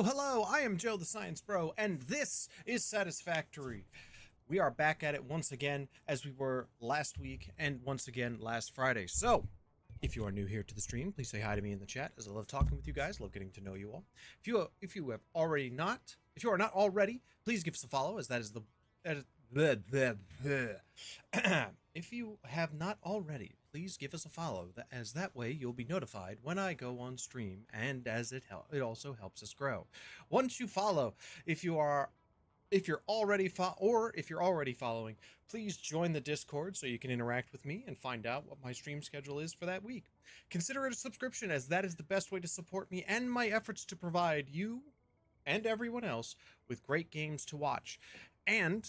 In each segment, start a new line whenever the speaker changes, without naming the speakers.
Hello, I am Joe the Science Bro, and this is Satisfactory. We are back at it once again, as we were last week, and once again last Friday. So, if you are new here to the stream, please say hi to me in the chat, as I love talking with you guys, love getting to know you all. If you are not already, please give us a follow, as that is the if you have not already, please give us a follow, as that way you'll be notified when I go on stream, and as it also helps us grow. Once you follow, if you're already following, please join the Discord so you can interact with me and find out what my stream schedule is for that week. Consider it a subscription, as that is the best way to support me and my efforts to provide you and everyone else with great games to watch. And,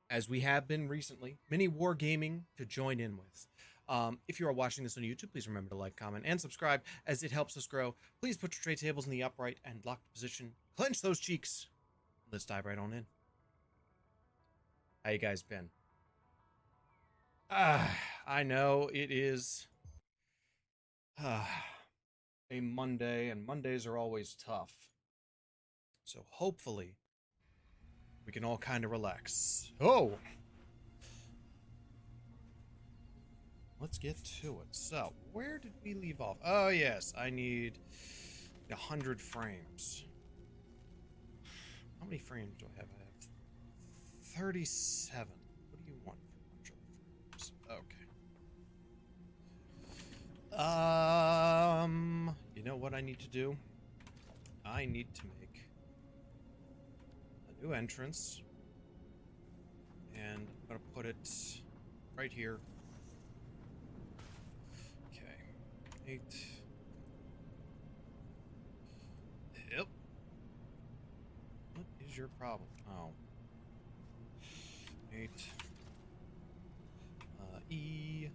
as we have been recently, mini wargaming to join in with. If you are watching this on YouTube, please remember to like, comment, and subscribe, as it helps us grow. Please put your tray tables in the upright and locked position. Clench those cheeks. Let's dive right on in. How you guys been? I know it is a Monday, and Mondays are always tough. So hopefully we can all kind of relax. Oh! Let's get to it. So, where did we leave off? Oh, yes, I need 100 frames. How many frames do I have? I have 37. What do you want for 100 frames? Okay. You know what I need to do? I need to make a new entrance. And I'm going to put it right here. 8. Yep. What is your problem? Oh. 8. E.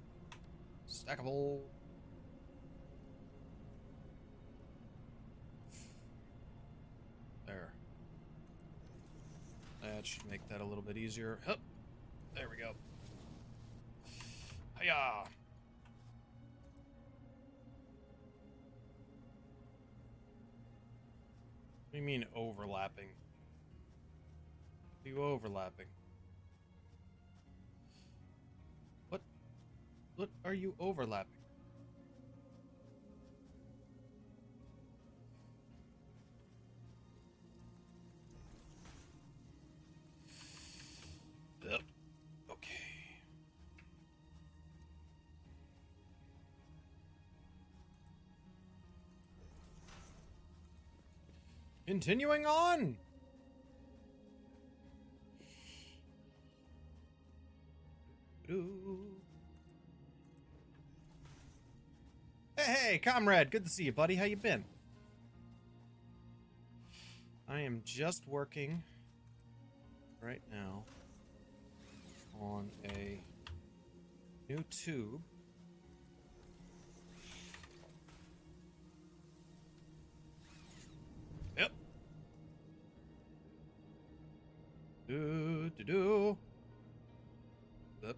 Stackable. There. That should make that a little bit easier. Hup. There we go. Hiya! What do you mean overlapping? What are you overlapping? What are you overlapping? Yep. Okay. Continuing on. Hey, comrade, good to see you, buddy. How you been? I am just working right now on a new tube. Yep. Do. Yep.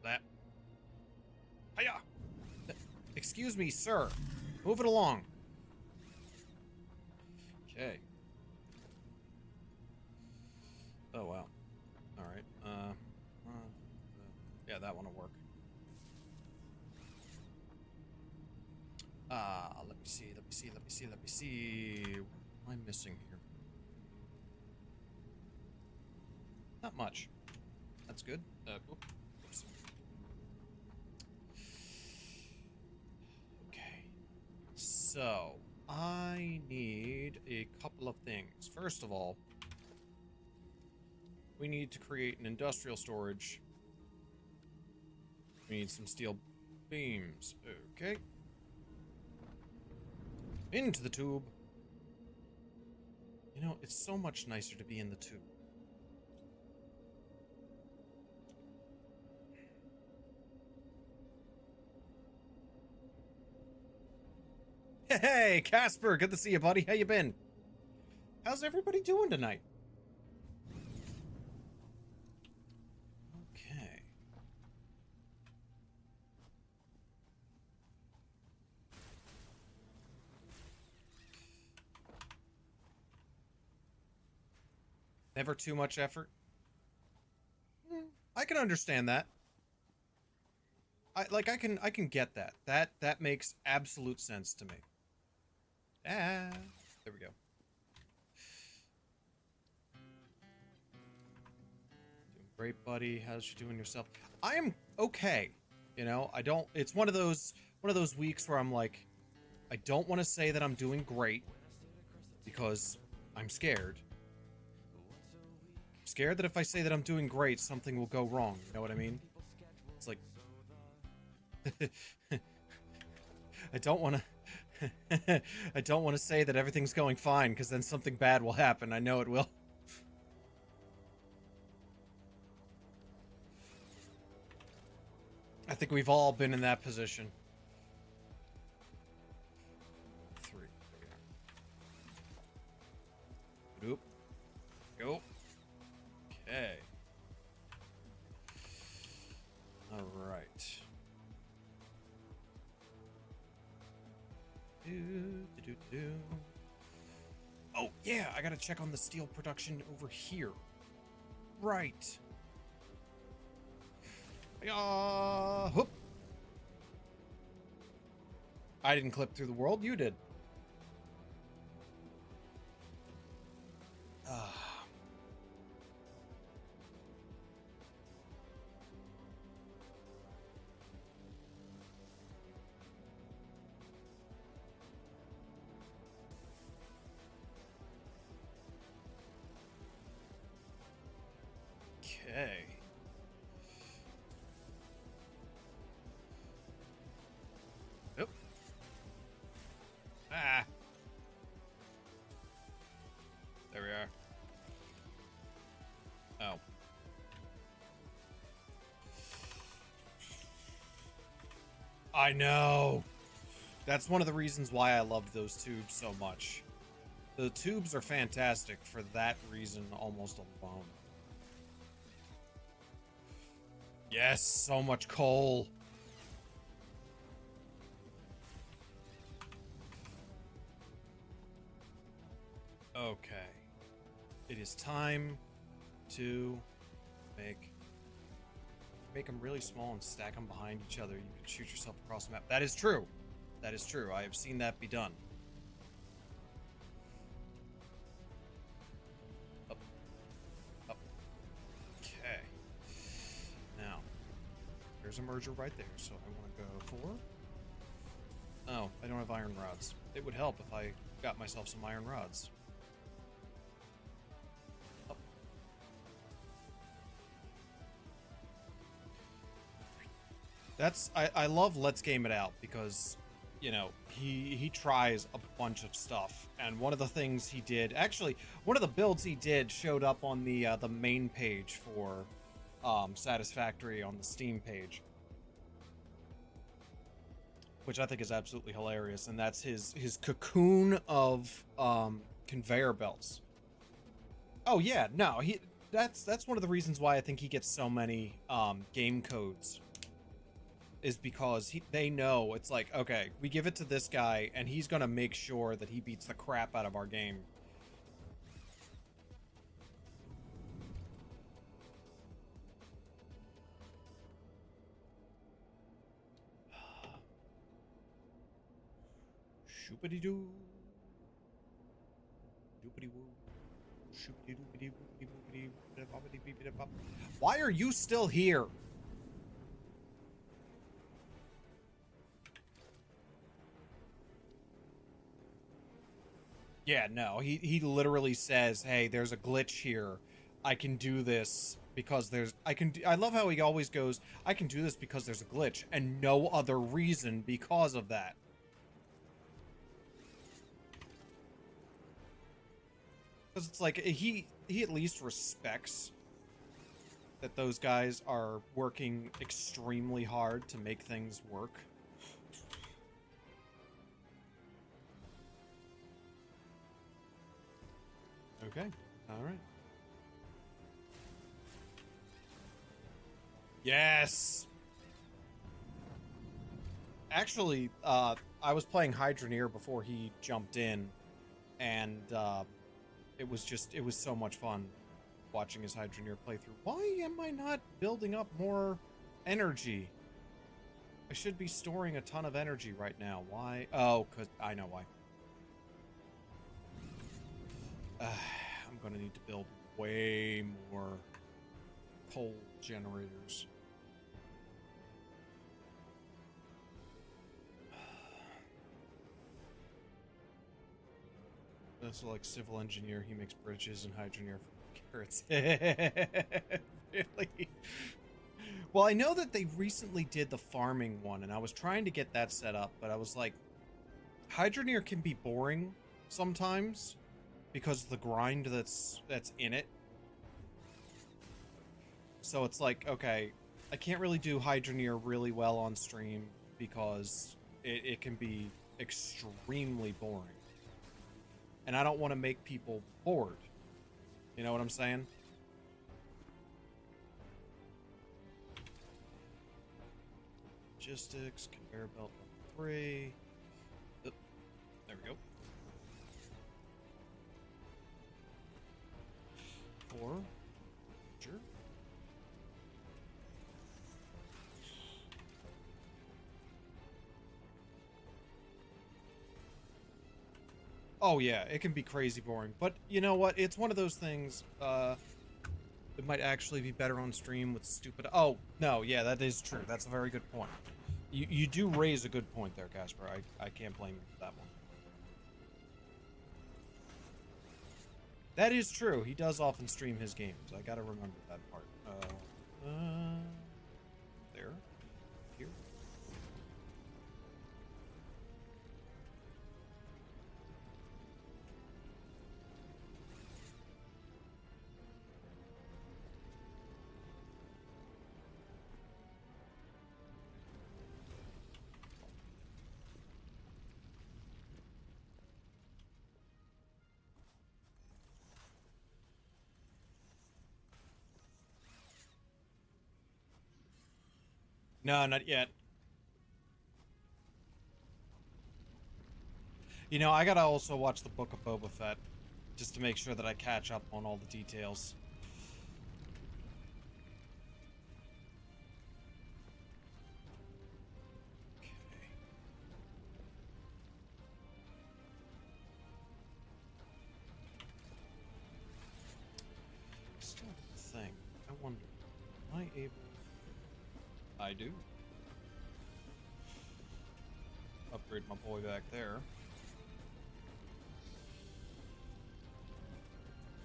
That. Hiya! Excuse me, sir. Move it along. Okay. Oh, wow. Alright. Yeah, that one will work. Let me see. What am I missing here? Not much. That's good. Oops. Okay. So, I need a couple of things. First of all, we need to create an industrial storage. We need some steel beams. Okay. Into the tube. You know, it's so much nicer to be in the tube. Hey, Casper, good to see you, buddy. How you been? How's everybody doing tonight? Okay. Never too much effort. I can understand that. I can get that. That makes absolute sense to me. Ah, there we go. Doing great, buddy. How's you doing yourself? I am okay. You know, I don't. It's one of those weeks where I'm like, I don't want to say that I'm doing great because I'm scared. I'm scared that if I say that I'm doing great, something will go wrong. You know what I mean? It's like I don't want to I don't want to say that everything's going fine because then something bad will happen. I know it will. I think we've all been in that position. 3. Oop. Go. Okay. All right. Oh, yeah, I gotta check on the steel production over here. Right. Whoop. I didn't clip through the world, you did. Okay. Yep. Ah. There we are. Oh. I know. That's one of the reasons why I love those tubes so much. The tubes are fantastic for that reason almost alone. Yes, so much coal. Okay. It is time to make them really small and stack them behind each other. You can shoot yourself across the map. That is true. That is true. I have seen that be done. Up. Up. Okay. Now, there's a merger right there, so I want to go for... Oh, I don't have iron rods. It would help if I got myself some iron rods. Up. I love Let's Game It Out because, you know, he tries a bunch of stuff, and one of the things he did, actually, one of the builds he did showed up on the main page for Satisfactory on the Steam page, which I think is absolutely hilarious, and that's his cocoon of conveyor belts. Oh yeah, no, that's one of the reasons why I think he gets so many game codes, is because they know it's like, okay, we give it to this guy and he's gonna make sure that he beats the crap out of our game. Shoopity-doo. Doopity-woo. Shoopity-doopity-woopity-woopity-boppity-beepity-bop. Why are you still here? Yeah, no, he literally says, "Hey, there's a glitch here. I can do this because I love how he always goes, "I can do this because there's a glitch and no other reason because of that." Because it's like he at least respects that those guys are working extremely hard to make things work. Okay. All right. Yes. Actually, I was playing Hydroneer before he jumped in, and it was so much fun. watching his Hydroneer playthrough. Why am I not building up more energy? I should be storing a ton of energy right now. Why? Oh, because I know why. I'm going to need to build way more coal generators. So, like, civil engineer, he makes bridges, and Hydroneer for carrots. Really? Well, I know that they recently did the farming one, and I was trying to get that set up, but I was like, Hydroneer can be boring sometimes because of the grind that's in it. So it's like, okay, I can't really do Hydroneer really well on stream because it can be extremely boring. And I don't want to make people bored. You know what I'm saying? Logistics, conveyor belt number 3. Oh, there we go. 4. Sure. Oh yeah, it can be crazy boring. But you know what? It's one of those things, it might actually be better on stream with stupid... Oh, no, yeah, that is true. That's a very good point. You do raise a good point there, Casper. I can't blame you for that one. That is true. He does often stream his games. I gotta remember that part. There. Here. No, not yet. You know, I gotta also watch the Book of Boba Fett, just to make sure that I catch up on all the details. Okay. Still a thing. I wonder, am I able... I do. Upgrade my boy back there.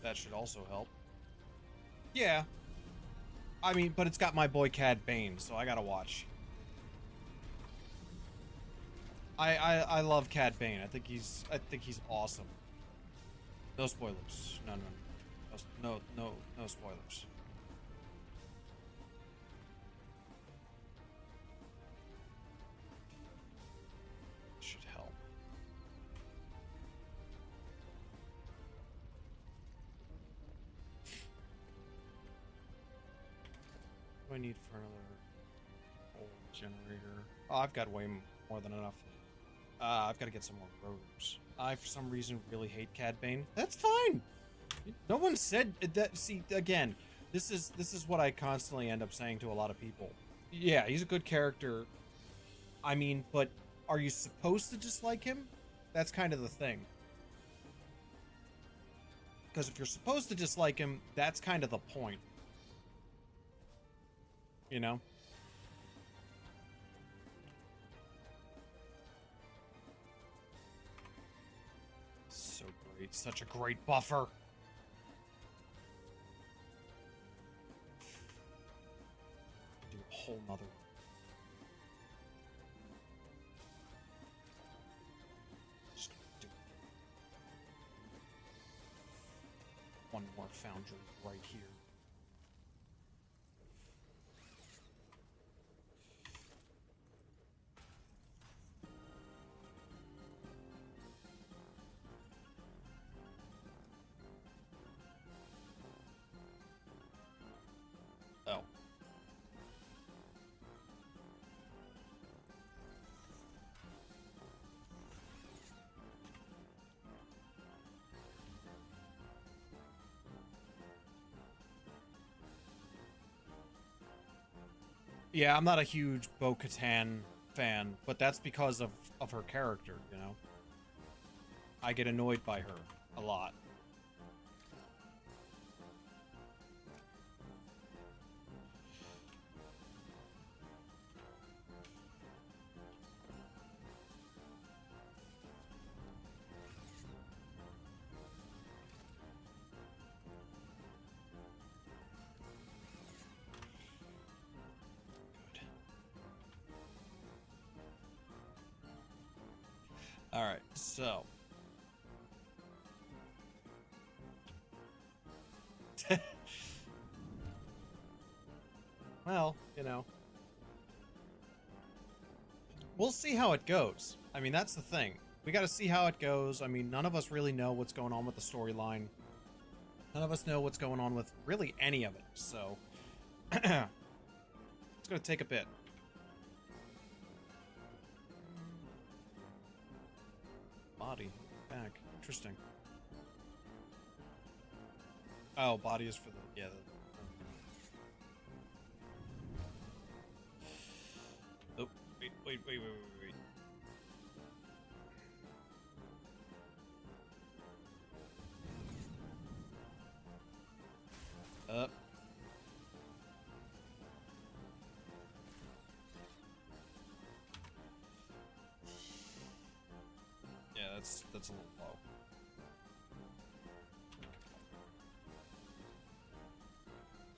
That should also help. Yeah. I mean, but it's got my boy Cad Bane, so I gotta watch. I love Cad Bane. I think he's awesome. No spoilers. No spoilers. Should help. What do I need for another old generator? Oh, I've got way more than enough. I've got to get some more rotors. I, for some reason, really hate Cad Bane. That's fine. No one said that. See, again, this is what I constantly end up saying to a lot of people. Yeah, he's a good character. I mean, but are you supposed to dislike him? That's kind of the thing. Because if you're supposed to dislike him, that's kind of the point. You know? So great. Such a great buffer. Do a whole nother one. Just gonna do one more foundry right here. Oh. Yeah, I'm not a huge Bo-Katan fan, but that's because of her character, you know? I get annoyed by her a lot. Good. Alright, so... well, you know... we'll see how it goes. I mean, that's the thing. We gotta see how it goes. I mean, none of us really know what's going on with the storyline. None of us know what's going on with really any of it, so... it's gonna take a bit. Body. Back. Interesting. Oh, body is for the... yeah, the... oh, wait. Up. Yeah, that's a little low.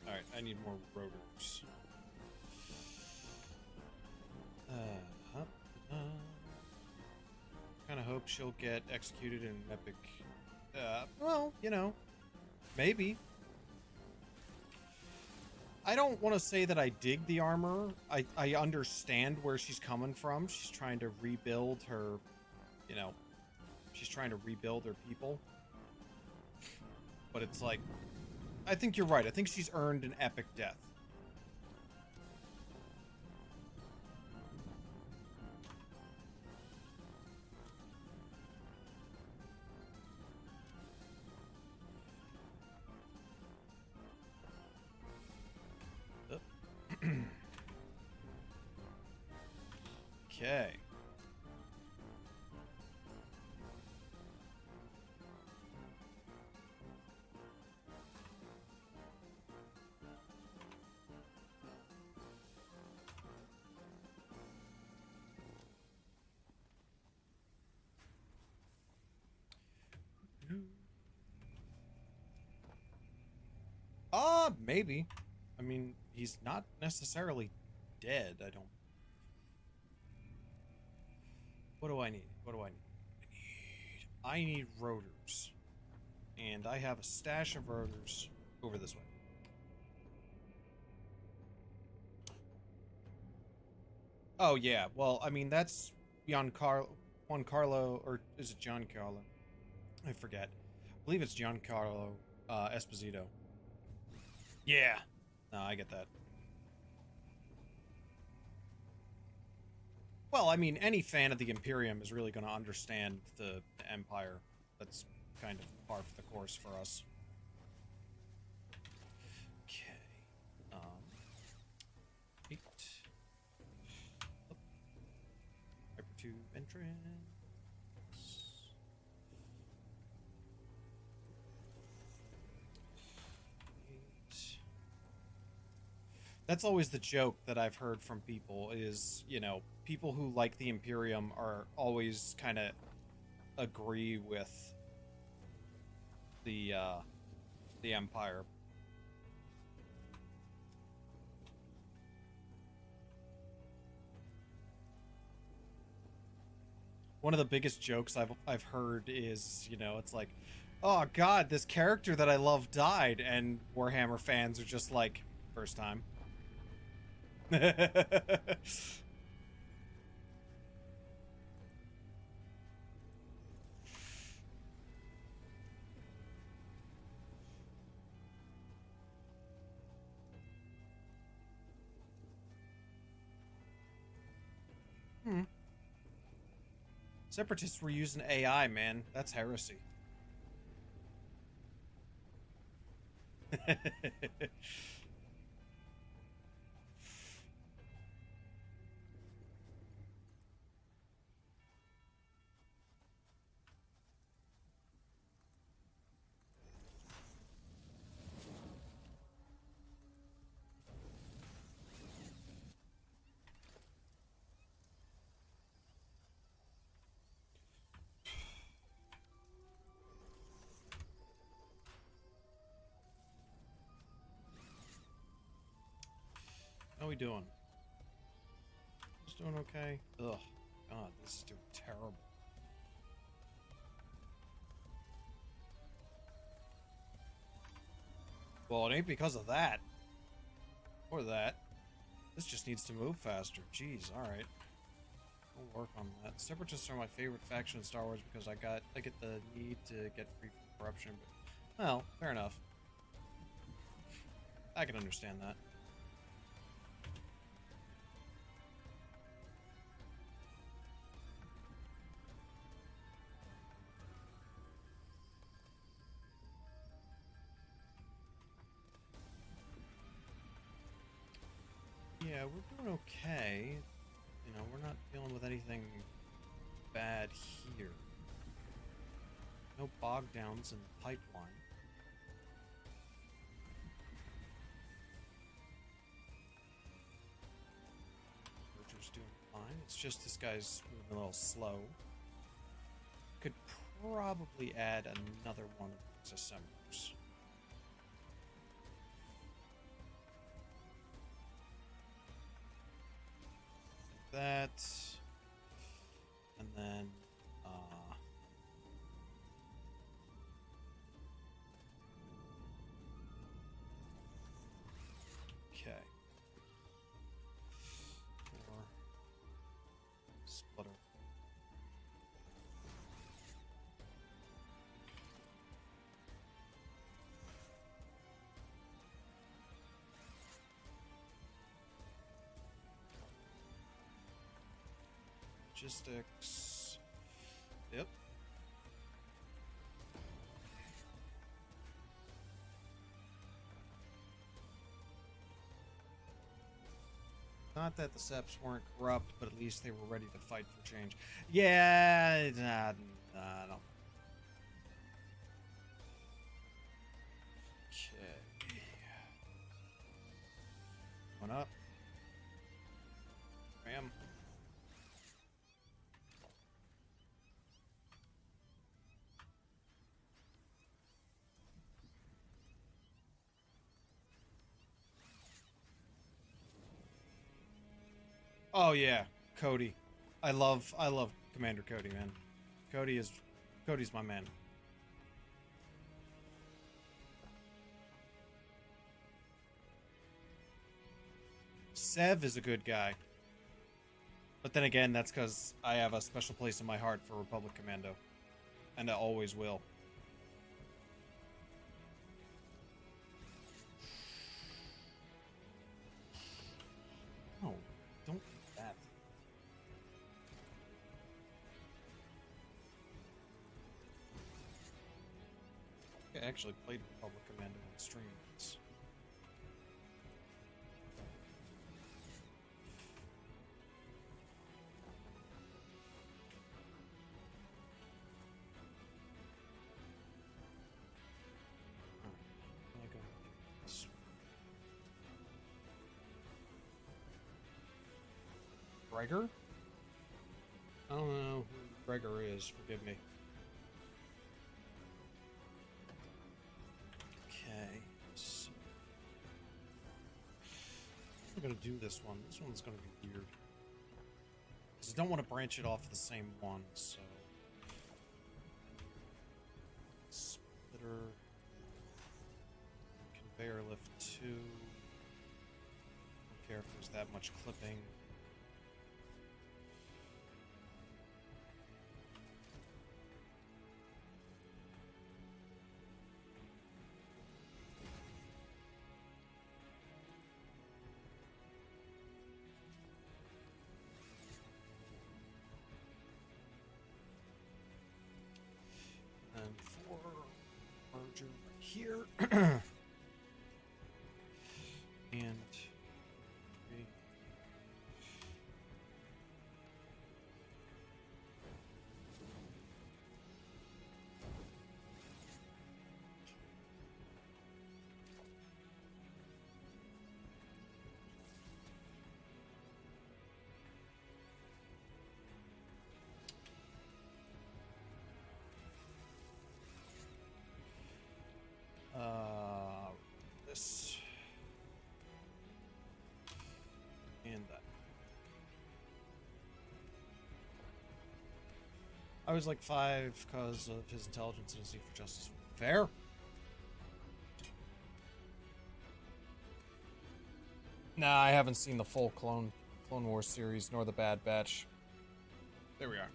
Alright, I need more rotors. Kind of hope she'll get executed in an epic... well, you know, maybe. I don't want to say that I dig the armor. I understand where she's coming from. She's trying to rebuild her, you know, she's trying to rebuild her people. But it's like, I think you're right. I think she's earned an epic death. Okay. Maybe. I mean, he's not necessarily dead, I don't... what do I need? What do I need? I need rotors. And I have a stash of rotors over this way. Oh, yeah. Well, I mean, that's Juan Carlo, or is it Giancarlo? I forget. I believe it's Giancarlo Esposito. Yeah. No, I get that. Well, I mean, any fan of the Imperium is really going to understand the Empire. That's kind of par for the course for us. Okay. 8. Hypertube entrance. That's always the joke that I've heard from people is, you know, people who like the Imperium are always kind of agree with the Empire. One of the biggest jokes I've heard is, you know, it's like, oh god, this character that I love died, and Warhammer fans are just like, first time. Hmm. Separatists were using AI, man. That's heresy. doing? Just doing okay? Ugh. God, this is doing terrible. Well, it ain't because of that. Or that. This just needs to move faster. Jeez, alright. We'll work on that. Separatists are my favorite faction in Star Wars because I get the need to get free from corruption, but well, fair enough. I can understand that. Yeah, we're doing okay. You know, we're not dealing with anything bad here. No bog downs in the pipeline. Roger's doing fine. It's just this guy's moving a little slow. Could probably add another one of these assemblers. That, and then okay, or splitter. Logistics. Yep. Not that the Seps weren't corrupt, but at least they were ready to fight for change. Yeah, I don't. Okay. One up. Bam. Oh yeah, Cody. I love Commander Cody, man. Cody's my man. Sev is a good guy. But then again, that's because I have a special place in my heart for Republic Commando. And I always will. No, don't do that. I actually played Republic Commando on stream once. Gregor? I don't know who Gregor is, forgive me. Okay, so we're gonna do this one. This one's gonna be weird. Because I don't want to branch it off the same one, so. Splitter. Conveyor lift 2. Don't care if there's that much clipping. And 4 merger right here. And 3. I was like 5 because of his intelligence and his need for justice. Fair. Nah, I haven't seen the full Clone Wars series nor the Bad Batch. There we are.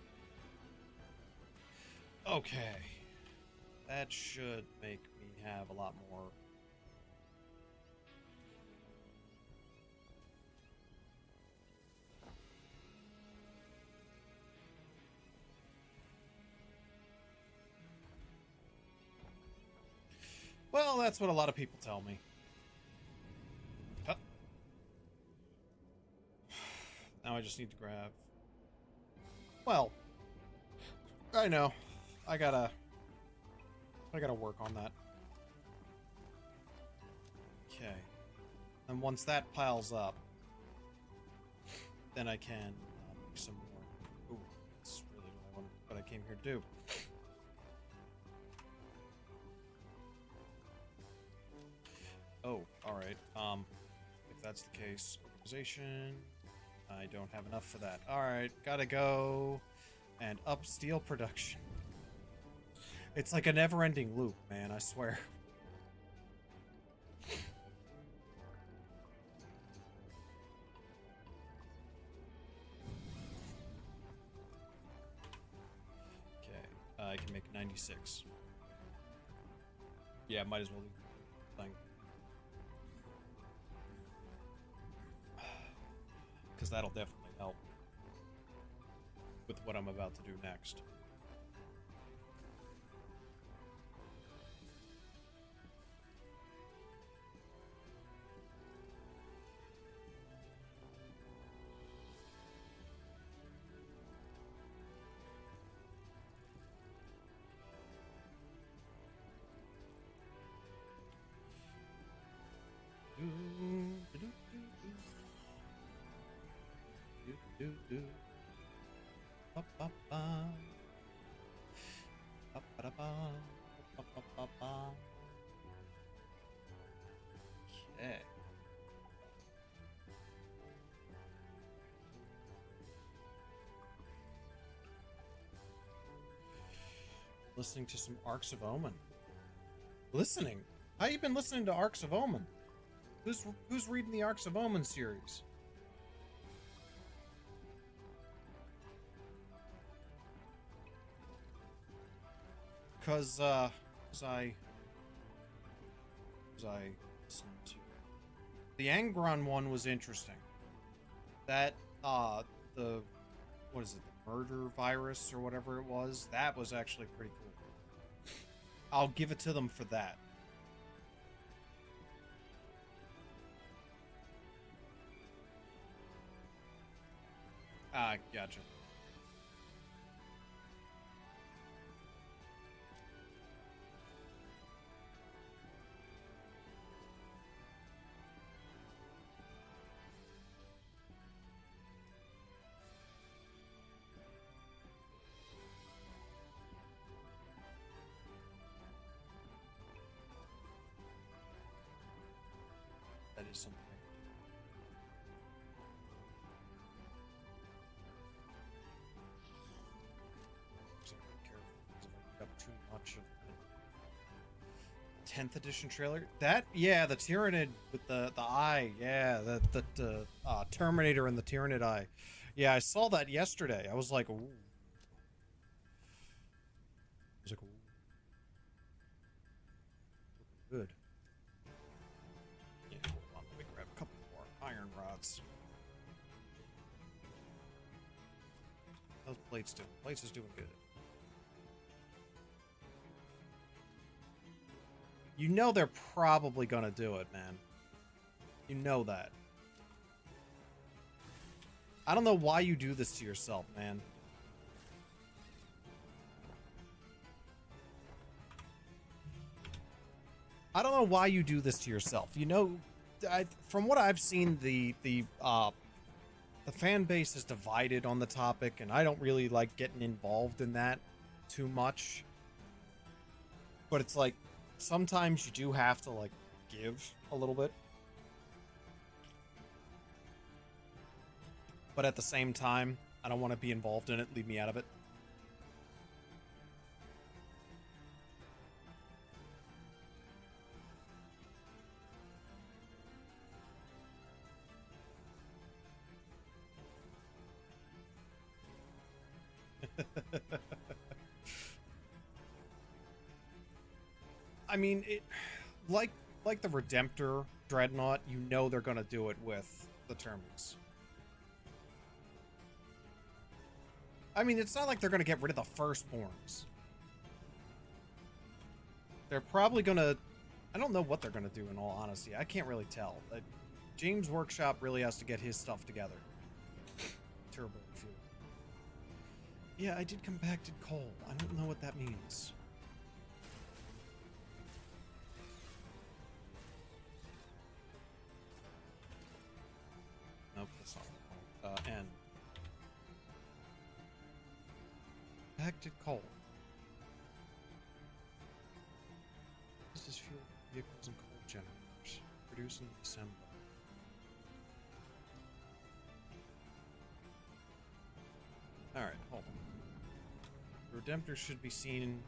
Okay. That should make me have a lot more. Well, that's what a lot of people tell me. Huh. Now I just need to grab. Well, I know. I gotta work on that. Okay. And once that piles up, then I can make some more. Ooh, that's really what I came here to do. Oh, alright. If that's the case, organization. I don't have enough for that. Alright, gotta go and up steel production. It's like a never-ending loop, man, I swear. Okay, I can make 96. Yeah, might as well do the thing. Because that'll definitely help with what I'm about to do next. Okay. Listening to some Arcs of Omen. Listening? How you been listening to Arcs of Omen? Who's reading the Arcs of Omen series? Cause I listened to the Angron one was interesting. That the what is it, the murder virus or whatever it was, that was actually pretty cool. I'll give it to them for that. Ah, gotcha. That is something. So be careful because I picked up too much of the 10th edition trailer. That, yeah, the Tyranid with the eye, yeah, the Terminator and the Tyranid eye. Yeah, I saw that yesterday. I was like, ooh. I was like, ooh. Looking good. Yeah, hold on, let me grab a couple more iron rods. Those plates do. Plates is doing good. You know they're probably gonna do it, man. You know that. I don't know why you do this to yourself, man. I don't know why you do this to yourself. You know, from what I've seen, the fan base is divided on the topic, and I don't really like getting involved in that too much. But it's like, sometimes you do have to, like, give a little bit. But at the same time, I don't want to be involved in it. Leave me out of it. I mean, like like the Redemptor Dreadnought, you know they're gonna do it with the Terminus. I mean, it's not like they're gonna get rid of the Firstborns. They're probably gonna... I don't know what they're gonna do, in all honesty. I can't really tell. James Workshop really has to get his stuff together. Turbo fuel. Yeah, I did compacted coal. I don't know what that means. Nope, that's not N. Compacted coal. This is fuel for vehicles and coal generators. Produce and assemble. Alright, hold on. The Redemptor should be seen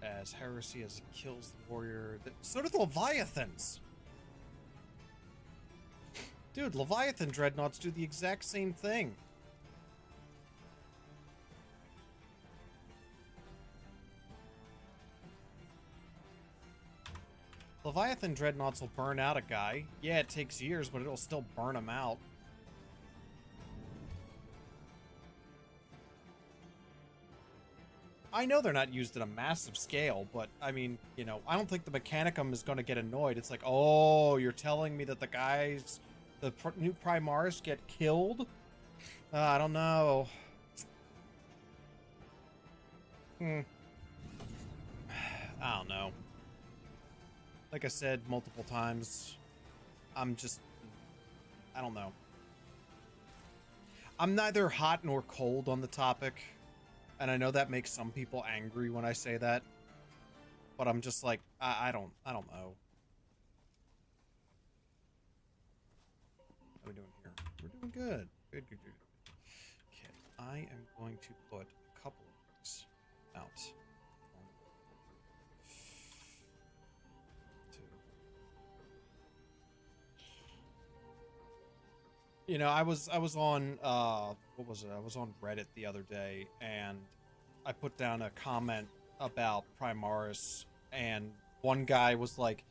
as heresy as it kills the warrior. So do the Leviathans! Dude, Leviathan Dreadnoughts do the exact same thing. Leviathan Dreadnoughts will burn out a guy. Yeah, it takes years, but it'll still burn him out. I know they're not used at a massive scale, but, I mean, you know, I don't think the Mechanicum is going to get annoyed. It's like, oh, you're telling me that the guys, the new Primaris get killed? I don't know. I don't know. Like I said multiple times, I don't know. I'm neither hot nor cold on the topic. And I know that makes some people angry when I say that, but I'm just like, I don't know. How are we doing here? We're doing good. Good. Okay, I am going to put a couple of these out. 1, 2. You know, I was on what was it? I was on Reddit the other day, and I put down a comment about Primaris, and one guy was like,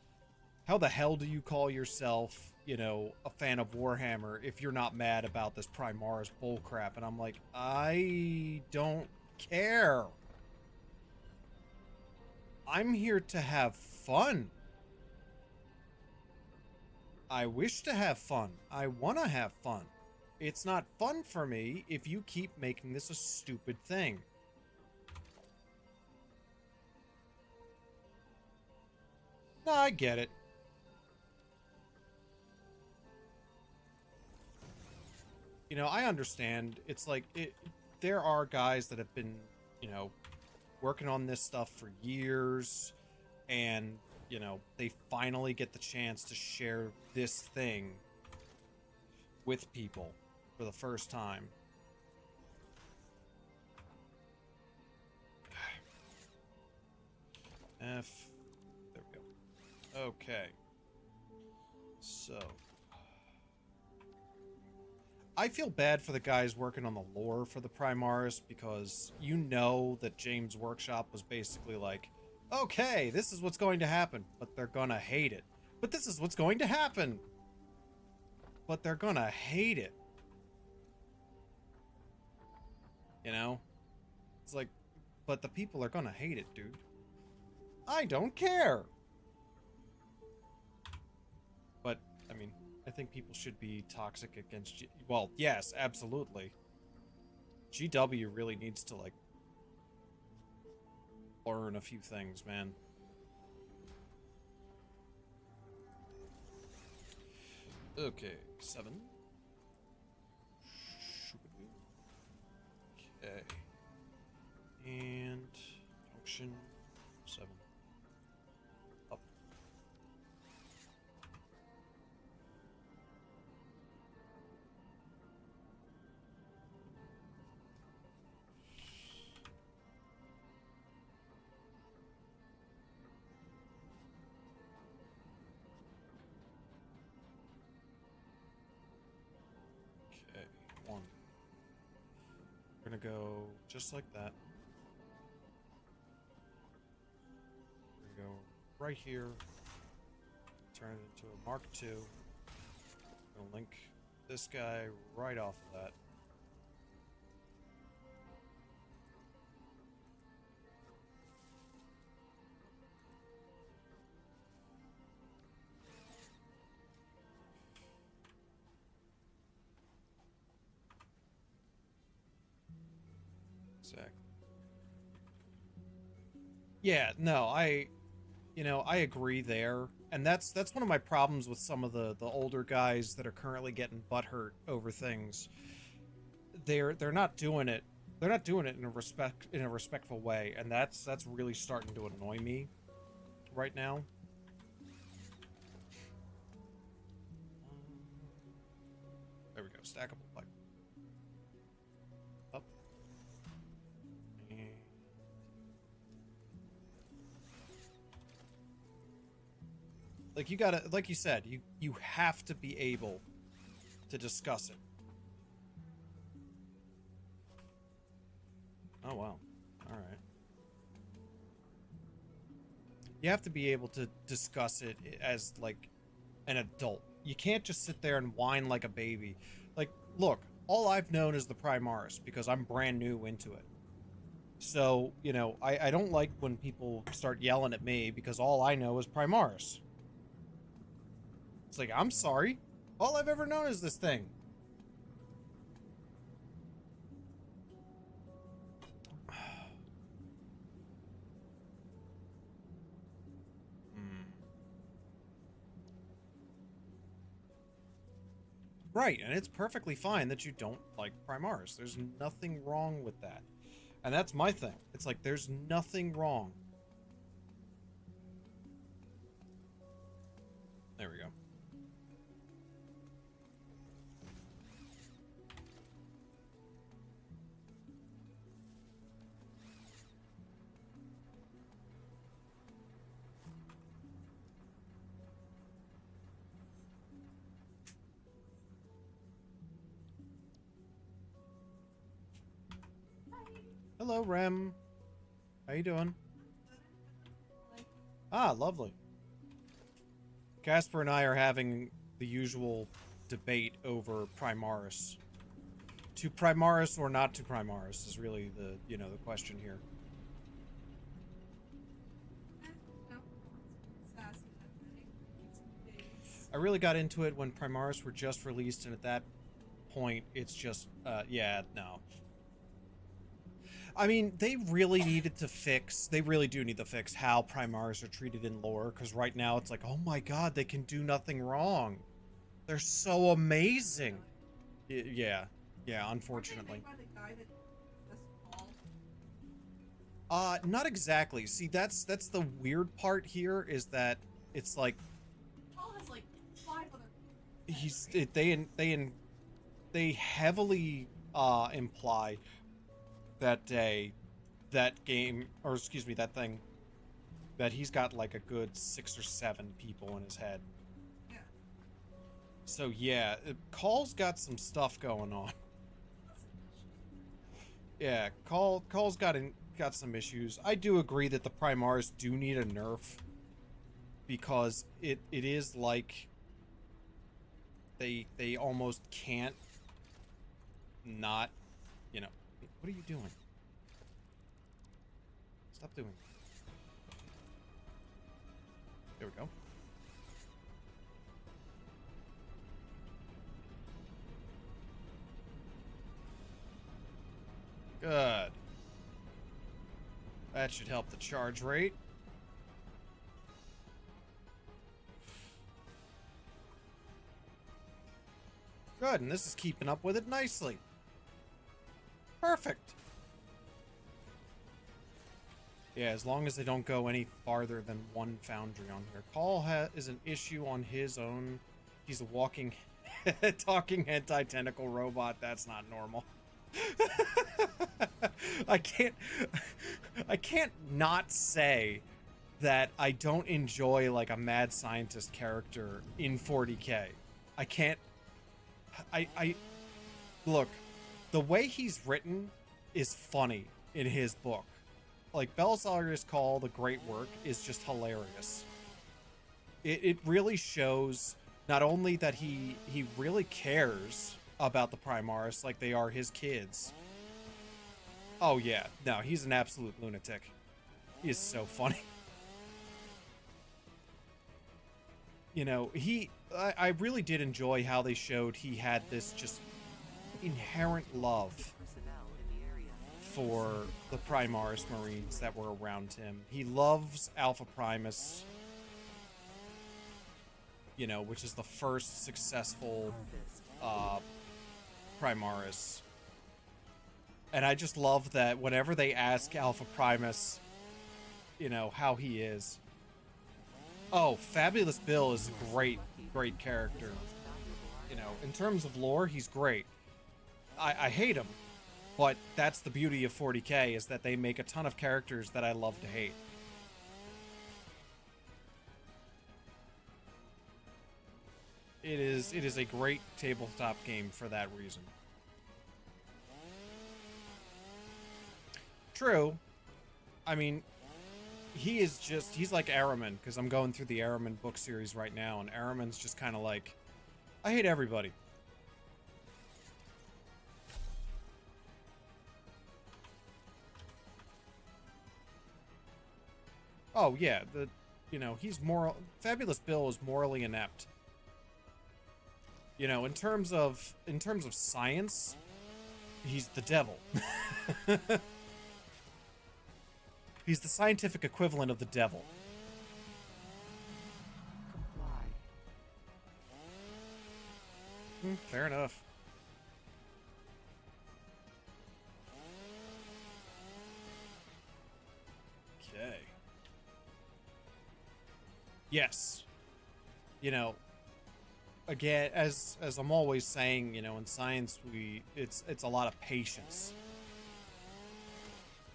how the hell do you call yourself, you know, a fan of Warhammer if you're not mad about this Primaris bullcrap? And I'm like, I don't care. I'm here to have fun. I wish to have fun. I want to have fun. It's not fun for me if you keep making this a stupid thing. No, I get it. You know, I understand. It's like, there are guys that have been, you know, working on this stuff for years, and, you know, they finally get the chance to share this thing with people for the first time. F. There we go. Okay. So. I feel bad for the guys working on the lore for the Primaris, because you know that James Workshop was basically like, okay, this is what's going to happen, but they're gonna hate it. But this is what's going to happen, but they're gonna hate it. You know? It's like, but the people are gonna hate it, dude. I don't care. But, I mean, I think people should be toxic against well, yes, absolutely. GW really needs to, like, learn a few things, man. Okay, 7. Okay. And function 7. Up. Okay, 1. We're gonna go just like that. We're gonna go right here. Turn it into a Mark II. Gonna link this guy right off of that. Exactly. Yeah, no, I agree there. And that's one of my problems with some of the older guys that are currently getting butthurt over things. They're not doing it. They're not doing it in a respectful way, and that's really starting to annoy me right now. There we go. Stackable pipe. Up. And like you gotta, like you said, you have to be able to discuss it. Oh wow. All right. You have to be able to discuss it as like an adult. You can't just sit there and whine like a baby. Like, look, all I've known is the Primaris because I'm brand new into it. So, I don't like when people start yelling at me because all I know is Primaris. It's like, I'm sorry. All I've ever known is this thing. Right, and it's perfectly fine that you don't like Primaris. There's nothing wrong with that. And that's my thing. It's like, there's nothing wrong. There we go. Hello, Rem. How you doing? Ah, lovely. Casper and I are having the usual debate over Primaris. To Primaris or not to Primaris is really the question here. I really got into it when Primaris were just released, and at that point, it's just, yeah, no. I mean, they really do need to fix how Primaris are treated in lore, because right now it's like, oh my god, they can do nothing wrong. They're so amazing. Yeah, unfortunately. Not exactly. See, that's the weird part here, is that it's like they heavily imply that that thing, that he's got like a good 6 or 7 people in his head. Yeah. So yeah, Call's got some stuff going on. Yeah, Call's got some issues. I do agree that the Primars do need a nerf, because it is like they almost can't not, what are you doing? Stop doing that. There we go. Good. That should help the charge rate. Good, and this is keeping up with it nicely. Perfect. Yeah, as long as they don't go any farther than one foundry on here. Call is an issue on his own. He's a walking, talking hentai-tentacle robot. That's not normal. I can't not say that I don't enjoy like a mad scientist character in 40K. I can't. I look, the way he's written is funny in his book. like Belisarius Call, the Great Work, is just hilarious. It really shows not only that he really cares about the Primaris like they are his kids. Oh yeah, no, he's an absolute lunatic. He is so funny. You know, I really did enjoy how they showed he had this just inherent love for the Primaris Marines that were around him. He loves Alpha Primus, you know, which is the first successful Primaris. And I just love that whenever they ask Alpha Primus, you know, how he is. Oh, Fabulous Bill is a great character. You know, in terms of lore, he's great. I hate him, but that's the beauty of 40K, is that they make a ton of characters that I love to hate. It is a great tabletop game for that reason. True. I mean, he's like Araman, because I'm going through the Araman book series right now, and Araman's just kind of like, I hate everybody. Oh yeah, you know, Fabulous Bill is morally inept. You know, in terms of science, he's the devil. He's the scientific equivalent of the devil. Fair enough. Okay. Yes. You know, again, as I'm always saying, you know, in science, it's a lot of patience.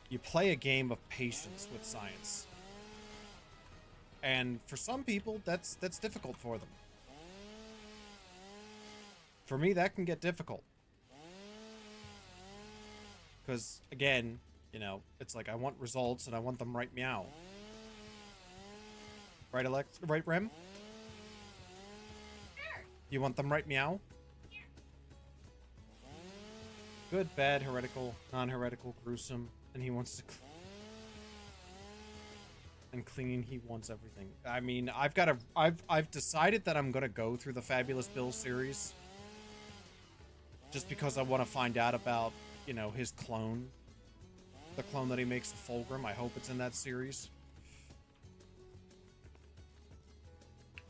You play a game of patience with science. And for some people, that's difficult for them. For me, that can get difficult. Because, again, you know, it's like I want results and I want them right meow. Right, Alex? Right, Rem?
Sure.
You want them right meow?
Yeah.
Good, bad, heretical, non-heretical, gruesome, and he wants to... and clean, he wants everything. I mean, I've decided that I'm gonna go through the Fabulous Bill series. Just because I want to find out about, you know, his clone. The clone that he makes, the Fulgrim. I hope it's in that series.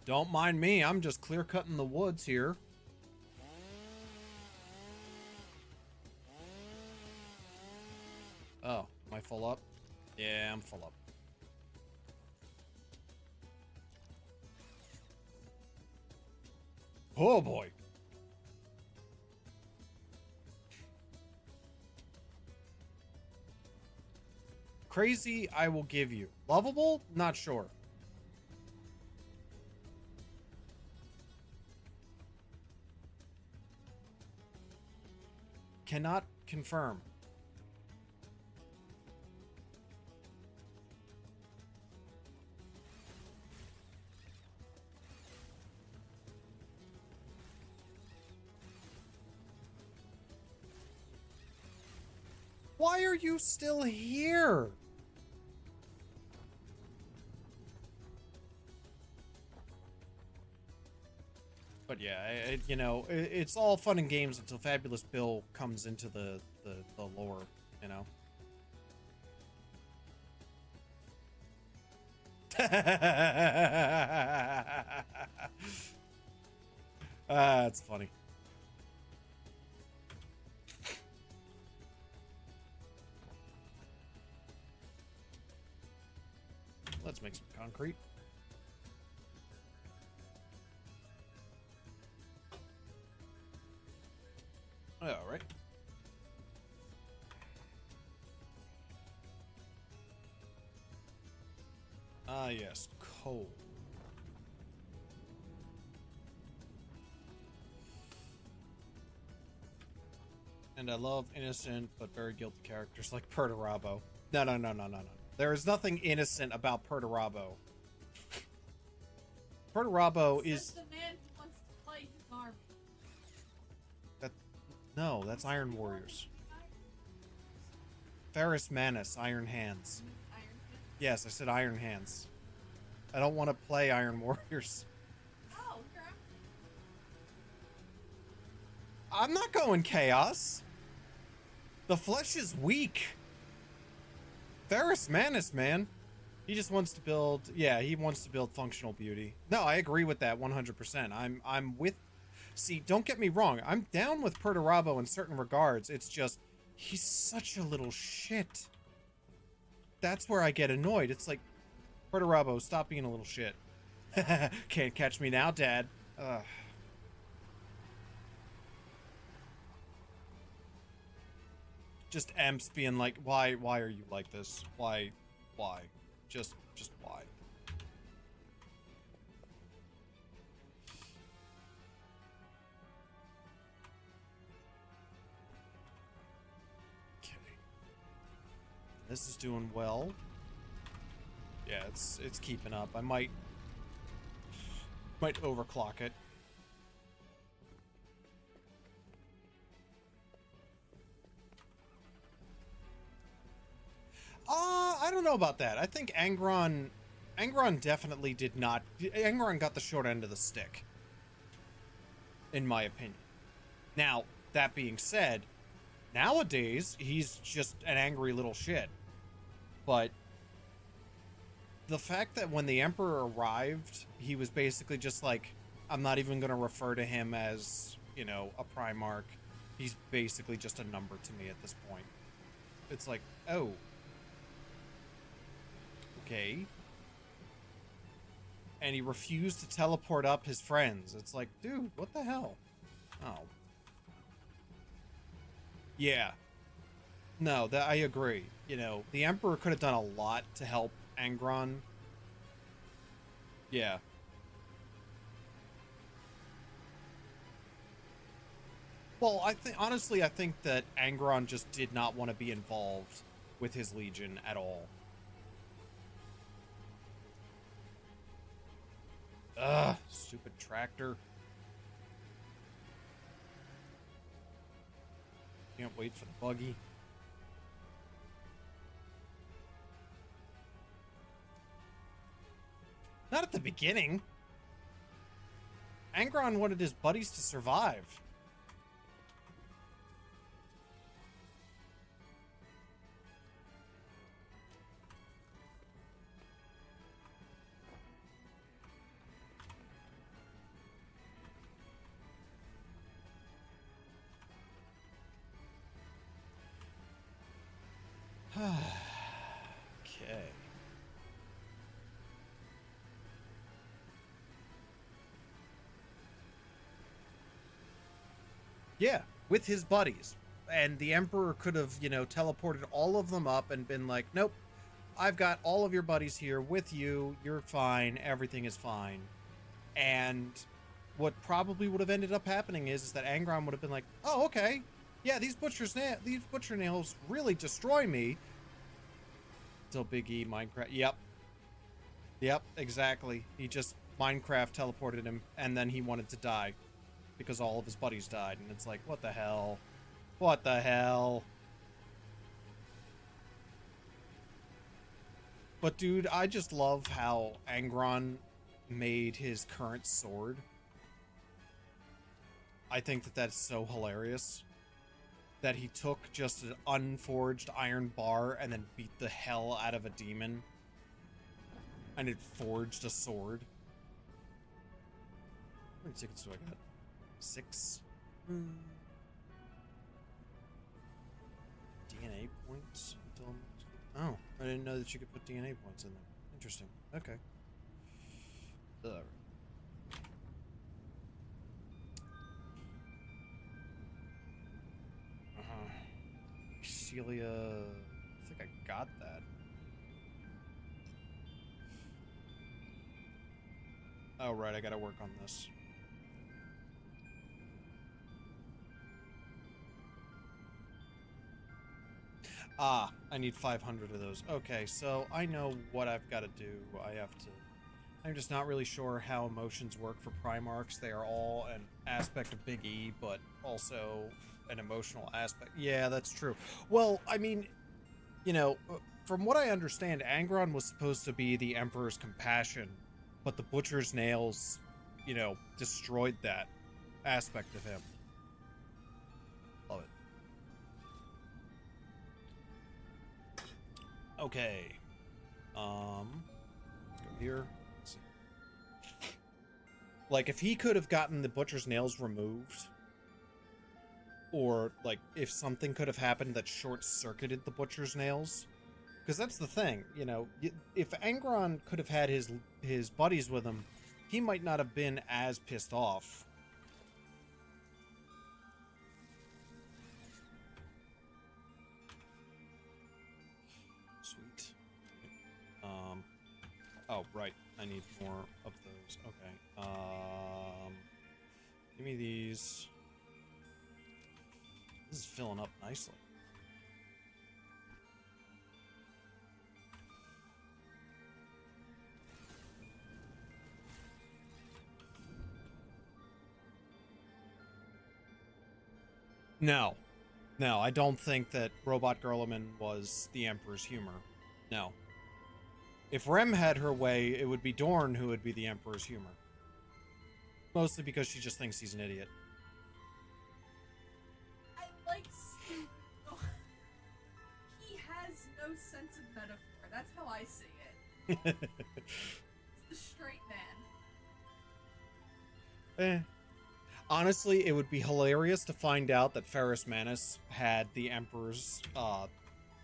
Don't mind me, I'm just clear-cutting the woods here. Oh, am I full up? Yeah, I'm full up. Oh boy. Crazy, I will give you. Lovable? Not sure. Cannot confirm. Why are you still here? But yeah, you know, it's all fun and games until Fabulous Bill comes into the lore, you know. It's funny. Let's make some concrete. All right. Ah, yes, coal. And I love innocent but very guilty characters like Perturabo. No. There is nothing innocent about Perturabo. Perturabo is...
the man who wants to play his army.
No, that's Iron Warriors. Ferris Manus, Iron Hands.
Iron Fist?
Yes, I said Iron Hands. I don't want to play Iron Warriors.
Oh, here
I'm not going Chaos. The flesh is weak. Ferris Manus, man. He just wants to build... Yeah, he wants to build functional beauty. No, I agree with that 100%. I'm with... See, don't get me wrong. I'm down with Perturabo in certain regards. It's just... He's such a little shit. That's where I get annoyed. It's like... Perturabo, stop being a little shit. Can't catch me now, Dad. Ugh. Just Emps being like, why are you like this? Why? Just why? Okay. This is doing well. Yeah, it's keeping up. I might overclock it. I don't know about that. I think Angron definitely did not... Angron got the short end of the stick. In my opinion. Now, that being said, nowadays, he's just an angry little shit. But the fact that when the Emperor arrived, he was basically just like, I'm not even going to refer to him as, you know, a Primarch. He's basically just a number to me at this point. It's like, oh... Okay. And he refused to teleport up his friends. It's like, dude, what the hell? Oh. Yeah. No, that I agree. You know, the Emperor could have done a lot to help Angron. Yeah. Well, honestly, I think that Angron just did not want to be involved with his Legion at all. Ugh, stupid tractor. Can't wait for the buggy. Not at the beginning. Angron wanted his buddies to survive. Okay. Yeah, with his buddies. And the Emperor could have, you know, teleported all of them up and been like, nope, I've got all of your buddies here with you. You're fine. Everything is fine. And what probably would have ended up happening is that Angron would have been like, oh, okay. Yeah, these butcher nails really destroy me. Till Big E, Minecraft. Yep, exactly. He just Minecraft teleported him, and then he wanted to die. Because all of his buddies died, and it's like, what the hell? What the hell? But dude, I just love how Angron made his current sword. I think that that's so hilarious. That he took just an unforged iron bar and then beat the hell out of a demon. And it forged a sword. How many tickets do I got? 6. DNA points? Oh, I didn't know that you could put DNA points in there. Interesting. Okay. Alright. Celia, I think I got that. Oh, right, I gotta work on this. Ah, I need 500 of those. Okay, so I know what I've got to do. I'm just not really sure how emotions work for Primarchs. They are all an aspect of Big E, but also an emotional aspect. Yeah, that's true. Well, I mean, you know, from what I understand, Angron was supposed to be the Emperor's compassion, but the Butcher's Nails, destroyed that aspect of him. Love it. Okay. Let's go here. Let's see. Like, if he could have gotten the Butcher's Nails removed, or, like, if something could have happened that short-circuited the Butcher's Nails, because that's the thing, if Angron could have had his buddies with him, he might not have been as pissed off. Sweet. Oh, right. I need more of those. Okay. Give me these. This is filling up nicely. No. No, I don't think that Robot Girlaman was the Emperor's humor. No. If Rem had her way, it would be Dorn who would be the Emperor's humor. Mostly because she just thinks he's an idiot.
I like stupid. He has no sense of metaphor. That's how I see it. He's the straight man.
Eh. Honestly, it would be hilarious to find out that Ferrus Manus had the Emperor's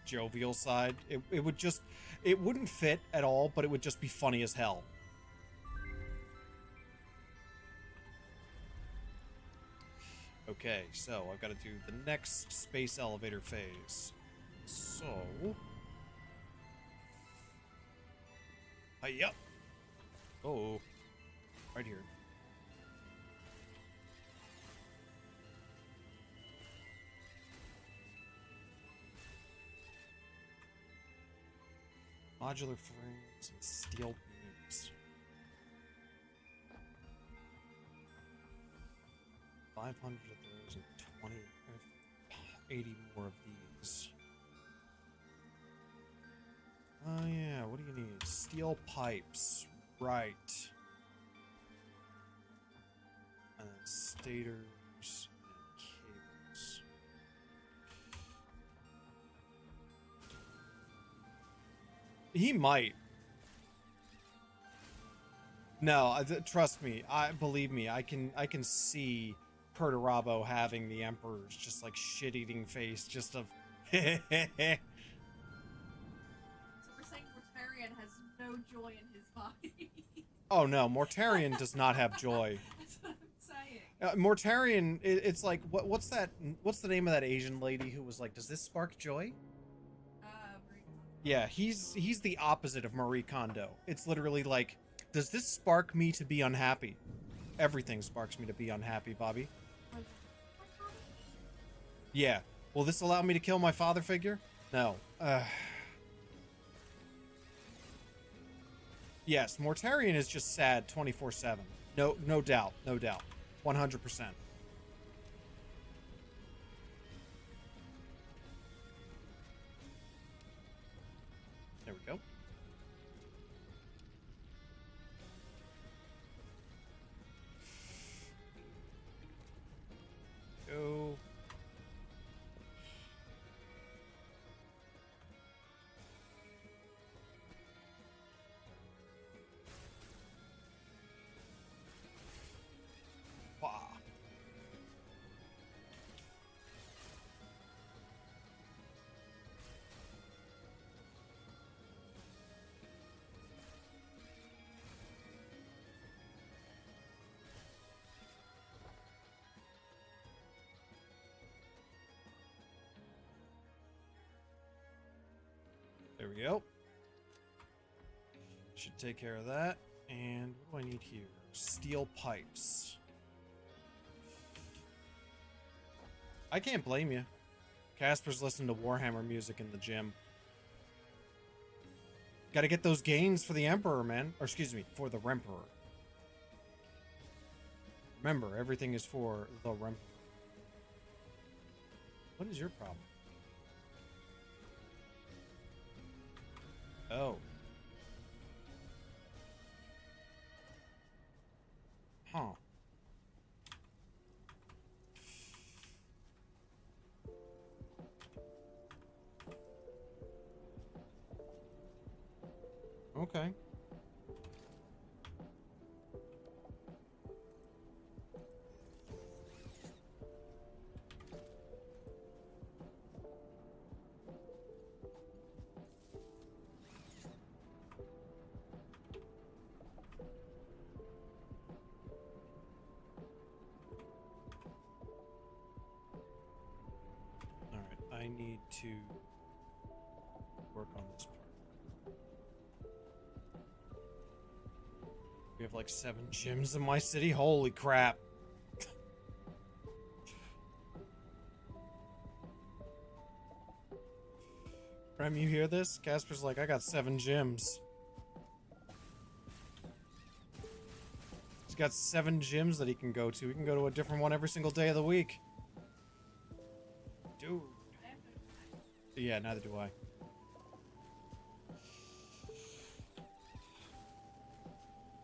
jovial side. It wouldn't fit at all, but it would just be funny as hell. Okay, so I've got to do the next space elevator phase. So... Hiya! Oh, right here. Modular frames and steel beams. 500 of those and 80 more of these. Oh yeah, what do you need? Steel pipes. Right. And then stators and cables. He might. No, trust me. Believe me. I can see Perturabo having the Emperor's just like shit-eating face, just of.
So we're saying Mortarion has no joy in his body.
Oh no, Mortarion does not have joy.
That's what I'm saying.
Mortarion, it's like what's that? What's the name of that Asian lady who was like, "Does this spark joy?"
Marie Kondo.
Yeah, he's the opposite of Marie Kondo. It's literally like, does this spark me to be unhappy? Everything sparks me to be unhappy, Bobby. Yeah. Will this allow me to kill my father figure? No. Yes, Mortarion is just sad 24/7. No doubt. 100%. There we go. Go. Wah. There we go. Should take care of that. And what do I need here? Steel pipes. I can't blame you. Casper's listening to Warhammer music in the gym. Gotta get those gains for the Emperor, man. Or excuse me, for the Remperor. Remember, everything is for the Remperor. What is your problem? Oh. Huh. Okay. Alright, I need to work on this part. We have like 7 gyms in my city? Holy crap. Rem, you hear this? Casper's like, I got 7 gyms. He's got 7 gyms that he can go to. He can go to a different one every single day of the week. Dude.
I have no time.
Yeah, neither do I.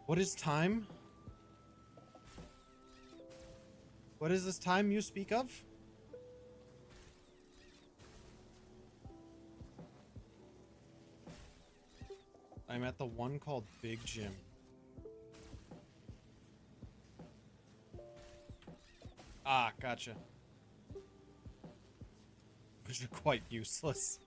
What is time? What is this time you speak of? I'm at the one called Big Gym. Ah, gotcha. Which are quite useless.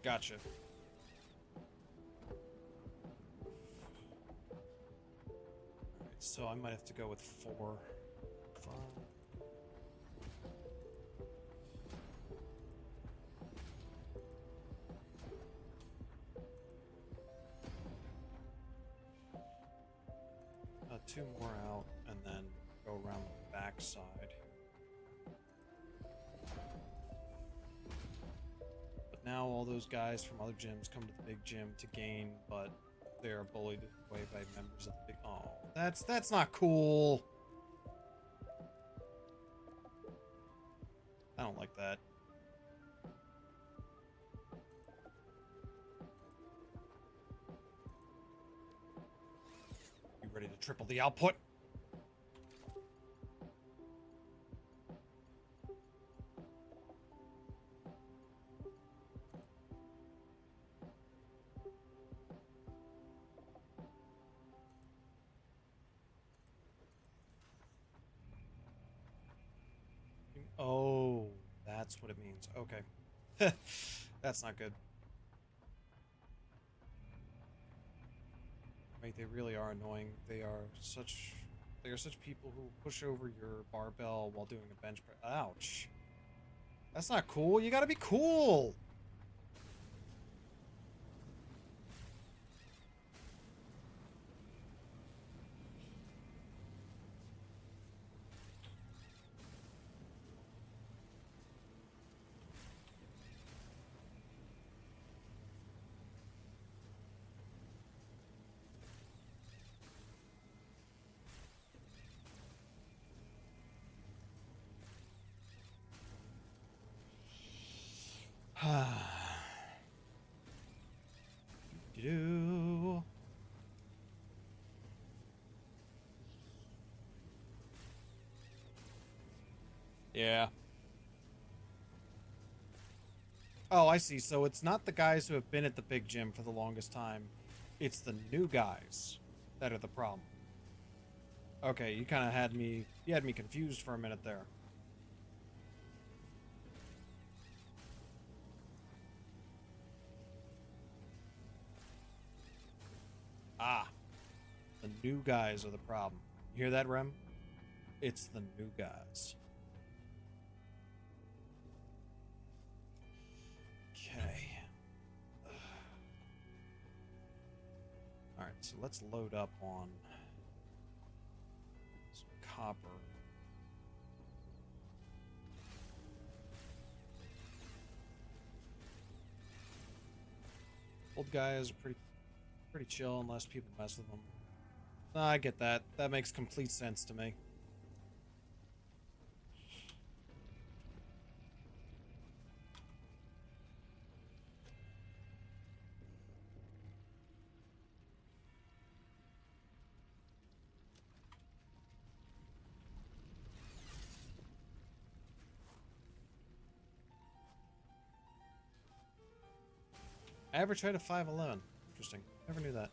Gotcha. Alright, so I might have to go with 4. 5. Two more out, and then go around the back side. But now all those guys from other gyms come to the big gym to gain, but they are bullied away by members of the big. Oh, that's not cool. I don't like that. You ready to triple the output? Oh, that's what it means. Okay. That's not good. Right, they really are annoying. They are such people who push over your barbell while doing a bench press. Ouch. That's not cool. You gotta be cool. Do. Yeah. Oh, I see. So it's not the guys who have been at the big gym for the longest time. It's the new guys. that are the problem. Okay, you kind of had me confused for a minute there. Ah, the new guys are the problem. You hear that, Rem? It's the new guys. Okay. Alright, so let's load up on some copper. Old guys are pretty chill unless people mess with them. I get that. That makes complete sense to me. Average height of 5'11". Interesting. Never knew that.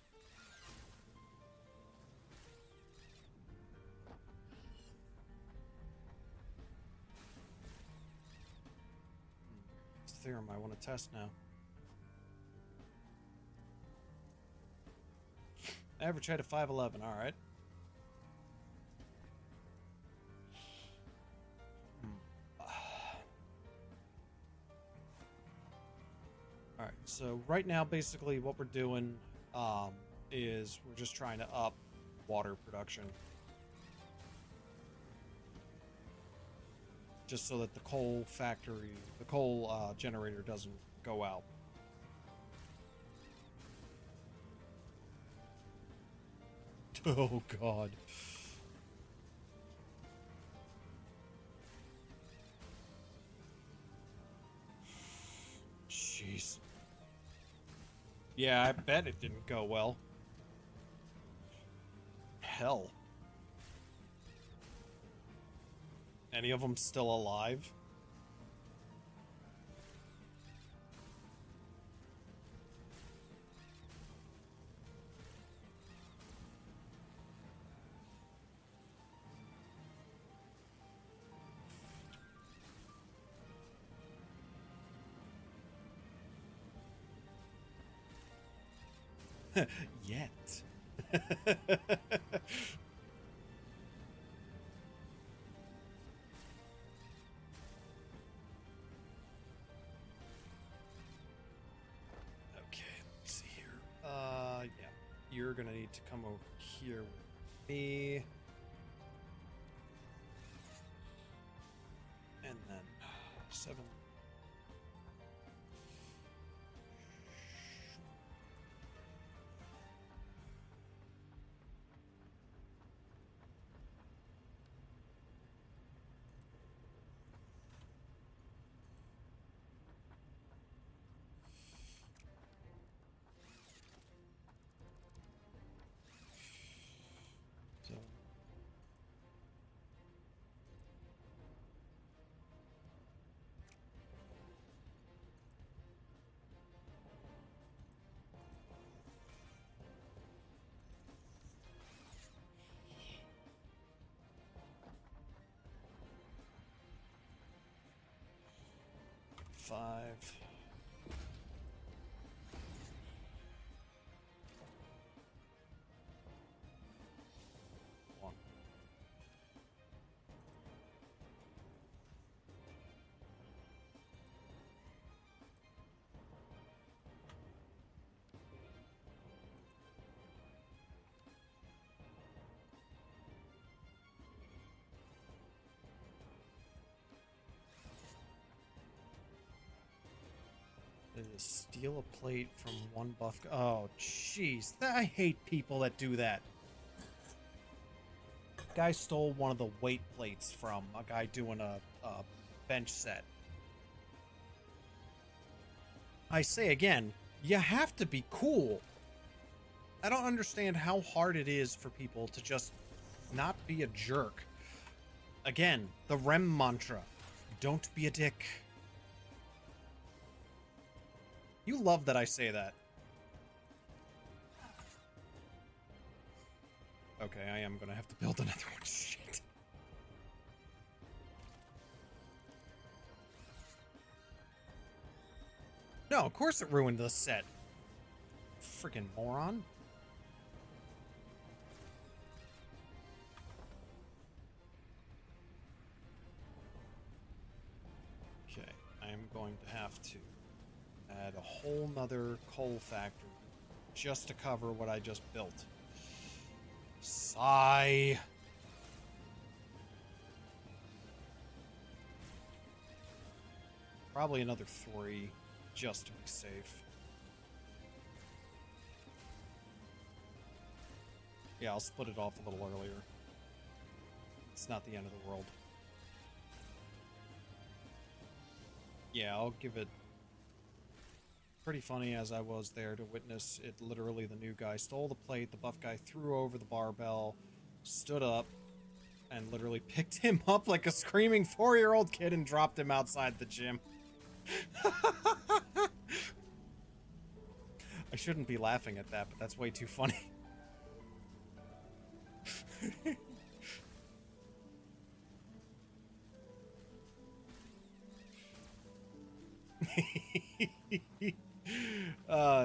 It's a theorem I want to test now. Average height of 5'11". All right. All right. So right now, basically, what we're doing is we're just trying to up water production, just so that the coal generator doesn't go out. Oh God. Jeez. Yeah, I bet it didn't go well. Hell. Any of them still alive? Yet. Okay, let's see here. Yeah. You're gonna need to come over here with me. And then 7. So 5. 1. Steal a plate from one buff. Oh, jeez. I hate people that do that. Guy stole one of the weight plates from a guy doing a bench set. I say again, you have to be cool. I don't understand how hard it is for people to just not be a jerk. Again, the REM mantra. Don't be a dick. You love that I say that. Okay, I am gonna have to build another one. Shit. No, of course it ruined the set. Freaking moron. Okay, I am going to have to add a whole nother coal factory just to cover what I just built. Sigh. Probably another 3 just to be safe. Yeah, I'll split it off a little earlier. It's not the end of the world. Yeah, I'll give it... Pretty funny as I was there to witness it. Literally, the new guy stole the plate, the buff guy threw over the barbell, stood up, and literally picked him up like a screaming 4-year-old kid and dropped him outside the gym. I shouldn't be laughing at that, but that's way too funny.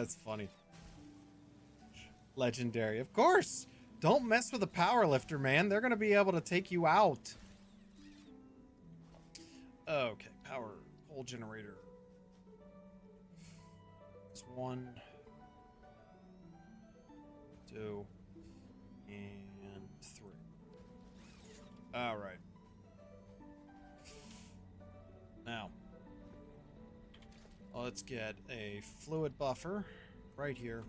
It's funny. Legendary. Of course! Don't mess with a powerlifter, man. They're gonna be able to take you out. Okay, power. Coal generator. It's 1, 2, and 3. Alright. Now, let's get a fluid buffer right here.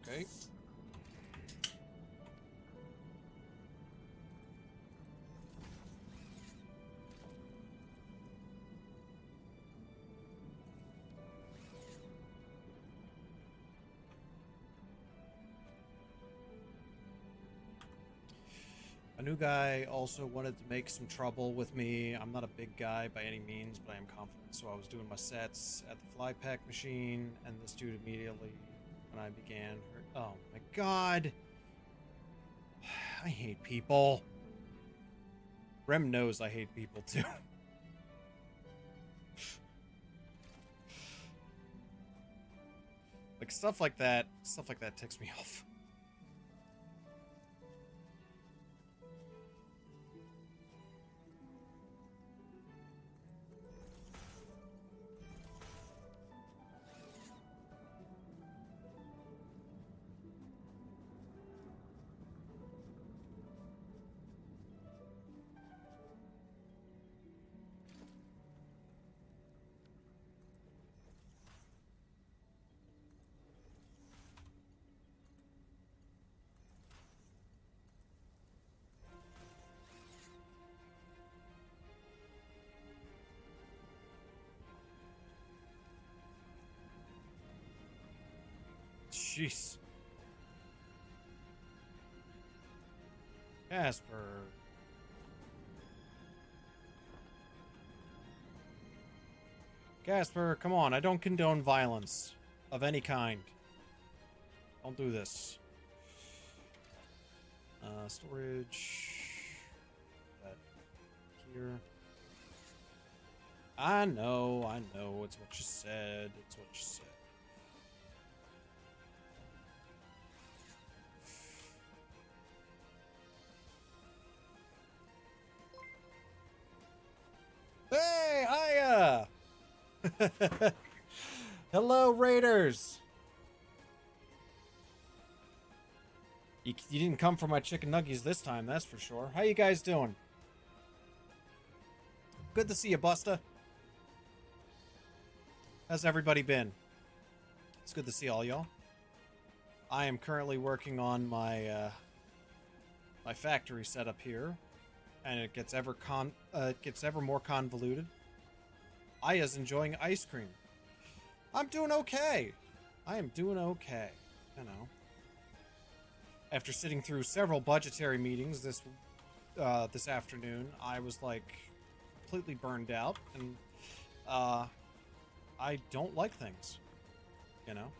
Okay. A new guy also wanted to make some trouble with me. I'm not a big guy by any means, but I am confident. So I was doing my sets at the fly pack machine, and this dude immediately, when I began, oh my god! I hate people. Rem knows I hate people too. Like stuff like that ticks me off. Jeez. Casper. Casper, come on. I don't condone violence of any kind. Don't do this. Storage. That here. I know. It's what you said. It's what you said. Hey, hiya! Hello, Raiders! You didn't come for my chicken nuggies this time, that's for sure. How you guys doing? Good to see you, Busta. How's everybody been? It's good to see all y'all. I am currently working on my my factory setup here, and it gets ever more convoluted. Aya's enjoying ice cream. I'm doing okay. I am doing okay. You know. After sitting through several budgetary meetings this afternoon, I was like completely burned out, and I don't like things. You know.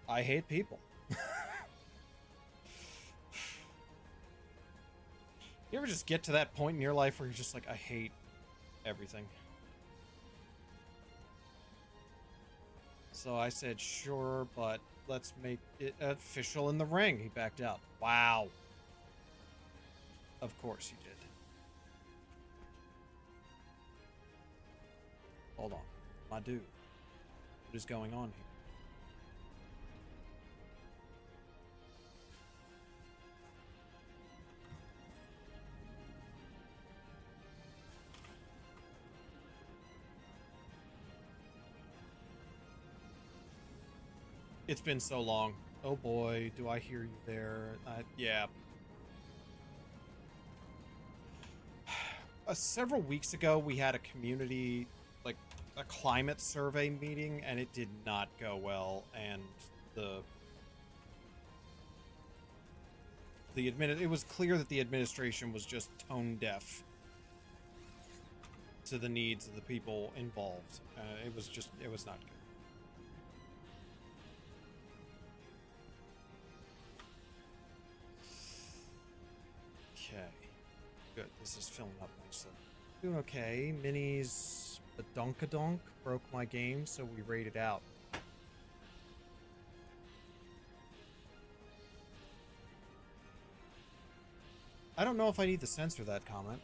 I hate people. You ever just get to that point in your life where you're just like, I hate everything? So I said, sure, but let's make it official in the ring. He backed out. Wow. Of course he did. Hold on. My dude. What is going on here? It's been so long. Oh boy, do I hear you there. Yeah. Several weeks ago, we had a community, like, a climate survey meeting, and it did not go well, and it was clear that the administration was just tone deaf to the needs of the people involved. It was not good. Okay. Good. This is filling up nicely. Doing okay. Minis Badonkadonk broke my game, so we raided out. I don't know if I need to censor that comment.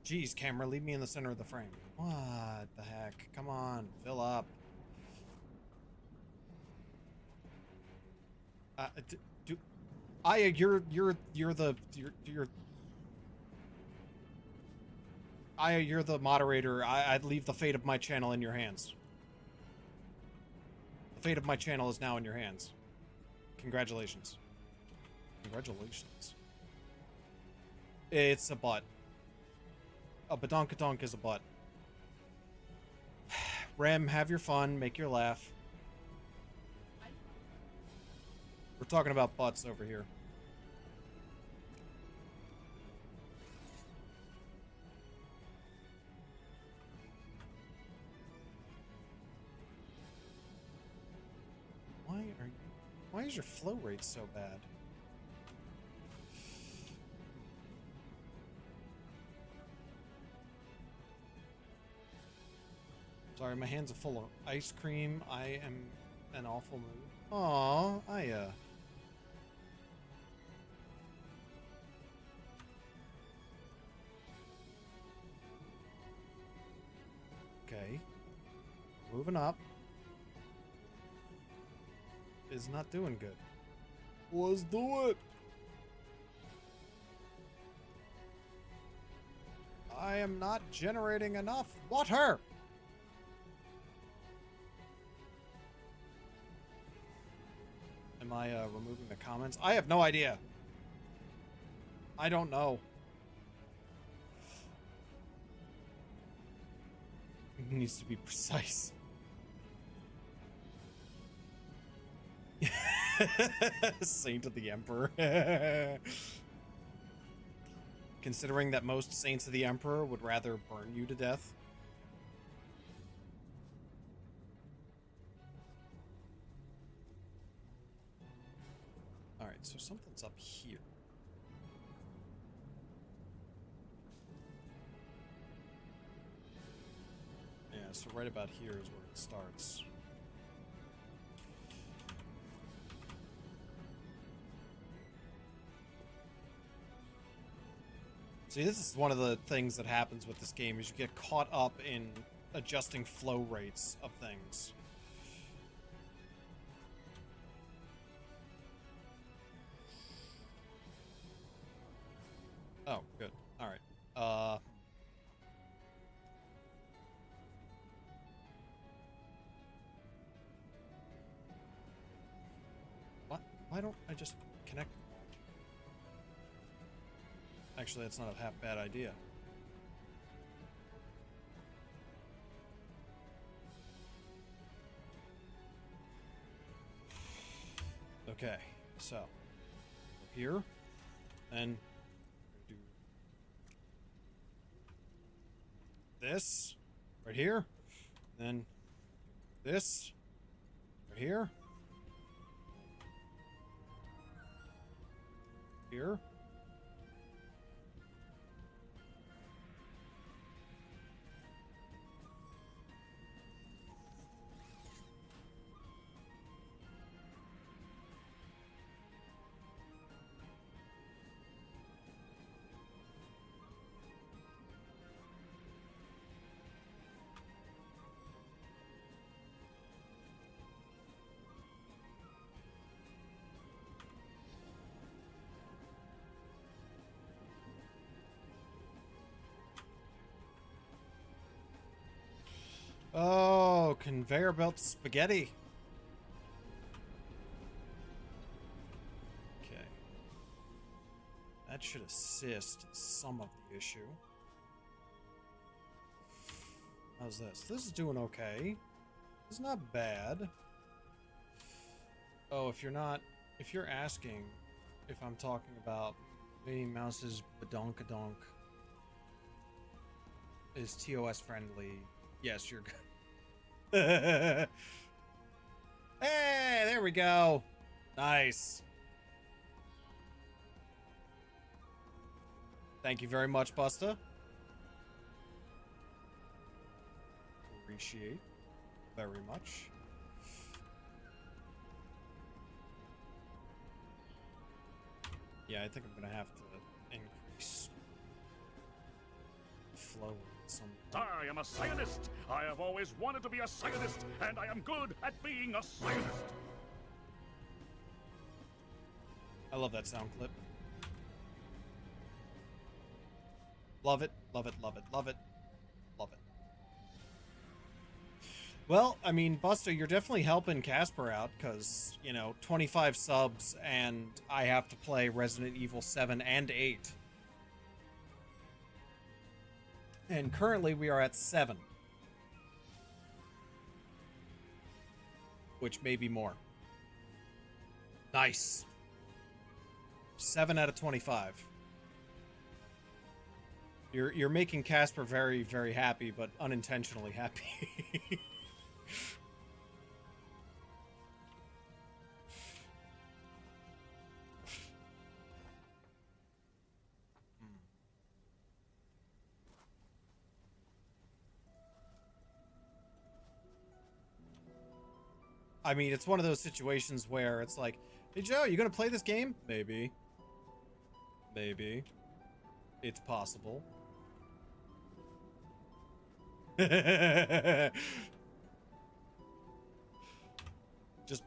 Jeez, camera, leave me in the center of the frame. What the heck? Come on, fill up. Aya, you're Aya, you're the moderator. I'd leave the fate of my channel in your hands. The fate of my channel is now in your hands. Congratulations. Congratulations. It's a butt. A badonkadonk is a butt. Rem, have your fun. Make your laugh. We're talking about butts over here. Why is your flow rate so bad? Sorry, my hands are full of ice cream. I am in an awful mood. Aww, Aya. Okay. Moving up. Is not doing good. Let's do it! I am not generating enough water! Am I removing the comments? I have no idea. I don't know. It needs to be precise. Saint of the Emperor. Considering that most Saints of the Emperor would rather burn you to death. Alright, so something's up here. Yeah, so right about here is where it starts. See, this is one of the things that happens with this game, is you get caught up in adjusting flow rates of things. Why don't I just connect? Actually, that's not a half bad idea. Okay, so here, then do this right here, then this right here, here. Oh, conveyor belt spaghetti. Okay. That should assist some of the issue. How's this? This is doing okay. It's not bad. Oh, if you're asking if I'm talking about Minnie Mouse's badonkadonk is TOS friendly, yes, you're good. Hey, there we go. Nice. Thank you very much, Busta. Appreciate very much. Yeah, I think I'm gonna have to increase flow at some point.
I am a scientist. I have always wanted to be a scientist, and I am good at being a scientist.
I love that sound clip. Love it, love it, love it, love it, love it. Well, I mean, Buster, you're definitely helping Casper out, because, 25 subs, and I have to play Resident Evil 7 and 8. And currently we are at 7. Which may be more. Nice. 7 out of 25. You're making Casper very, very happy, but unintentionally happy. I mean, it's one of those situations where it's like, hey, Joe, you gonna play this game? Maybe. Maybe. It's possible. Just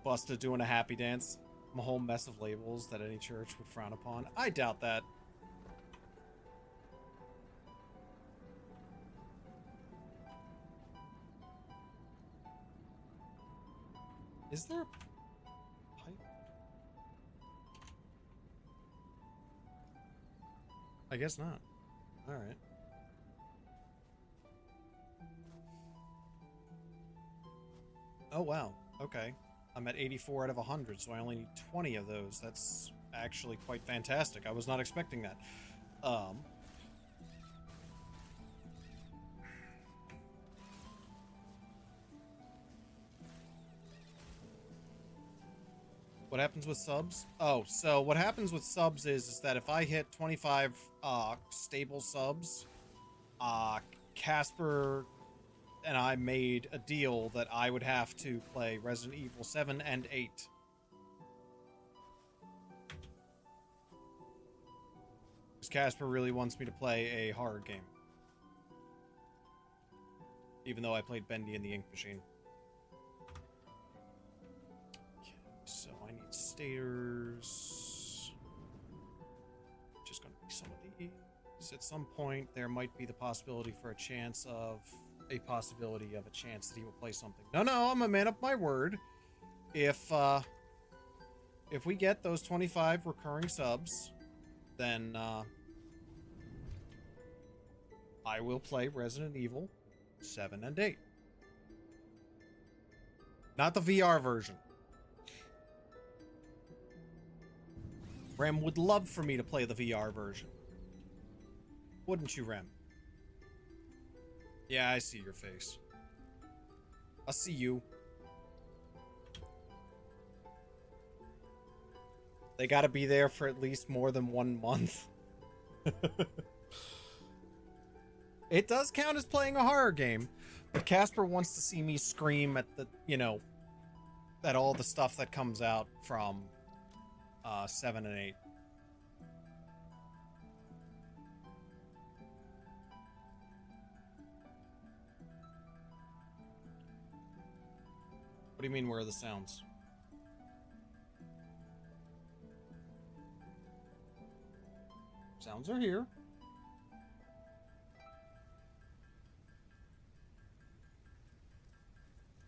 Busta doing a happy dance. A whole mess of labels that any church would frown upon. I doubt that. Is there a pipe? I guess not. Alright. Oh, wow. Okay. I'm at 84 out of 100, so I only need 20 of those. That's actually quite fantastic. I was not expecting that. What happens with subs? Oh, so what happens with subs is that if I hit 25 stable subs, Casper and I made a deal that I would have to play Resident Evil 7 and 8. Because Casper really wants me to play a horror game. Even though I played Bendy in the Ink Machine. Okay, so I need stators. Just gonna be some of these. At some point, there might be the possibility for a chance of a chance that he will play something. No, I'm a man of my word. If if we get those 25 recurring subs, then I will play Resident Evil 7 and 8. Not the VR version. Rem would love for me to play the VR version. Wouldn't you, Rem? Yeah, I see your face. I see you. They gotta be there for at least more than 1 month. It does count as playing a horror game, but Casper wants to see me scream at the, at all the stuff that comes out from 7 and 8. What do you mean, where are the sounds? Sounds are here.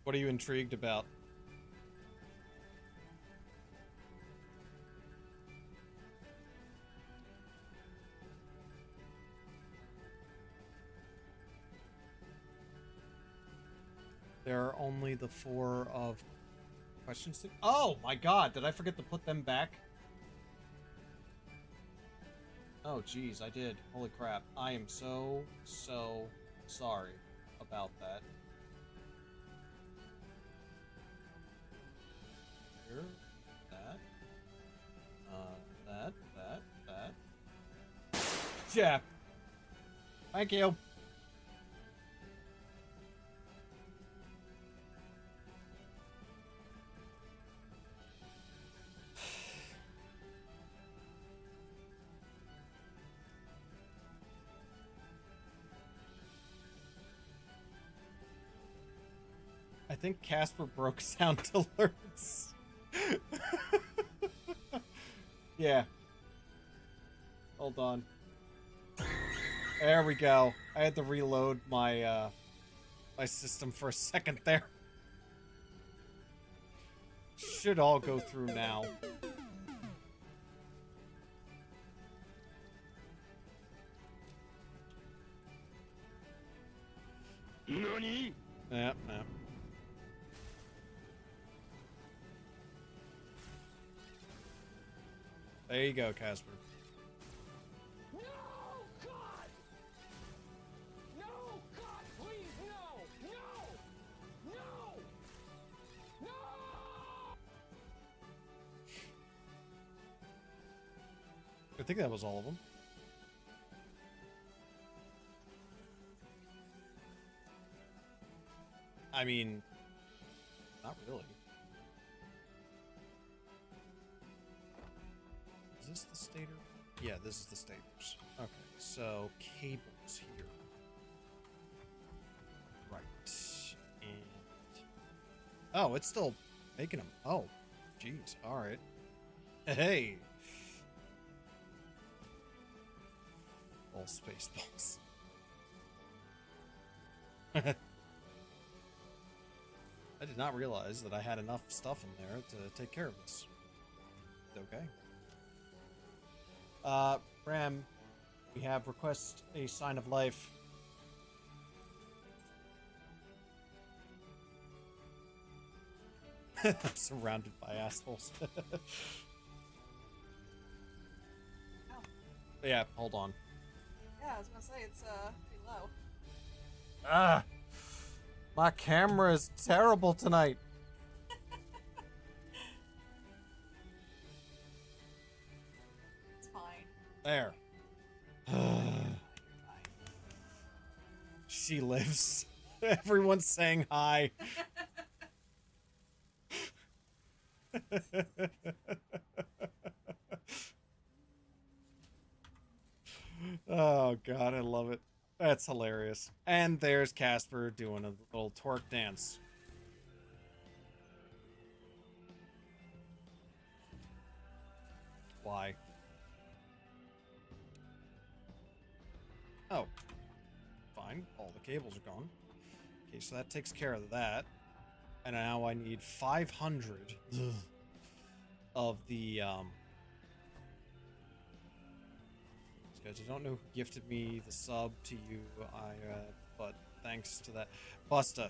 What are you intrigued about? There are only the 4 of questions. Oh my god, did I forget to put them back? Oh geez, I did. Holy crap. I am so sorry about that. Here, that. That. Yeah. Thank you. I think Casper broke sound alerts. Yeah. Hold on. There we go. I had to reload my my system for a second there. Should all go through now.
NANI?
Yep. There you go, Casper.
No, God! No, God, please, no! No! No! No!
I think that was all of them. I mean, not really. Is this the stator? Yeah, this is the stators. Okay, so cables here. Right. And... oh, it's still making them. Oh, jeez. All right. Hey. All space balls. I did not realize that I had enough stuff in there to take care of this. Okay. Ram, we have request a sign of life. I'm surrounded by assholes.
Oh.
Yeah, hold on.
Yeah, I was gonna say it's pretty low.
Ah! My camera is terrible tonight.
It's fine.
There.
You're fine.
She lives. Everyone's saying hi. Oh god, I love it. That's hilarious. And there's Casper doing a little twerk dance. Why? Oh. Fine. All the cables are gone. Okay, so that takes care of that. And now I need 500. Ugh. of the guys, I don't know who gifted me the sub to you, but thanks to that. Busta.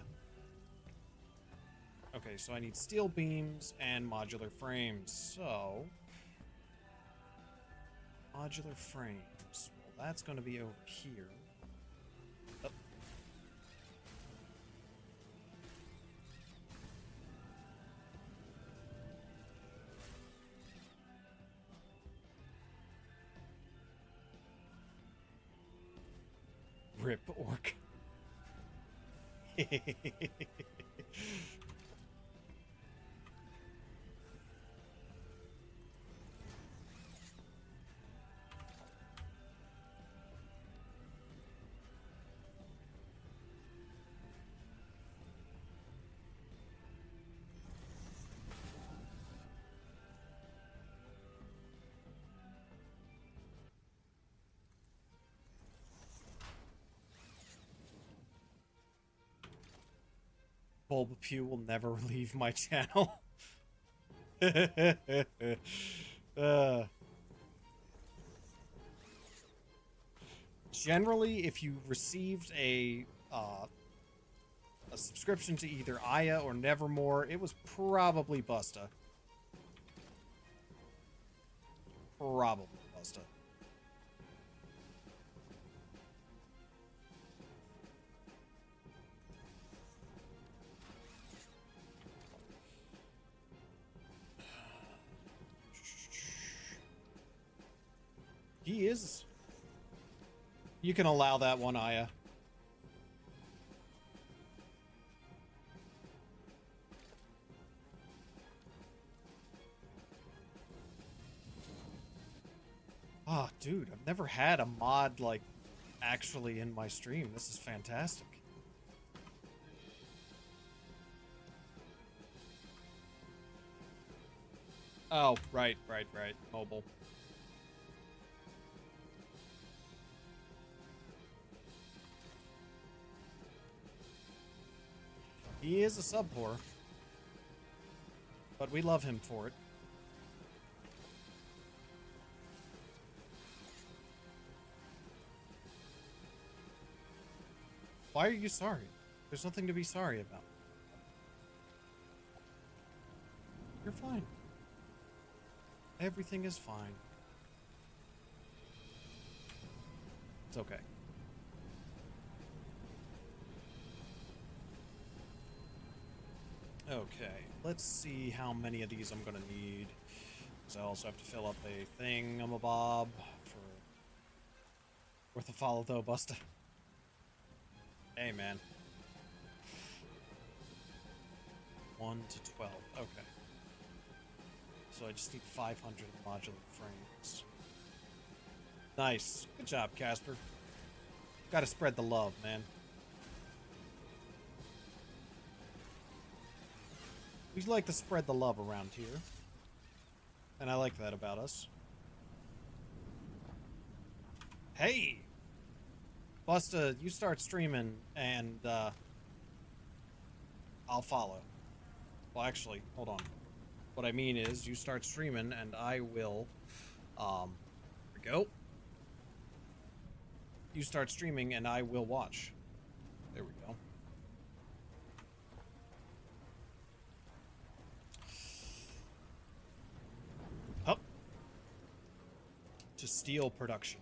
Okay, so I need steel beams and modular frames. So, modular frames. Well, that's going to be over here. Oh. Rip orc. Bulbapew will never leave my channel. Generally, if you received a subscription to either Aya or Nevermore, it was probably Busta. Probably Busta. He is. You can allow that one, Aya. Oh, dude, I've never had a mod, like, actually in my stream. This is fantastic. Oh, right. Mobile. He is a sub whore, but we love him for it. Why are you sorry? There's nothing to be sorry about. You're fine. Everything is fine. It's okay. Okay, let's see how many of these I'm gonna need. Because I also have to fill up a thingamabob for... Worth a follow though, Busta. Hey, man. 1 to 12. Okay. So I just need 500 modular frames. Nice. Good job, Casper. Gotta spread the love, man. We like to spread the love around here. And I like that about us. Hey! Busta, you start streaming and, I'll follow. Well, actually, hold on. What I mean is, you start streaming and I will, here we go. You start streaming and I will watch. There we go. Up. To steel production.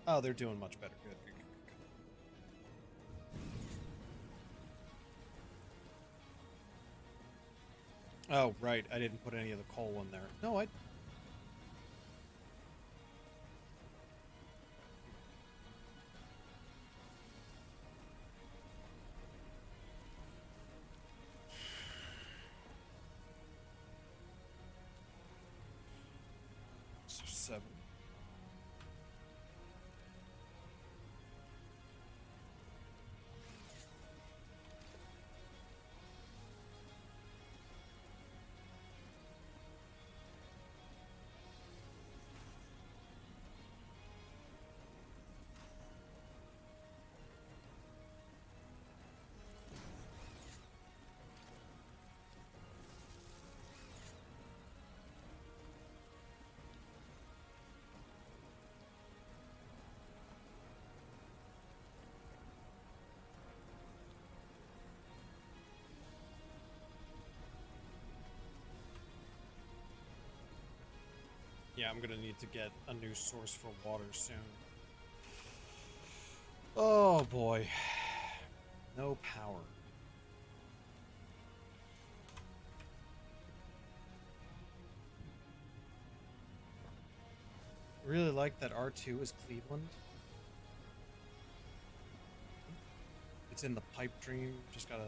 Oh, they're doing much better. Good. Oh, right. I didn't put any of the coal in there. No, I... So 7. Yeah, I'm gonna need to get a new source for water soon. Oh boy. No power. Really like that R2 is Cleveland. It's in the pipe dream. Just gotta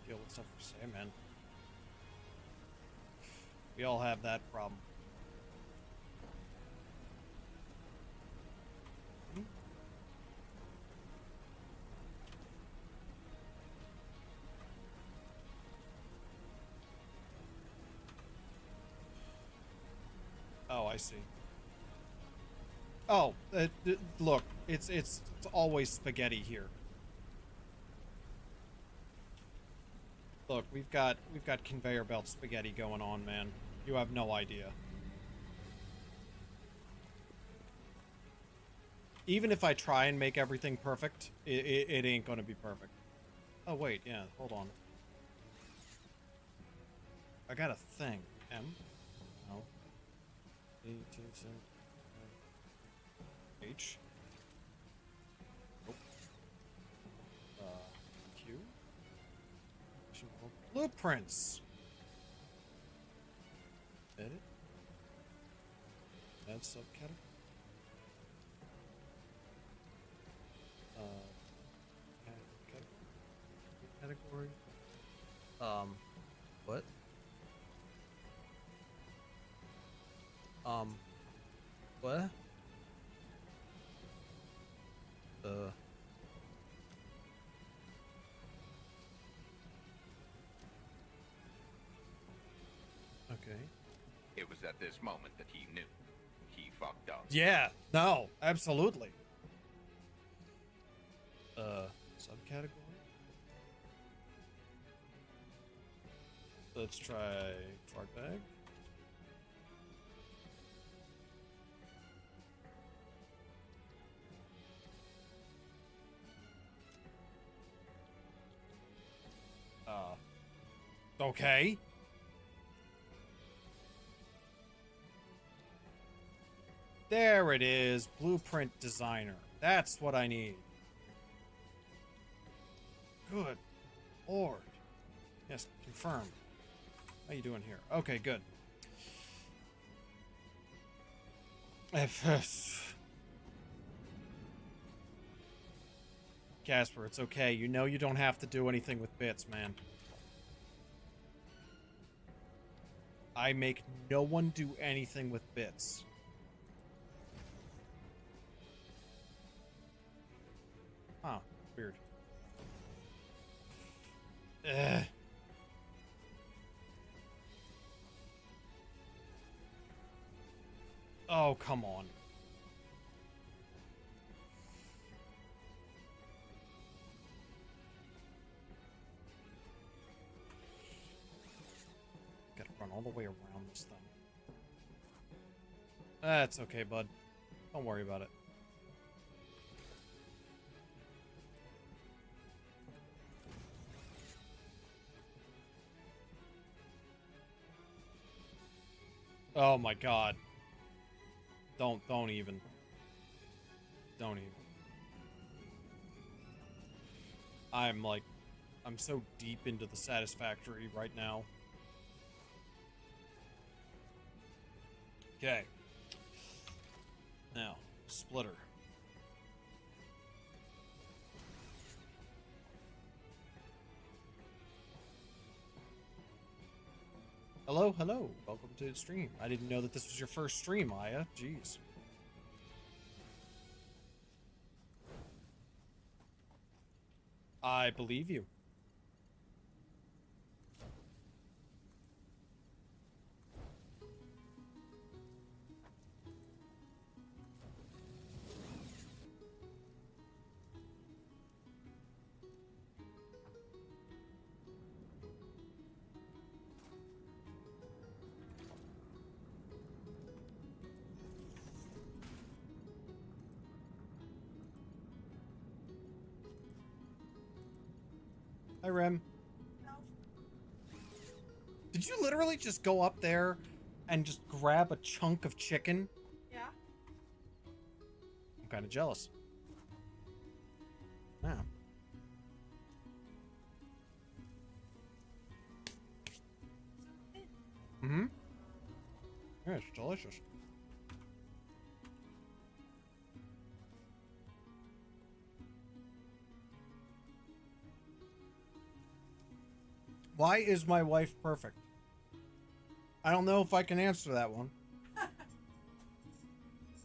deal with stuff for say, man. We all have that problem. Oh, I see. Oh, look, it's always spaghetti here. Look, we've got conveyor belt spaghetti going on, man. You have no idea. Even if I try and make everything perfect, it ain't gonna be perfect. Oh wait, yeah, hold on. I got a thing. M? No. H? Nope. Q? Blueprints! Edit? Add subcategory? Category? What? What? Okay.
It was at this moment that he knew. He fucked up.
Yeah, no, absolutely. Subcategory? Let's try fart bag. Okay. There it is. Blueprint designer. That's what I need. Good Lord. Yes, confirmed. How you doing here? Okay, good. Casper, it's okay. You know you don't have to do anything with bits, man. I make no one do anything with bits. Huh. Weird. Ugh. Oh, come on. Gotta run all the way around this thing. That's okay, bud. Don't worry about it. Oh my god. Don't even. Don't even. I'm so deep into the Satisfactory right now. Okay. Now, splitter. Hello, hello. Welcome to the stream. I didn't know that this was your first stream, Aya. Jeez. I believe you. Hi, Rem.
No.
Did you literally just go up there and just grab a chunk of chicken?
Yeah.
I'm kind of jealous. Yeah. Mm-hmm. Yeah, it's delicious. Why is my wife perfect? I don't know if I can answer that one.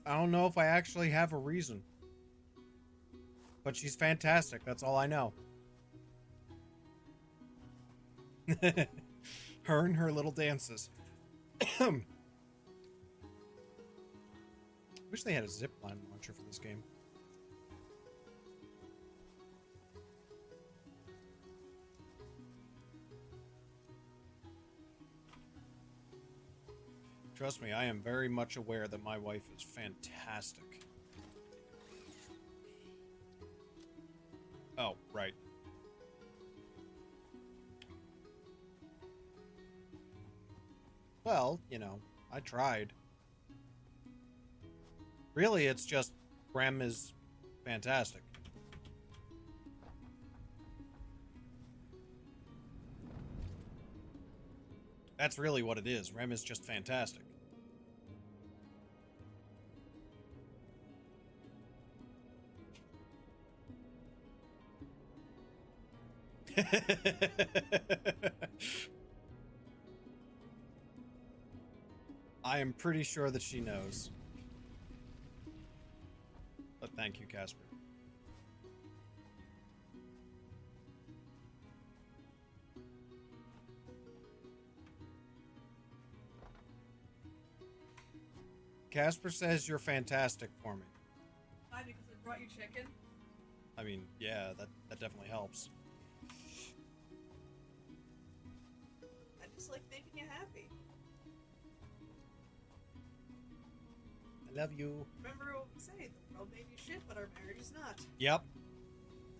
I don't know if I actually have a reason. But she's fantastic, that's all I know. Her and her little dances. Wish they had a zipline launcher for this game. Trust me, I am very much aware that my wife is fantastic. Oh, right. Well, you know, I tried. Really, it's just Rem is fantastic. That's really what it is. Rem is just fantastic. I am pretty sure that she knows. But thank you, Casper. Casper says you're fantastic for me.
Why? Because I brought you chicken?
I mean, yeah, that definitely helps.
I just like making you happy.
I love you.
Remember what we say, the world may be shit, but our marriage is not.
Yep.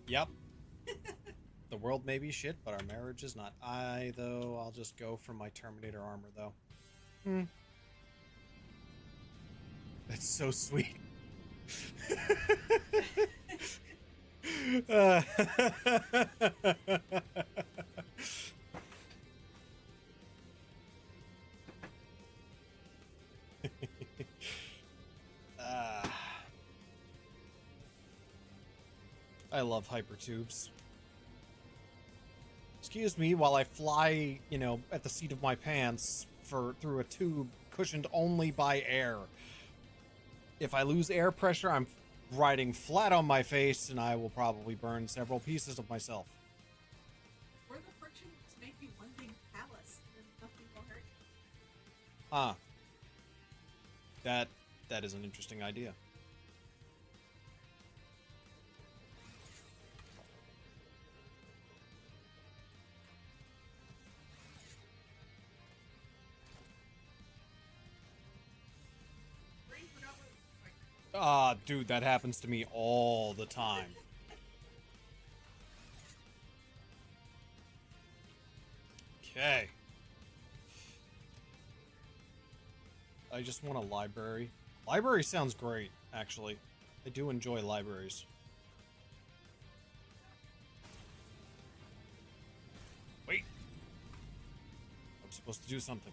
Yep. The world may be shit, but our marriage is not. I'll just go for my Terminator armor, though. That's so sweet. I love hypertubes. Excuse me while I fly, you know, at the seat of my pants through a tube cushioned only by air. If I lose air pressure, I'm riding flat on my face, and I will probably burn several pieces of myself.
Or the friction just make you one big callus, and nothing will hurt you.
Ah. That is an interesting idea.
Brain forgot what it was like.
Ah, dude, that happens to me all the time. Okay. I just want a library. Library sounds great, actually. I do enjoy libraries. Wait. I'm supposed to do something.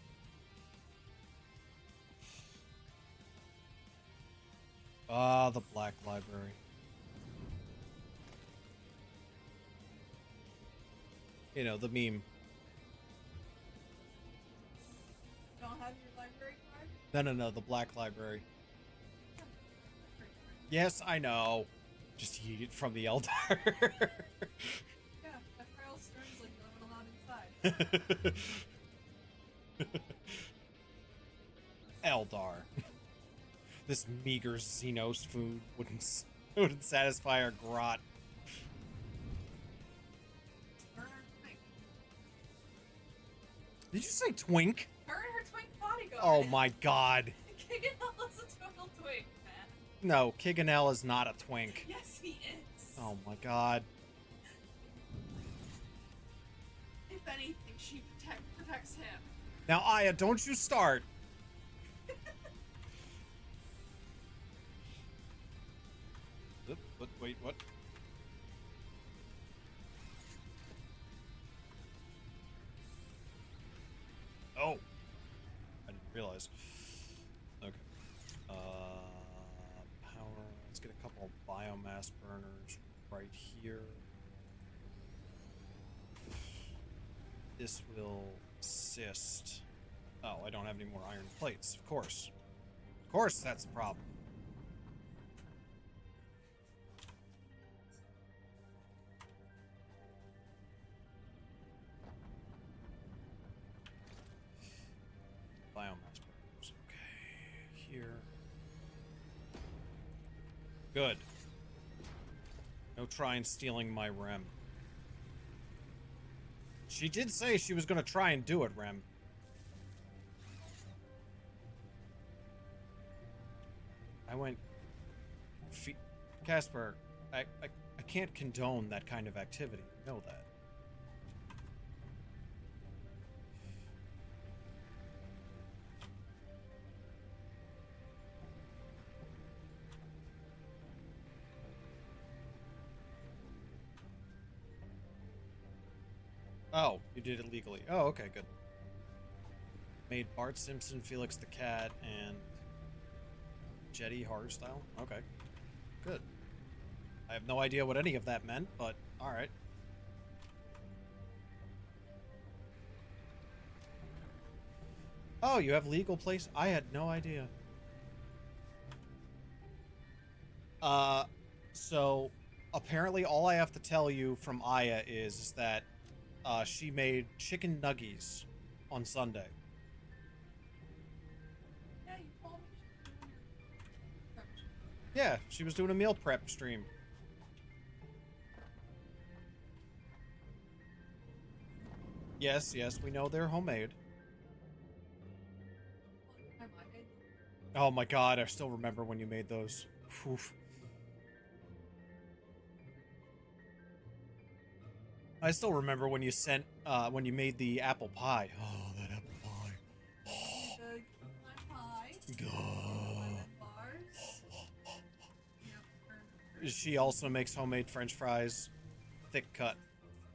Ah, the Black Library. You know, the meme.
Don't have your library card?
No, the Black Library. Yes, I know. Just eat it from the Eldar.
Yeah, that Kyle Stern's like the one allowed inside.
Eldar. This meager Xenos food wouldn't satisfy our grot.
Her and her twink.
Did you say twink?
Her and her twink bodyguard.
Oh my god.
Kiganel is a total twink, man.
No, Kiganel is not a twink.
Yes, he is.
Oh my god.
If anything, she protects him.
Now, Aya, don't you start. Wait, what? Oh! I didn't realize. Okay. Power. Let's get a couple of biomass burners right here. This will assist. Oh, I don't have any more iron plates. Of course. Of course, that's the problem. Biomass burners. Okay, here. Good. No trying stealing my rem. She did say she was gonna try and do it, Rem. I went... Casper, I can't condone that kind of activity. You know that. Oh, you did it legally. Oh, okay, good. Made Bart Simpson, Felix the Cat, and Jetty Hardstyle? Okay. Good. I have no idea what any of that meant, but alright. Oh, you have legal place? I had no idea. So apparently all I have to tell you from Aya is that she made chicken nuggies on Sunday.
Yeah, you told me she was doing your prep.
Yeah, she was doing a meal prep stream. Yes, yes, we know they're homemade.
Well, I might.
Oh my god, I still remember when you made those. Oof. I still remember when you sent, when you made the apple pie. Oh, that apple pie.
The my pie.
God.
Lemon bars. Yep.
She also makes homemade French fries. Thick cut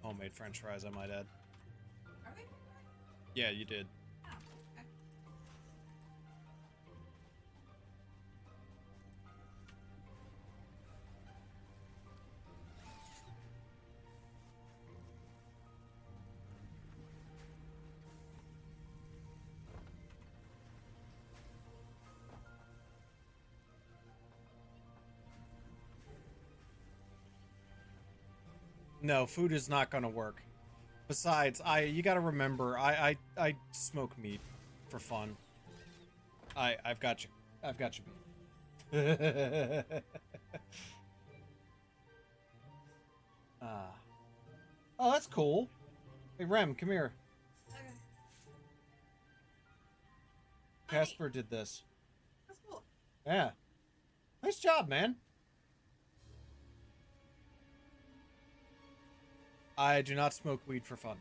homemade French fries, I might add.
Are they?
Yeah, you did.
Oh, okay.
No, food is not gonna work. Besides, you gotta remember, I smoke meat for fun. I've got you. I've got you beat. Oh, that's cool. Hey, Rem, come here.
Okay.
Casper did this.
That's cool.
Yeah. Nice job, man. I do not smoke weed for fun.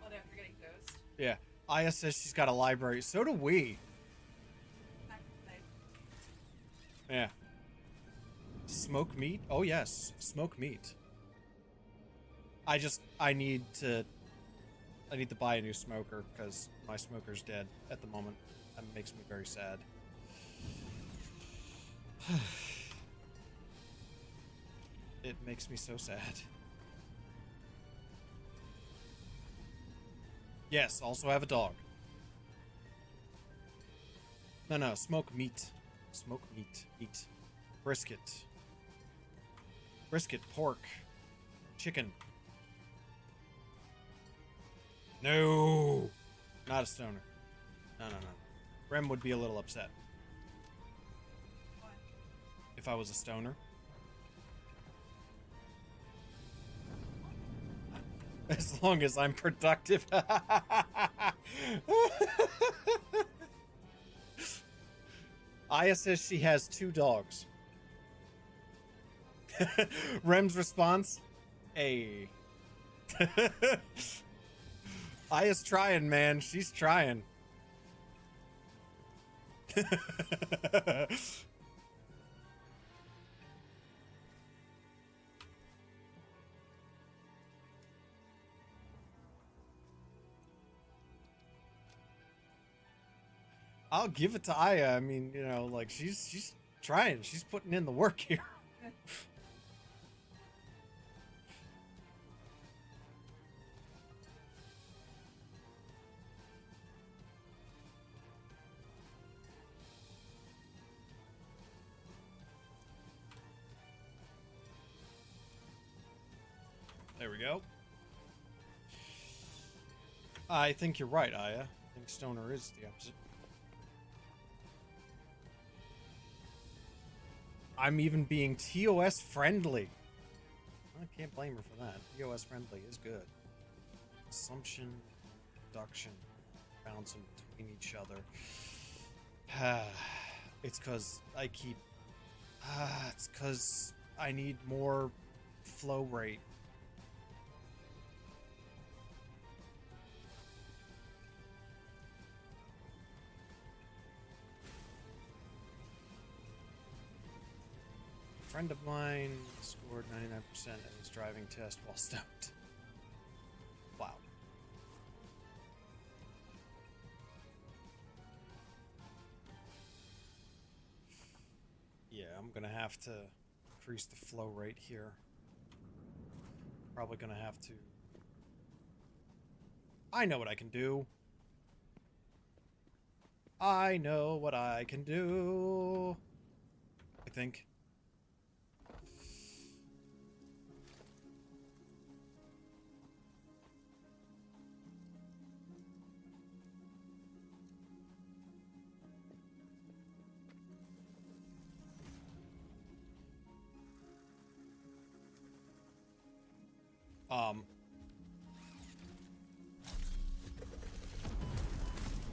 Whatever, getting ghost.
Yeah. Aya says she's got a library. So do we.
Back in the day.
Yeah. Smoke meat? Oh, yes. Smoke meat. I need to buy a new smoker because my smoker's dead at the moment. That makes me very sad. It makes me so sad. Yes, also have a dog. No, smoke meat. Smoke meat. Meat. Brisket. Brisket, pork. Chicken. No! Not a stoner. No. Rem would be a little upset.
Why?
If I was a stoner. As long as I'm productive. Aya says she has 2 dogs. Rem's response? Hey. Aya's trying, man. She's trying. I'll give it to Aya. I mean, you know, like she's trying. She's putting in the work here. There we go. I think you're right, Aya. I think Stoner is the opposite. I'm even being TOS friendly. I can't blame her for that. TOS friendly is good. Assumption, deduction, bouncing between each other. It's because I keep. It's because I need more flow rate. A friend of mine scored 99% at his driving test while stoned. Wow. Yeah, I'm gonna have to increase the flow rate here. Probably gonna have to. I know what I can do. I know what I can do. I think.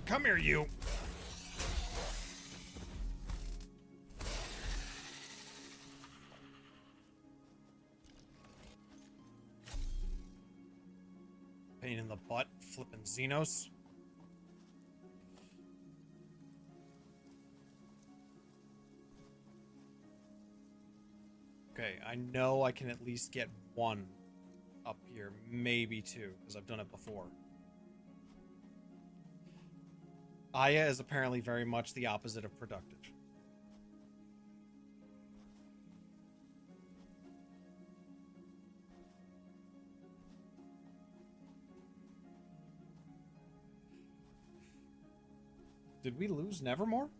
Come here, you. Pain in the butt, flipping Xenos. Okay, I know I can at least get one up here, maybe two, because I've done it before. Aya is apparently very much the opposite of productive. Did we lose Nevermore?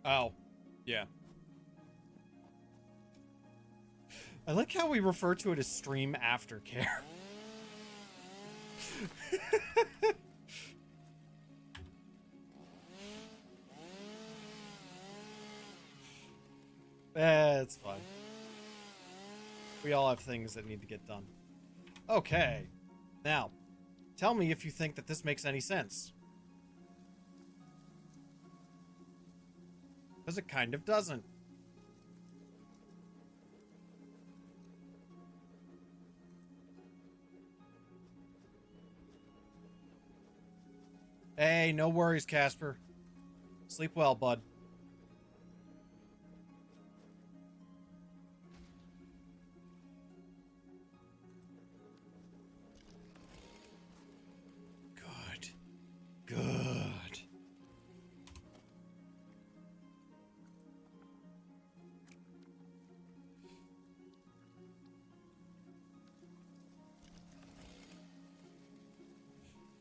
Oh, yeah. I like how we refer to it as stream aftercare. It's fine. We all have things that need to get done. Okay. Now, tell me if you think that this makes any sense. Because it kind of doesn't. Hey, no worries, Casper. Sleep well, bud. Good. Good.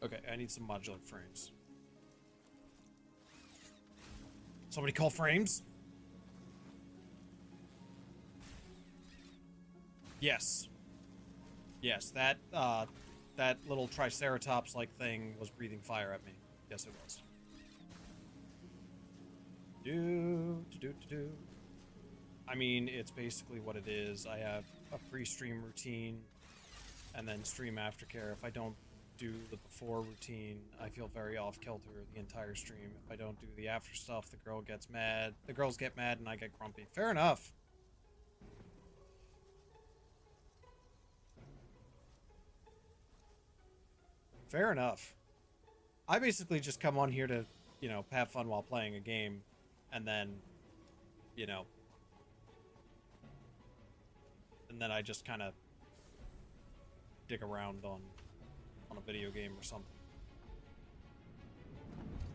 Okay, I need some modular frames. Somebody call frames? Yes. Yes, that little Triceratops-like thing was breathing fire at me. Yes, it was. Do. I mean, it's basically what it is. I have a pre-stream routine, and then stream aftercare. If I don't do the before routine, I feel very off kilter the entire stream. If I don't do the after stuff, the girl gets mad. The girls get mad and I get grumpy. Fair enough. Fair enough. I basically just come on here to, you know, have fun while playing a game, and then, you know, and then I just kind of dig around on a video game or something.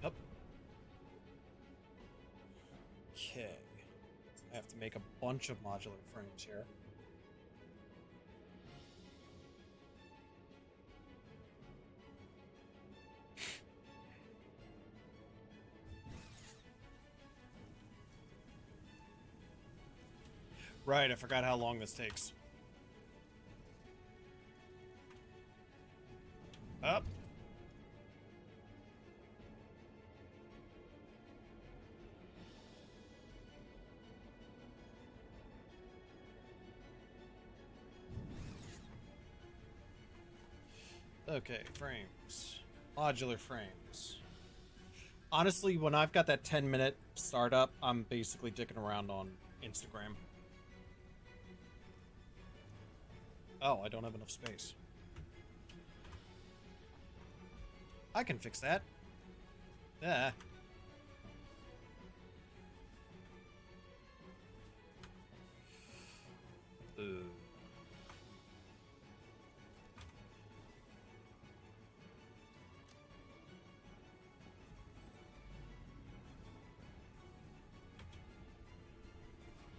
Yep. Okay. I have to make a bunch of modular frames here. Right, I forgot how long this takes. Up. Okay, frames. Modular frames. Honestly, when I've got that 10-minute startup, I'm basically dicking around on Instagram. Oh, I don't have enough space. I can fix that. Yeah.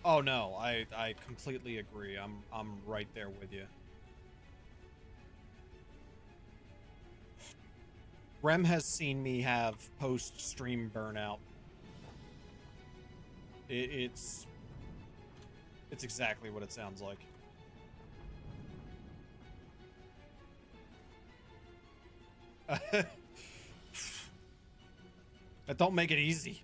Oh no, I completely agree. I'm right there with you. Rem has seen me have post-stream burnout. It's exactly what it sounds like. That don't make it easy.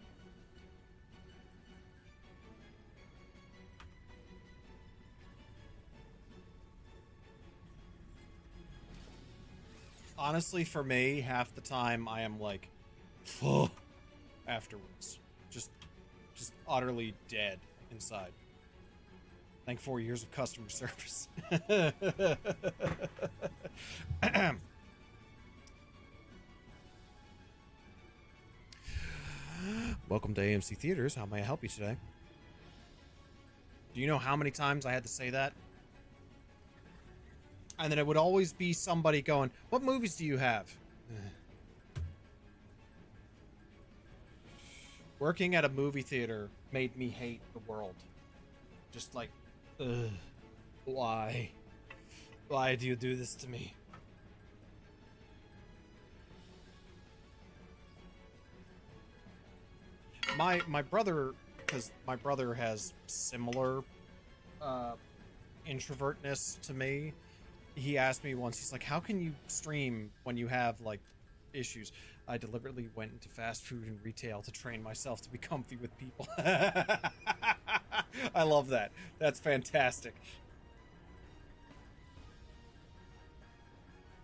Honestly, for me, half the time I am like, afterwards, just utterly dead inside. Thank 4 years of customer service. Welcome to AMC Theaters. How may I help you today? Do you know how many times I had to say that? And then it would always be somebody going, "What movies do you have?" Working at a movie theater made me hate the world. Just like, ugh, why? Why do you do this to me? My brother, because my brother has similar introvertness to me. He asked me once, he's like, how can you stream when you have, like, issues? I deliberately went into fast food and retail to train myself to be comfy with people. I love that. That's fantastic.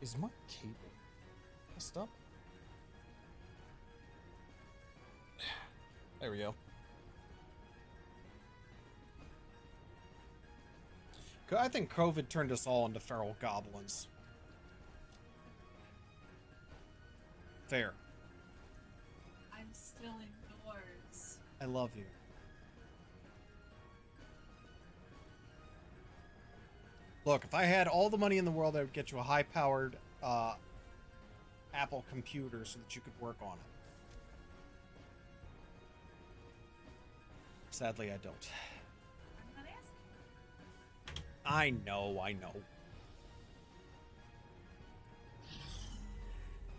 Is my cable messed up? There we go. I think COVID turned us all into feral goblins. Fair.
I'm still indoors.
I love you. Look, if I had all the money in the world, I would get you a high-powered Apple computer so that you could work on it. Sadly, I don't.
I'm not asking.
I know.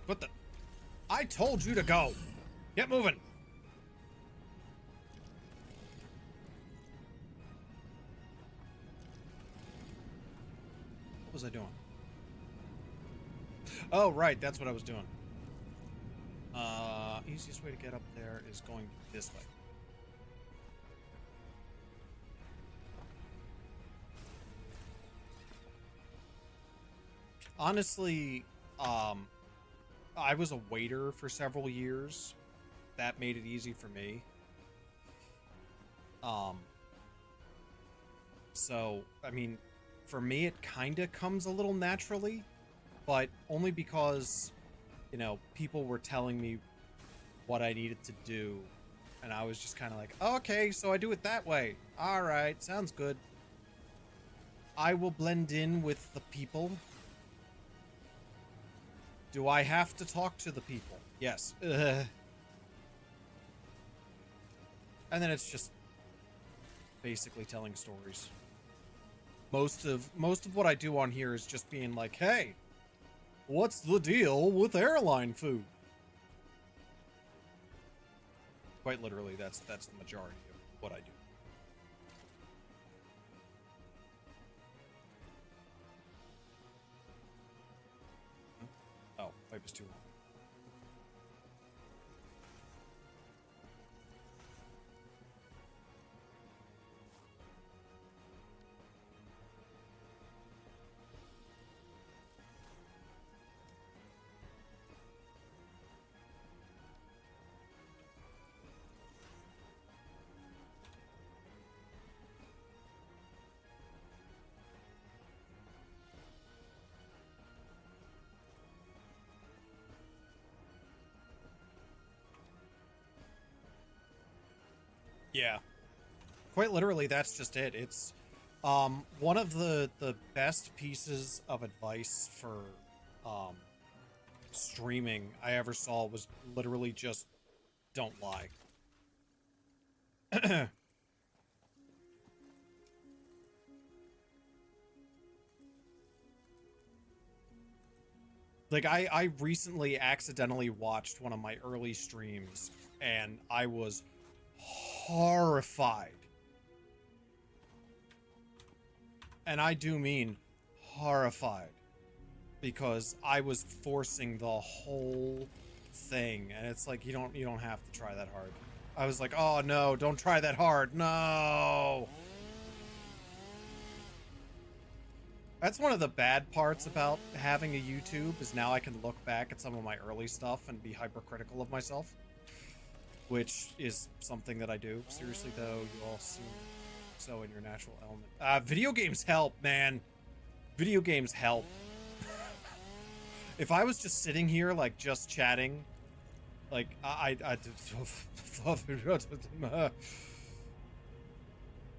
What the? I told you to go. Get moving. What was I doing? Oh, right. That's what I was doing. Easiest way to get up there is going this way. Honestly, Um, I was a waiter for several years. That made it easy for me. So, I mean, for me, it kind of comes a little naturally, but only because, you know, people were telling me what I needed to do, and I was just kind of like, oh, okay, so I do it that way. All right, sounds good. I will blend in with the people. Do I have to talk to the people? Yes. Ugh. And then it's just basically telling stories. Most of what I do on here is just being like, hey, what's the deal with airline food? Quite literally, that's the majority of what I do. Oh, pipe is too long. Yeah. Quite literally, that's just it. It's one of the best pieces of advice for um streaming I ever saw was literally just don't lie. Like I recently accidentally watched one of my early streams and I was horrified. And I do mean horrified because I was forcing the whole thing and it's like you don't have to try that hard. I was like, "Oh no, don't try that hard. No." That's one of the bad parts about having a YouTube is now I can look back at some of my early stuff and be hypercritical of myself, which is something that I do. Seriously though, you all seem so in your natural element. Video games help, man. Video games help. If I was just sitting here like just chatting, like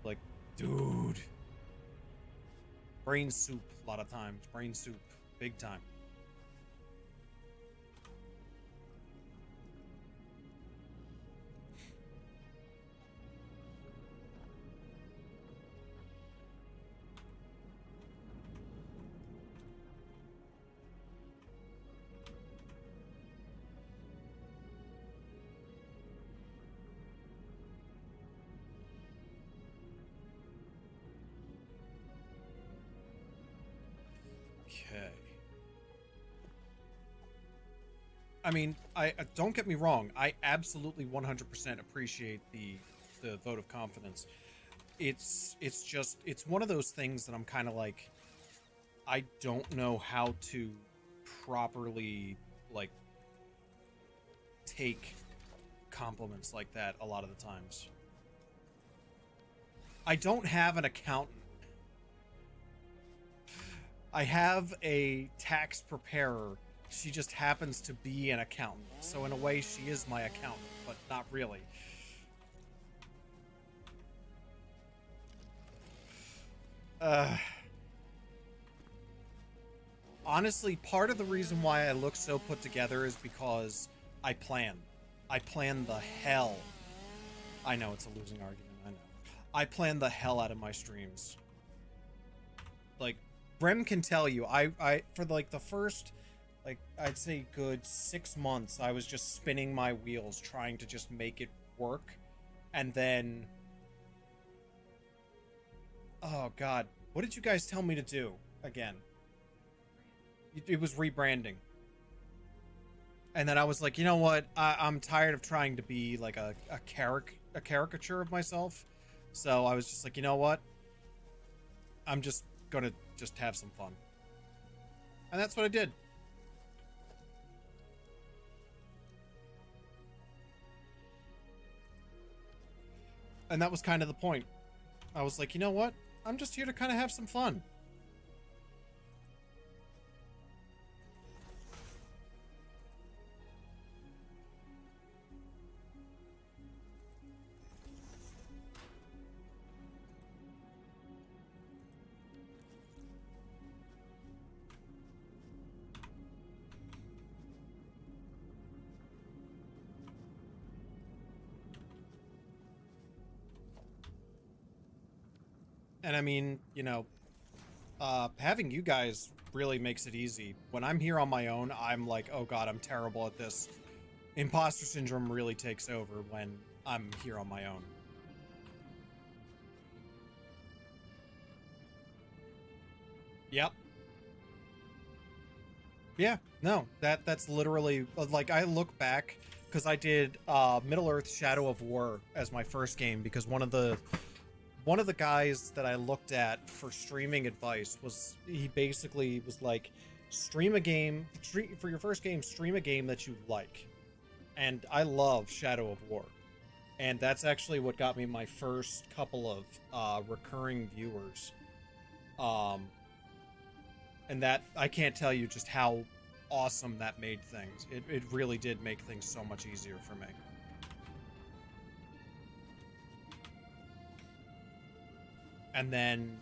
like, dude. Brain soup a lot of times. Brain soup. Big time. Okay. I mean, I don't get me wrong. I absolutely 100% appreciate the vote of confidence. It's just it's one of those things that I'm kind of like I don't know how to properly like take compliments like that a lot of the times. I don't have an accountant. I have a tax preparer. She just happens to be an accountant. So in a way, she is my accountant, but not really. Honestly, part of the reason why I look so put together is because I plan. I plan the hell. I know it's a losing argument. I know. I plan the hell out of my streams. Like, Brem can tell you, I for like the first, like, I'd say good 6 months, I was just spinning my wheels trying to just make it work. And then, oh God, what did you guys tell me to do again? It was rebranding. And then I was like, you know what? I'm tired of trying to be like a caricature of myself. So I was just like, you know what? I'm just gonna just have some fun. And that's what I did. And that was kind of the point. I was like, you know what? I'm just here to kind of have some fun. And I mean, you know, having you guys really makes it easy. When I'm here on my own, I'm like, oh god, I'm terrible at this. Imposter syndrome really takes over when I'm here on my own. Yep. Yeah, no, that's literally, like, I look back, because I did Middle-earth Shadow of War as my first game, because one of the guys that I looked at for streaming advice was, he basically was like, stream a game, for your first game, stream a game that you like. And I love Shadow of War. And that's actually what got me my first couple of recurring viewers. And that, I can't tell you just how awesome that made things. It really did make things so much easier for me. And then,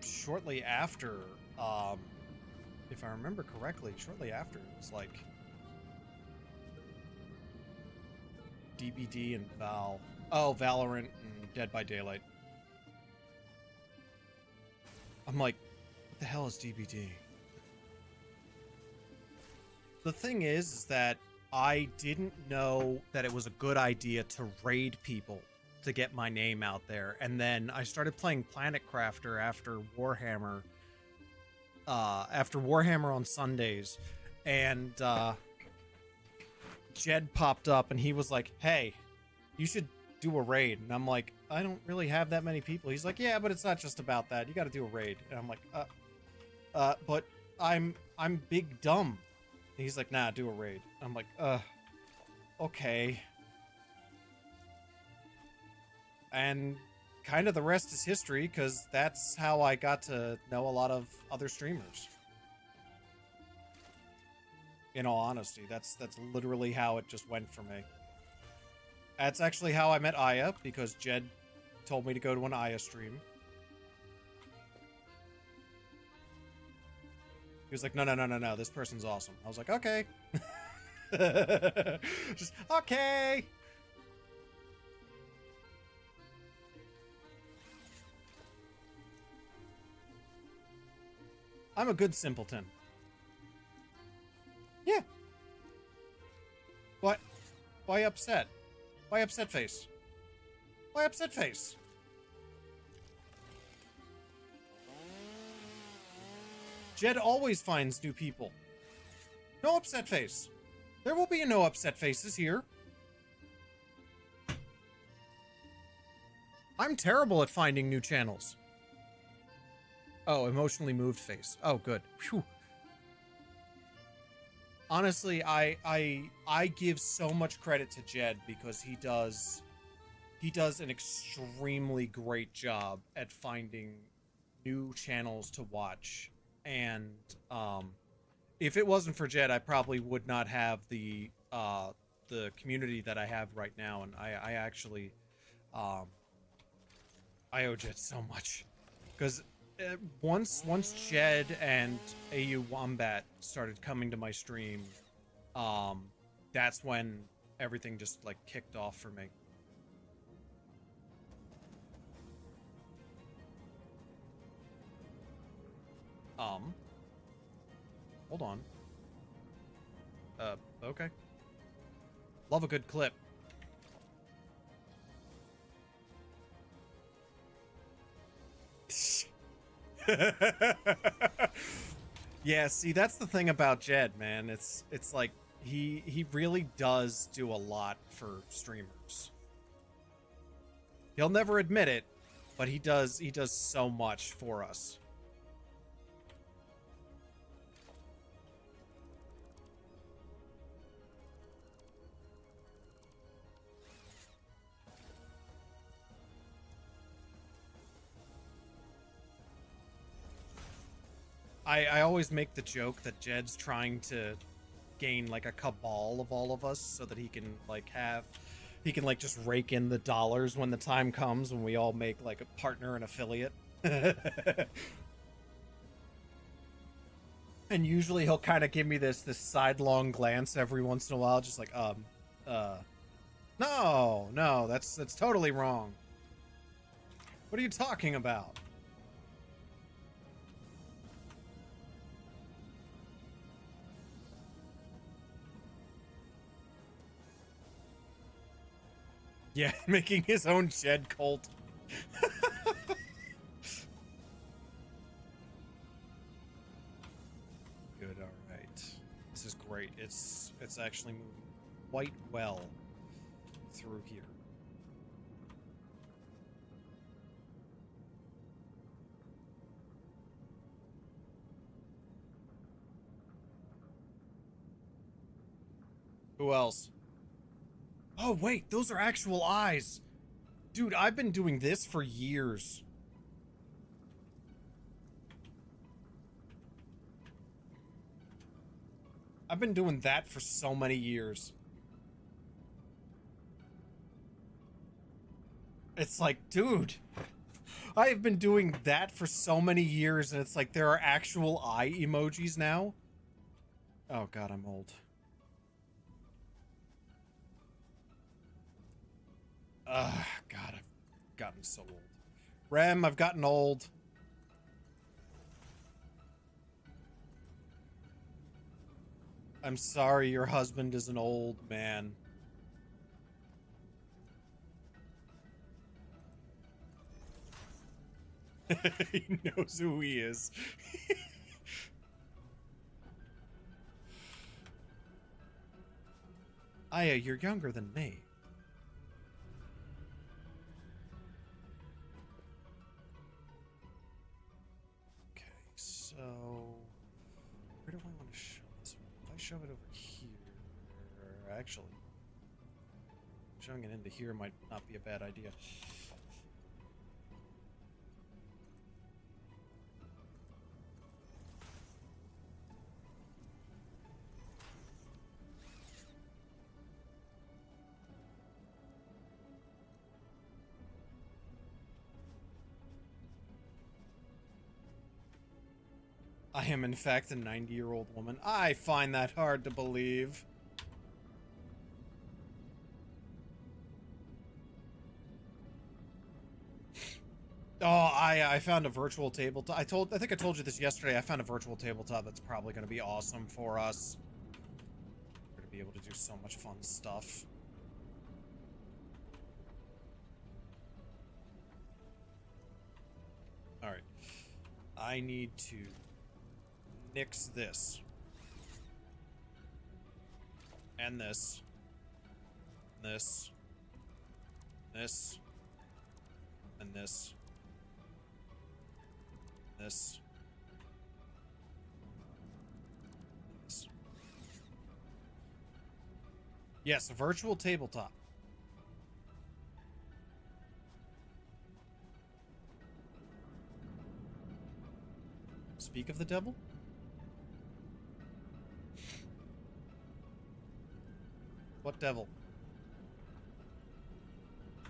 shortly after, if I remember correctly, shortly after, it was like DBD and Valorant and Dead by Daylight. I'm like, what the hell is DBD? The thing is that I didn't know that it was a good idea to raid people to get my name out there. And then I started playing Planet Crafter after Warhammer on Sundays. And Jed popped up and he was like, hey, you should do a raid. And I'm like, I don't really have that many people. He's like, yeah, but it's not just about that. You got to do a raid. And I'm like, but I'm big dumb. And he's like, nah, do a raid. I'm like, okay. And kind of the rest is history, because that's how I got to know a lot of other streamers. In all honesty, that's literally how it just went for me. That's actually how I met Aya, because Jed told me to go to an Aya stream. He was like, no, this person's awesome. I was like, okay. Just, okay. I'm a good simpleton. Yeah. What? Why upset? Why upset face? Why upset face? Jed always finds new people. No upset face. There will be no upset faces here. I'm terrible at finding new channels. Oh, emotionally moved face. Oh, good. Phew. Honestly, I give so much credit to Jed, because he does an extremely great job at finding new channels to watch. And if it wasn't for Jed, I probably would not have the community that I have right now. And I actually I owe Jed so much, because once Jed and AU Wombat started coming to my stream, that's when everything just like kicked off for me. Hold on. Okay. Love a good clip. Yeah, see, that's the thing about Jed, man. It's like he really does do a lot for streamers. He'll never admit it, but he does so much for us. I always make the joke that Jed's trying to gain like a cabal of all of us so that he can like just rake in the dollars when the time comes when we all make like a partner and affiliate. And usually he'll kind of give me this sidelong glance every once in a while, just like no, that's totally wrong. What are you talking about? Yeah, making his own Jed cult. Good, all right. This is great. It's actually moving quite well through here. Who else? Oh, wait, those are actual eyes. Dude, I've been doing this for years. I've been doing that for so many years. It's like, dude, I have been doing that for so many years, and it's like there are actual eye emojis now. Oh god, I'm old. God, I've gotten so old. Rem, I've gotten old. I'm sorry, your husband is an old man. He knows who he is. Aya, you're younger than me. Okay, so where do I want to shove this one? If I shove it over here, actually, shoving it into here might not be a bad idea. I am, in fact, a 90-year-old woman. I find that hard to believe. Oh, I found a virtual tabletop. I think I told you this yesterday. I found a virtual tabletop that's probably going to be awesome for us. We're going to be able to do so much fun stuff. All right. I need to nix this. And this. This. This. And this. This. This. Yes, a virtual tabletop. Speak of the devil? What devil?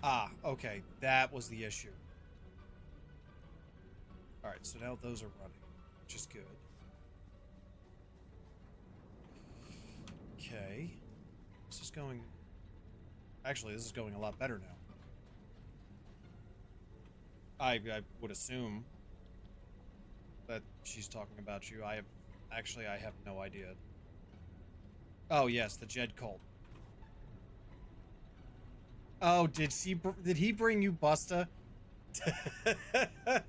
Ah, okay. That was the issue. Alright, so now those are running, which is good. Okay. This is going... Actually, this is going a lot better now. I would assume that she's talking about you. I have no idea. Oh, yes, the Jed cult. Oh, did he bring you Busta? Alright,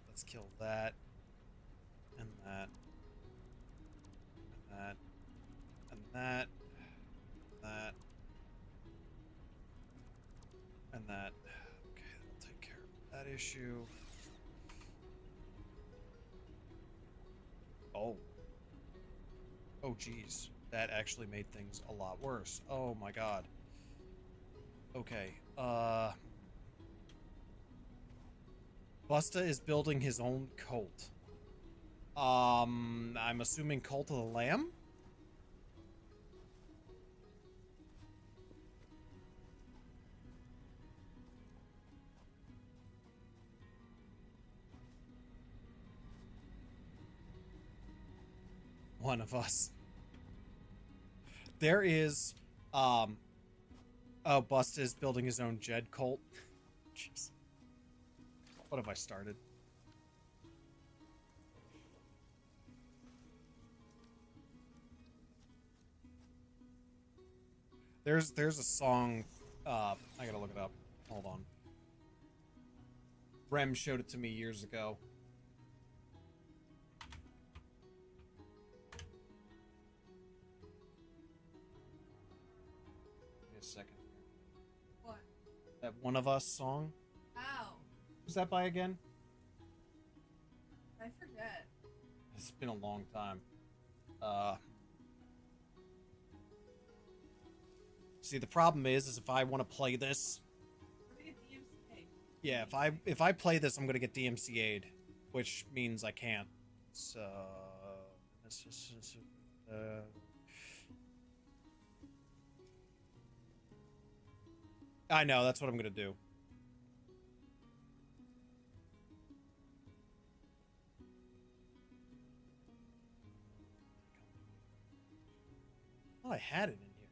let's kill that. And that. And that. And that. That. And that. Okay, that'll take care of that issue. Oh. Oh, geez. That actually made things a lot worse. Oh, my God. Okay. Busta is building his own cult. I'm assuming Cult of the Lamb? One of us. There is, oh, Busta is building his own Jed cult. Jeez. What have I started? There's a song, I gotta look it up. Hold on. Rem showed it to me years ago. Give me a second.
What?
That One of Us song?
Ow.
Who's that by again?
I forget.
It's been a long time. See, the problem is if I want to play this,
We're gonna get DMCA.
yeah, if I play this, I'm gonna get DMCA'd, which means I can't. So, I know that's what I'm gonna do. Oh, I had it in here.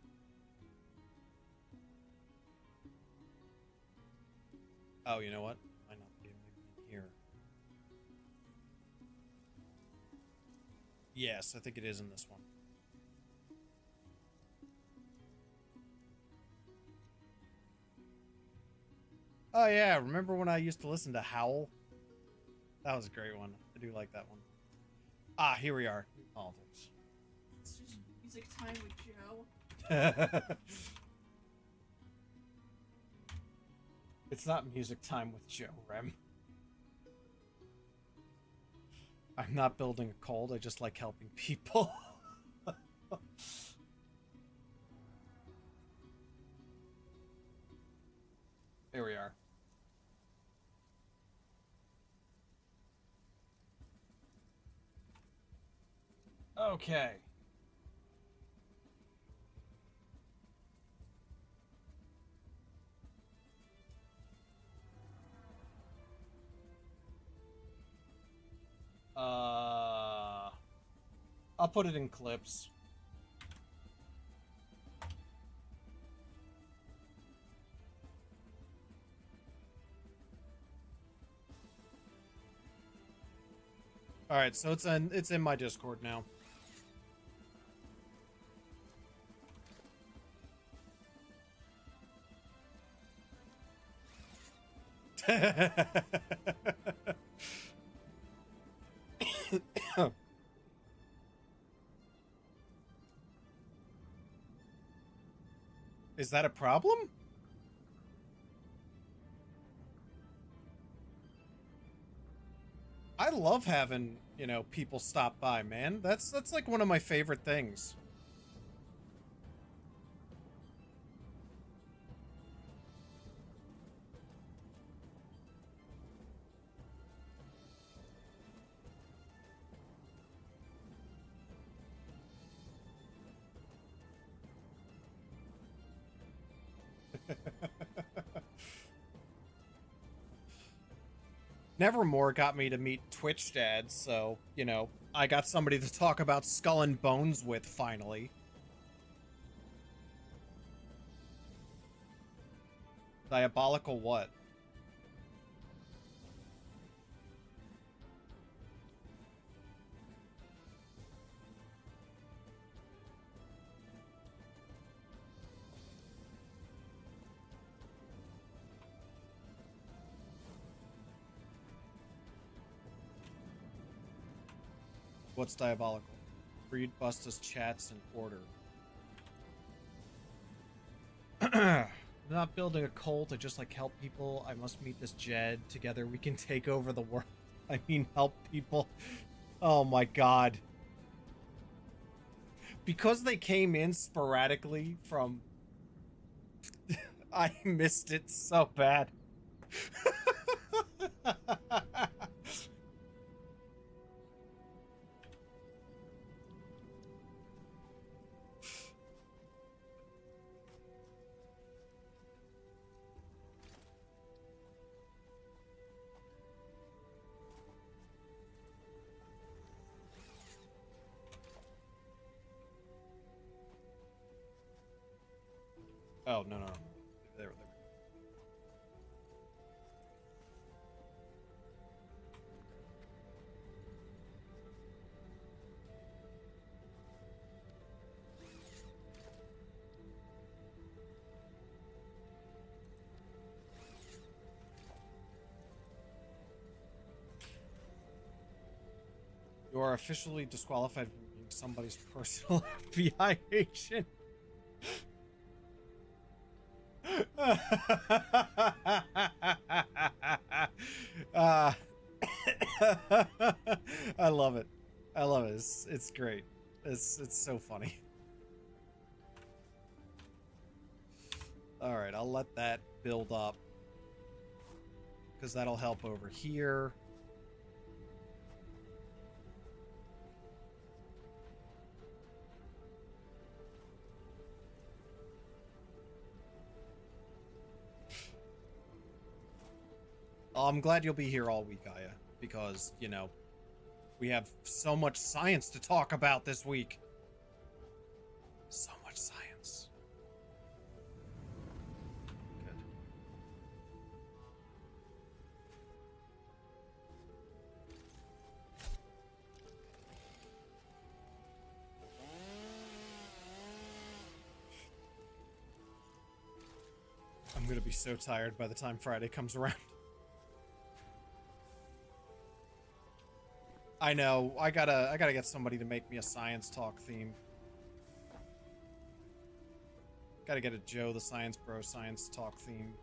Oh, you know what? Might not be in here. Yes, I think it is in this one. Oh yeah, remember when I used to listen to Howl? That was a great one. I do like that one. Ah, here we are. Politics.
It's just music time with Joe.
It's not music time with Joe, Rem. I'm not building a cult, I just like helping people. There we are. Okay. I'll put it in clips. All right, so it's in my Discord now. Is that a problem? I love having, you know, people stop by, man. That's like one of my favorite things. Nevermore got me to meet Twitch dads, so, you know, I got somebody to talk about Skull and Bones with, finally. Diabolical what? What's diabolical? Read Busta's chats in order. I'm not building a cult, I just like help people. I must meet this Jed. Together we can take over the world. I mean, help people. Oh my god. Because they came in sporadically from... I missed it so bad. Oh, no, no, no. There. You are officially disqualified from being somebody's personal FBI agent. uh, I love it. I love it. It's great. It's so funny. All right, I'll let that build up because that'll help over here. I'm glad you'll be here all week, Aya, because, you know, we have so much science to talk about this week. So much science. Good. I'm gonna be so tired by the time Friday comes around. I know. I gotta get somebody to make me a science talk theme. Gotta get a Joe the Science Bro science talk theme.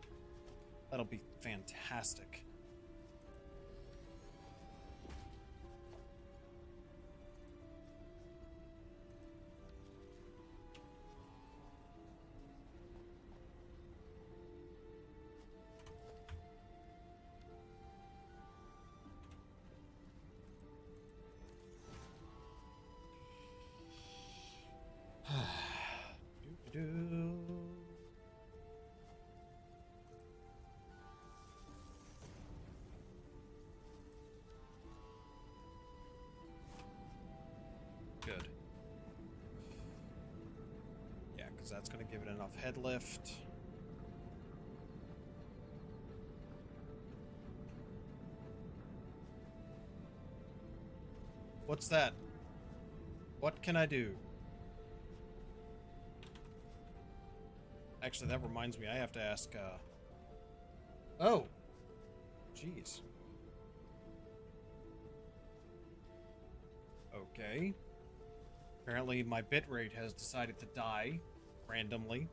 That'll be fantastic. Doo-doo-doo. Good. Yeah, because that's going to give it enough head lift. What's that? What can I do? Actually, that reminds me, I have to ask, Oh! Jeez. Okay. Apparently my bitrate has decided to die randomly.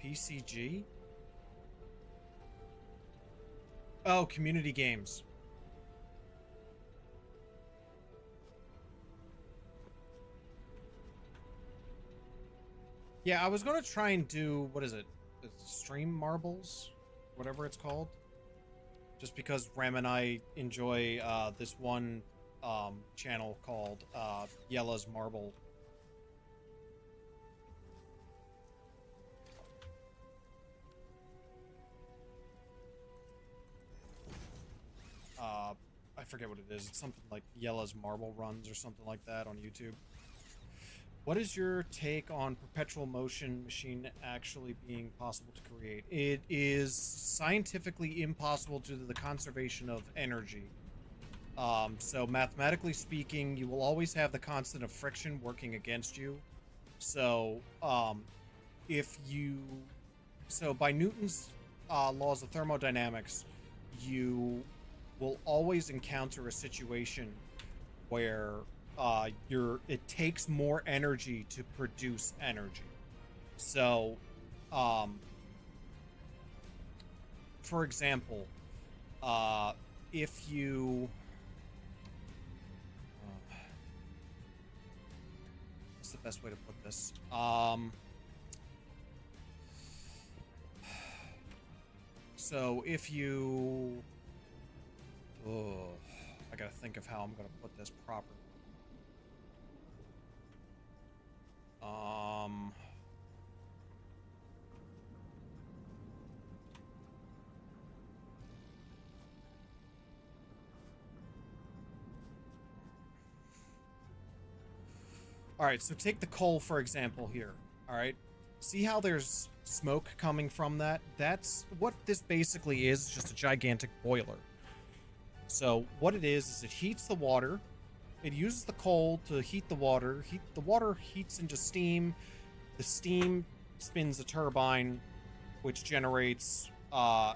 PCG? Oh, community games. Yeah, I was gonna try and do, what is it? Stream Marbles? Whatever it's called. Just because Ram and I enjoy this one channel called Yella's Marble. I forget what it is. It's something like Yella's Marble Runs or something like that on YouTube. What is your take on perpetual motion machine actually being possible to create? It is scientifically impossible due to the conservation of energy. So mathematically speaking, you will always have the constant of friction working against you. So, by Newton's laws of thermodynamics, you will always encounter a situation where it takes more energy to produce energy. So, for example, if you what's the best way to put this? So if you I gotta think of how I'm gonna put this properly. All right, so take the coal, for example, here. All right. See how there's smoke coming from that? That's what this basically is, just a gigantic boiler. So what it is it heats the water. It uses the coal to heat the water. The water heats into steam. The steam spins a turbine, which generates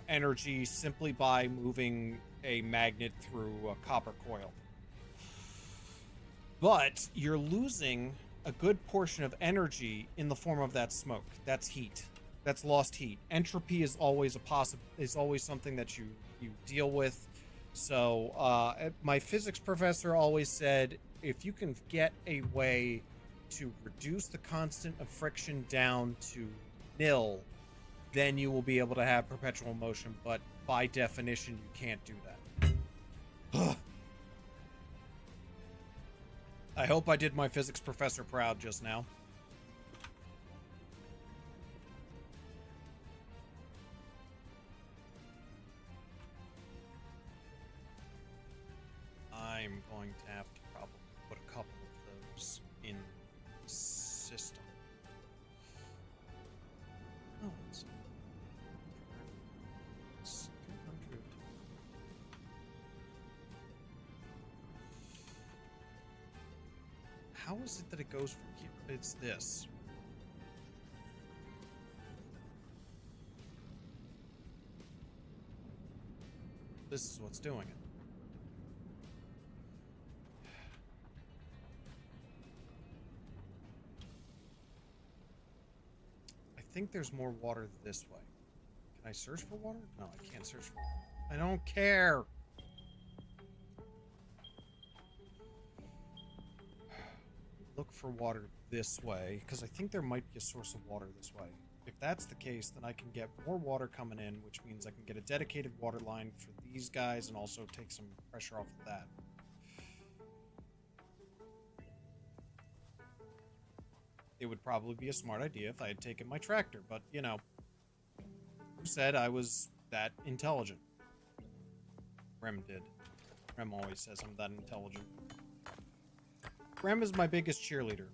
energy simply by moving a magnet through a copper coil. But you're losing a good portion of energy in the form of that smoke. That's heat. That's lost heat. Entropy is always always something that you deal with. So my physics professor always said, if you can get a way to reduce the constant of friction down to nil, then you will be able to have perpetual motion. But by definition, you can't do that. I hope I did my physics professor proud just now. I'm going to have to probably put a couple of those in the system. Oh, it's 300. How is it that it goes from here? It's this. This is what's doing it. I think there's more water this way. Can I search for water? No, I can't search for water. I don't care. Look for water this way, because I think there might be a source of water this way. If that's the case, then I can get more water coming in, which means I can get a dedicated water line for these guys and also take some pressure off of that. It would probably be a smart idea if I had taken my tractor, but, you know, who said I was that intelligent? Rem did. Rem always says I'm that intelligent. Rem is my biggest cheerleader.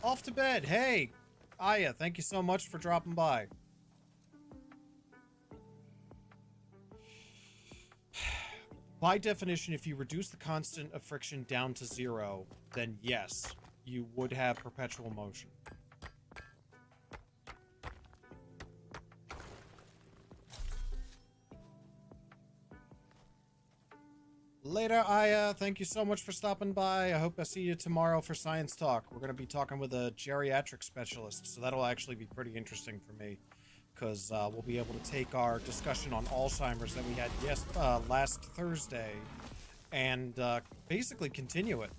Off to bed. Hey, Aya, thank you so much for dropping by. By definition, if you reduce the constant of friction down to 0, then yes, you would have perpetual motion. Later, Aya. Thank you so much for stopping by. I hope I see you tomorrow for Science Talk. We're going to be talking with a geriatric specialist, so that'll actually be pretty interesting for me, because we'll be able to take our discussion on Alzheimer's that we had last Thursday and basically continue it.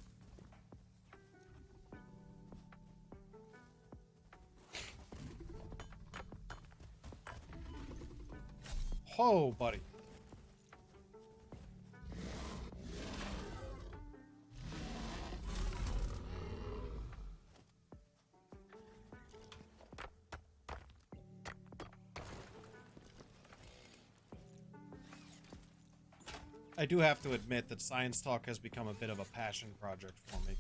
Oh, buddy. I do have to admit that Science Talk has become a bit of a passion project for me.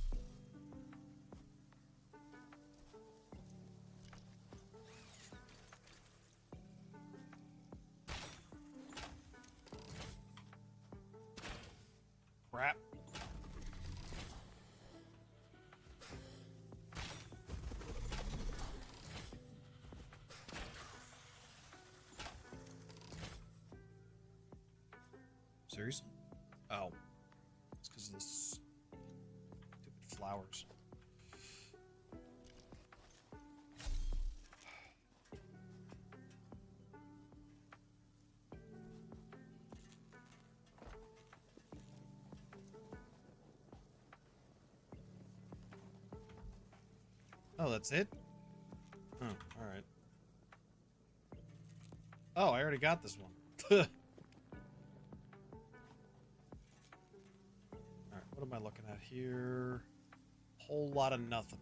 Crap. Seriously? Oh. It's because of this stupid flowers. Oh, that's it? Oh, alright. Oh, I already got this one. Alright, what am I looking at here? Whole lot of nothing.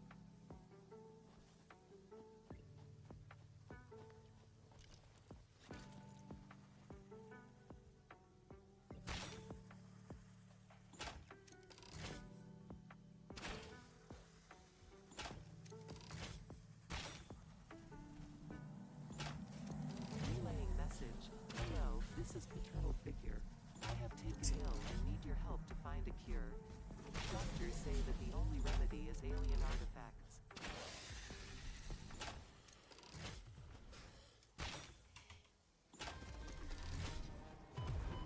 alien artifacts.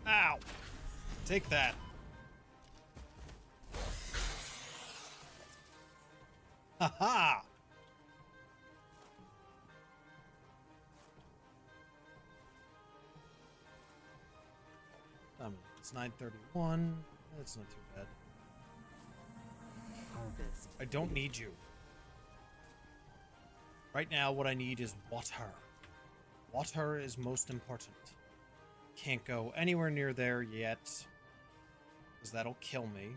Ow! Take that. Ha ha! It's 9:31. That's not too bad.
Harvest.
I don't need you. Right now, what I need is water. Water is most important. Can't go anywhere near there yet, because that'll kill me.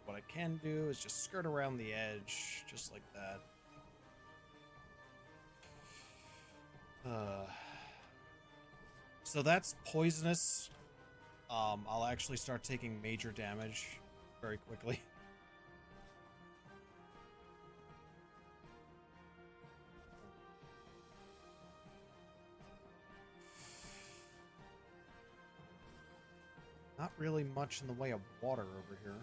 What I can do is just skirt around the edge, just like that. So that's poisonous. I'll actually start taking major damage very quickly. Not really much in the way of water over here.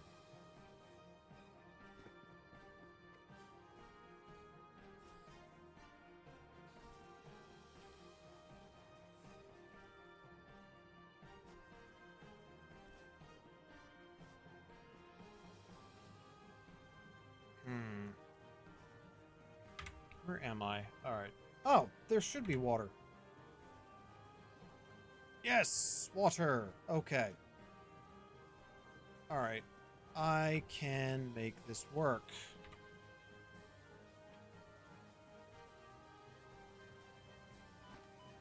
Where am I? Alright. Oh, there should be water. Yes! Water! Okay. Alright. I can make this work.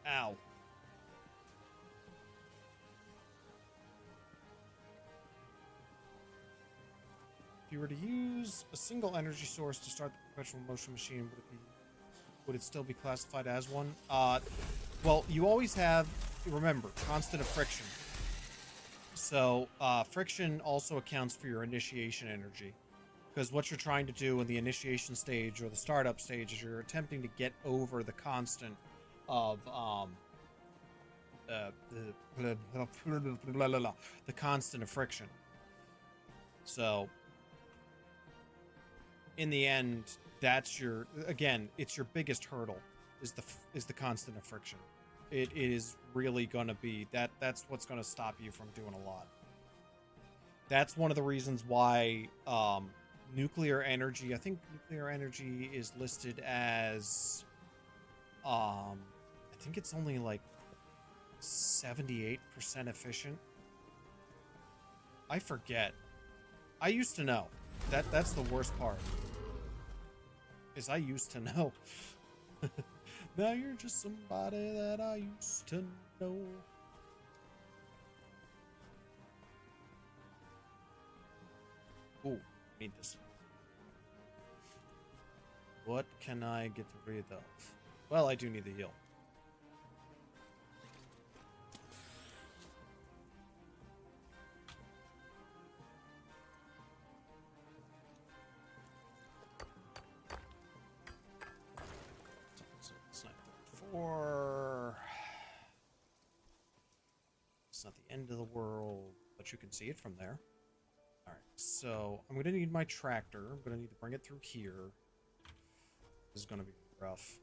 Ow. If you were to use a single energy source to start the perpetual motion machine, would it still be classified as one? Well, you always have, remember, constant of friction. So, friction also accounts for your initiation energy. Because what you're trying to do in the initiation stage or the startup stage is you're attempting to get over the constant of, the constant of friction. So, in the end, that's your, again, it's your biggest hurdle is the constant of friction. It is really going to be that's what's going to stop you from doing a lot. That's one of the reasons why nuclear energy, I think nuclear energy is listed as I think it's only like 78% efficient. I forget. I used to know. That's the worst part. Is I used to know. Now you're just somebody that I used to know. Ooh, need this. What can I get rid of? Well, I do need the heal. It's not the end of the world, but you can see it from there. Alright, so I'm going to need my tractor. I'm going to need to bring it through here. This is going to be rough.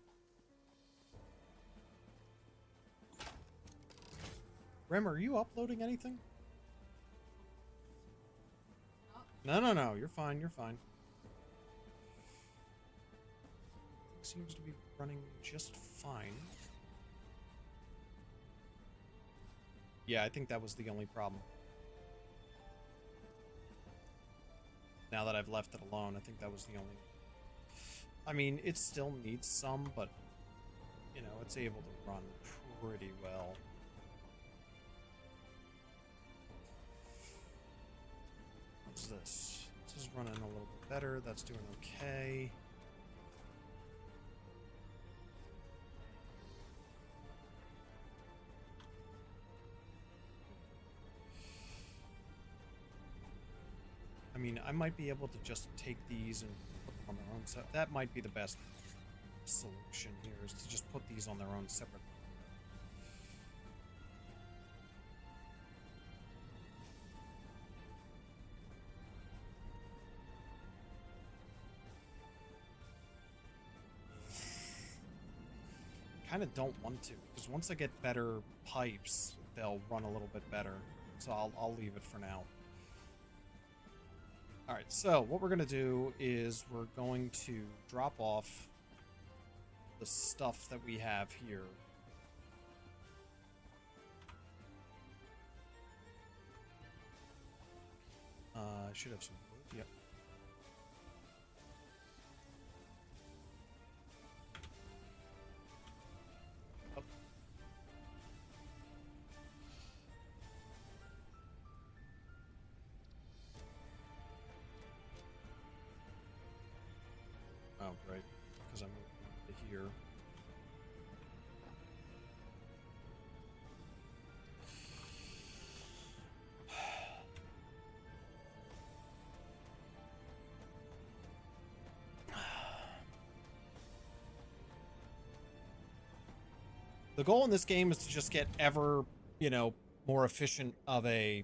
Rem, are you uploading anything? No. You're fine. You're fine. Seems to be running just fine. Yeah, I think that was the only problem. Now that I've left it alone, I think that was the only... I mean, it still needs some, but, you know, it's able to run pretty well. What's this? This is running a little bit better. That's doing okay. I mean, I might be able to just take these and put them on their own. So that might be the best solution here, is to just put these on their own separate. kind of don't want to, because once I get better pipes, they'll run a little bit better. So I'll leave it for now. All right, so what we're going to do is we're going to drop off the stuff that we have here. I should have some wood. Yep. Oh. Oh, right. Because I'm moving to here. The goal in this game is to just get ever, more efficient of a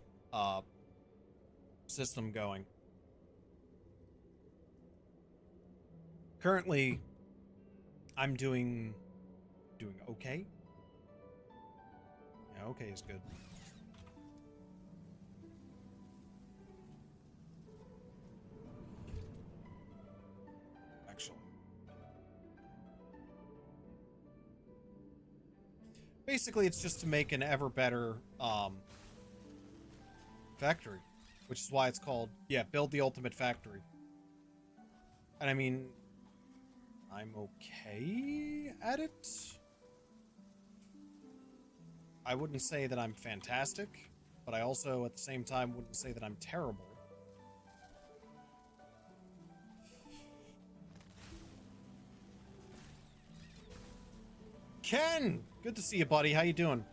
system going. Currently, I'm doing okay. Yeah, okay is good. Actually. Basically, it's just to make an ever better factory, which is why it's called, build the ultimate factory. And I mean, I'm okay at it. I wouldn't say that I'm fantastic, but I also, at the same time, wouldn't say that I'm terrible. Ken! Good to see you, buddy. How you doing?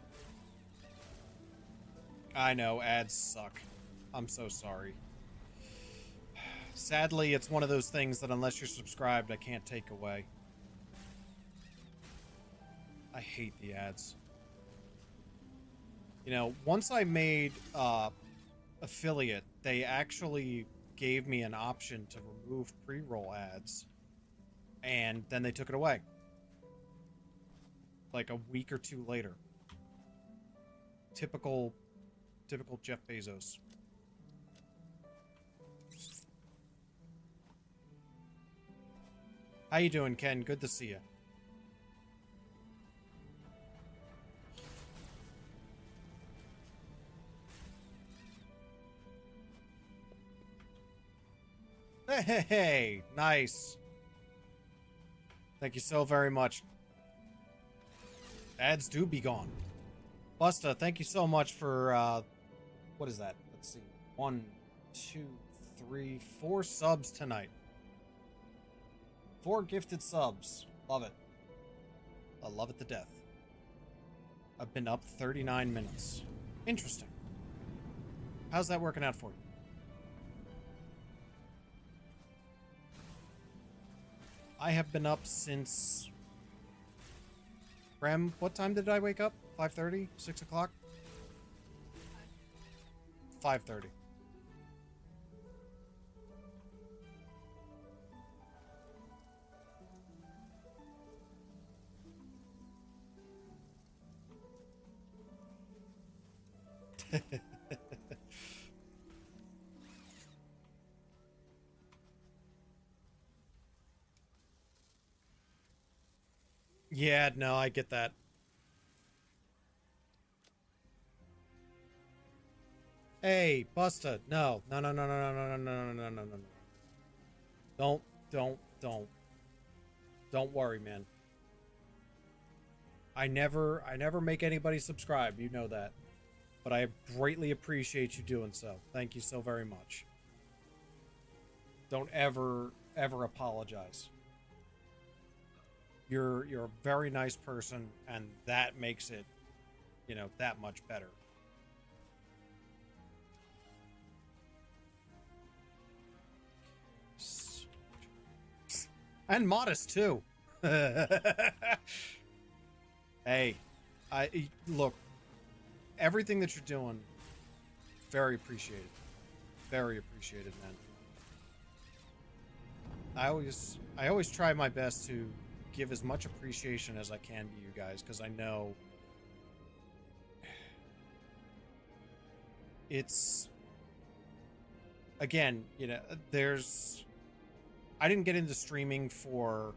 I know, ads suck. I'm so sorry. Sadly, it's one of those things that unless you're subscribed, I can't take away. I hate the ads. Once I made affiliate, they actually gave me an option to remove pre-roll ads, and then they took it away. Like a week or two later. Typical Jeff Bezos. How you doing, Ken? Good to see you. Hey, nice. Thank you so very much. Ads do be gone. Busta, thank you so much for, what is that? Let's see. 1, 2, 3, 4 subs tonight. 4 gifted subs. Love it. I love it to death. I've been up 39 minutes. Interesting. How's that working out for you? I have been up since... Rem, what time did I wake up? 5:30? 6 o'clock? 5:30. Yeah, no, I get that. Hey, Busta, no. No, no, no, no, no, no, no, no, no, no, no, no. Don't worry, man. I never make anybody subscribe, you know that. But I greatly appreciate you doing so. Thank you so very much. Don't ever apologize. You're a very nice person, and that makes it, that much better. And modest too. Hey, look, everything that you're doing, very appreciated. Very appreciated, man. I always try my best to give as much appreciation as I can to you guys, because I know it's, again, you know, I didn't get into streaming for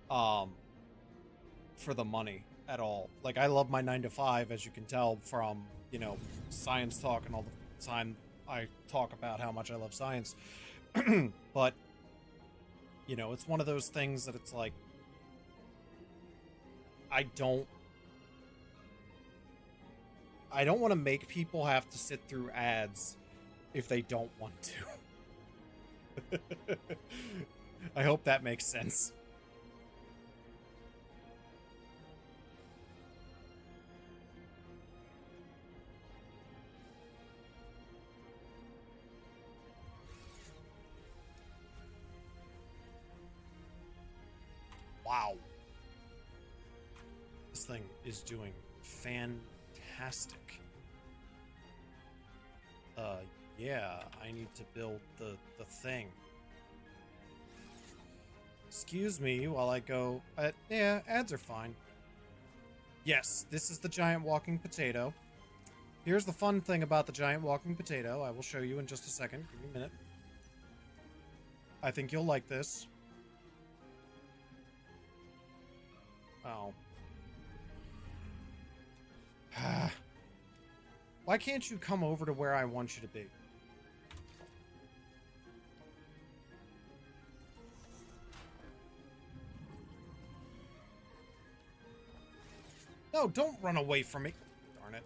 the money at all. Like, I love my 9 to 5, as you can tell from, you know, science talk and all the time I talk about how much I love science. But, you know, it's one of those things that it's like, I don't want to make people have to sit through ads if they don't want to. I hope that makes sense. Wow. This thing is doing fantastic. Yeah, I need to build the thing. Excuse me while I go... yeah, ads are fine. Yes, this is the giant walking potato. Here's the fun thing about the giant walking potato. I will show you in just a second. Give me a minute. I think you'll like this. Oh. Why can't you come over to where I want you to be? No, don't run away from me. Darn it.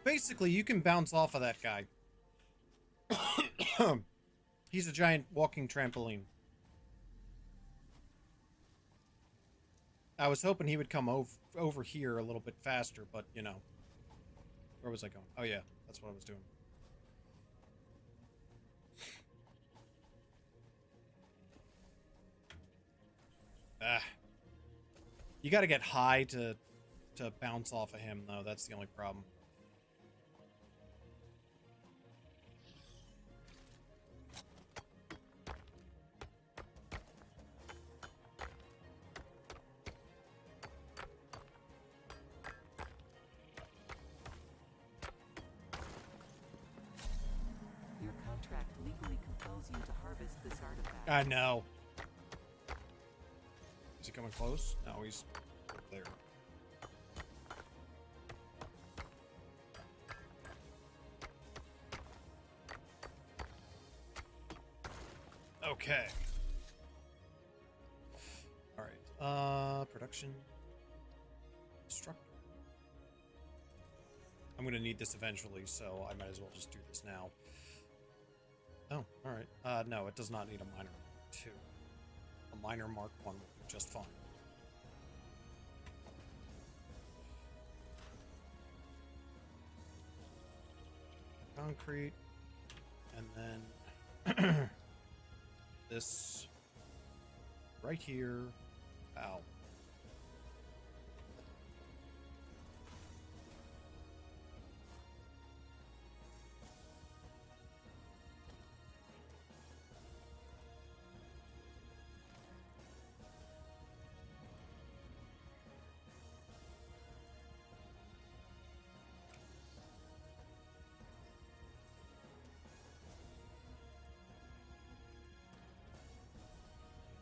Basically, you can bounce off of that guy. He's a giant walking trampoline. I was hoping he would come over here a little bit faster, but, you know. Where was I going? Oh, yeah. That's what I was doing. You gotta get high to bounce off of him, though. That's the only problem.
Your contract legally compels you to harvest this artifact.
I know. Is he coming close? No, he's up there. Okay. Alright. Production. Structure. I'm gonna need this eventually, so I might as well just do this now. Oh, alright. No, it does not need a miner 2. A miner Mark 1 will be just fine. Concrete. And then this right here. Ow.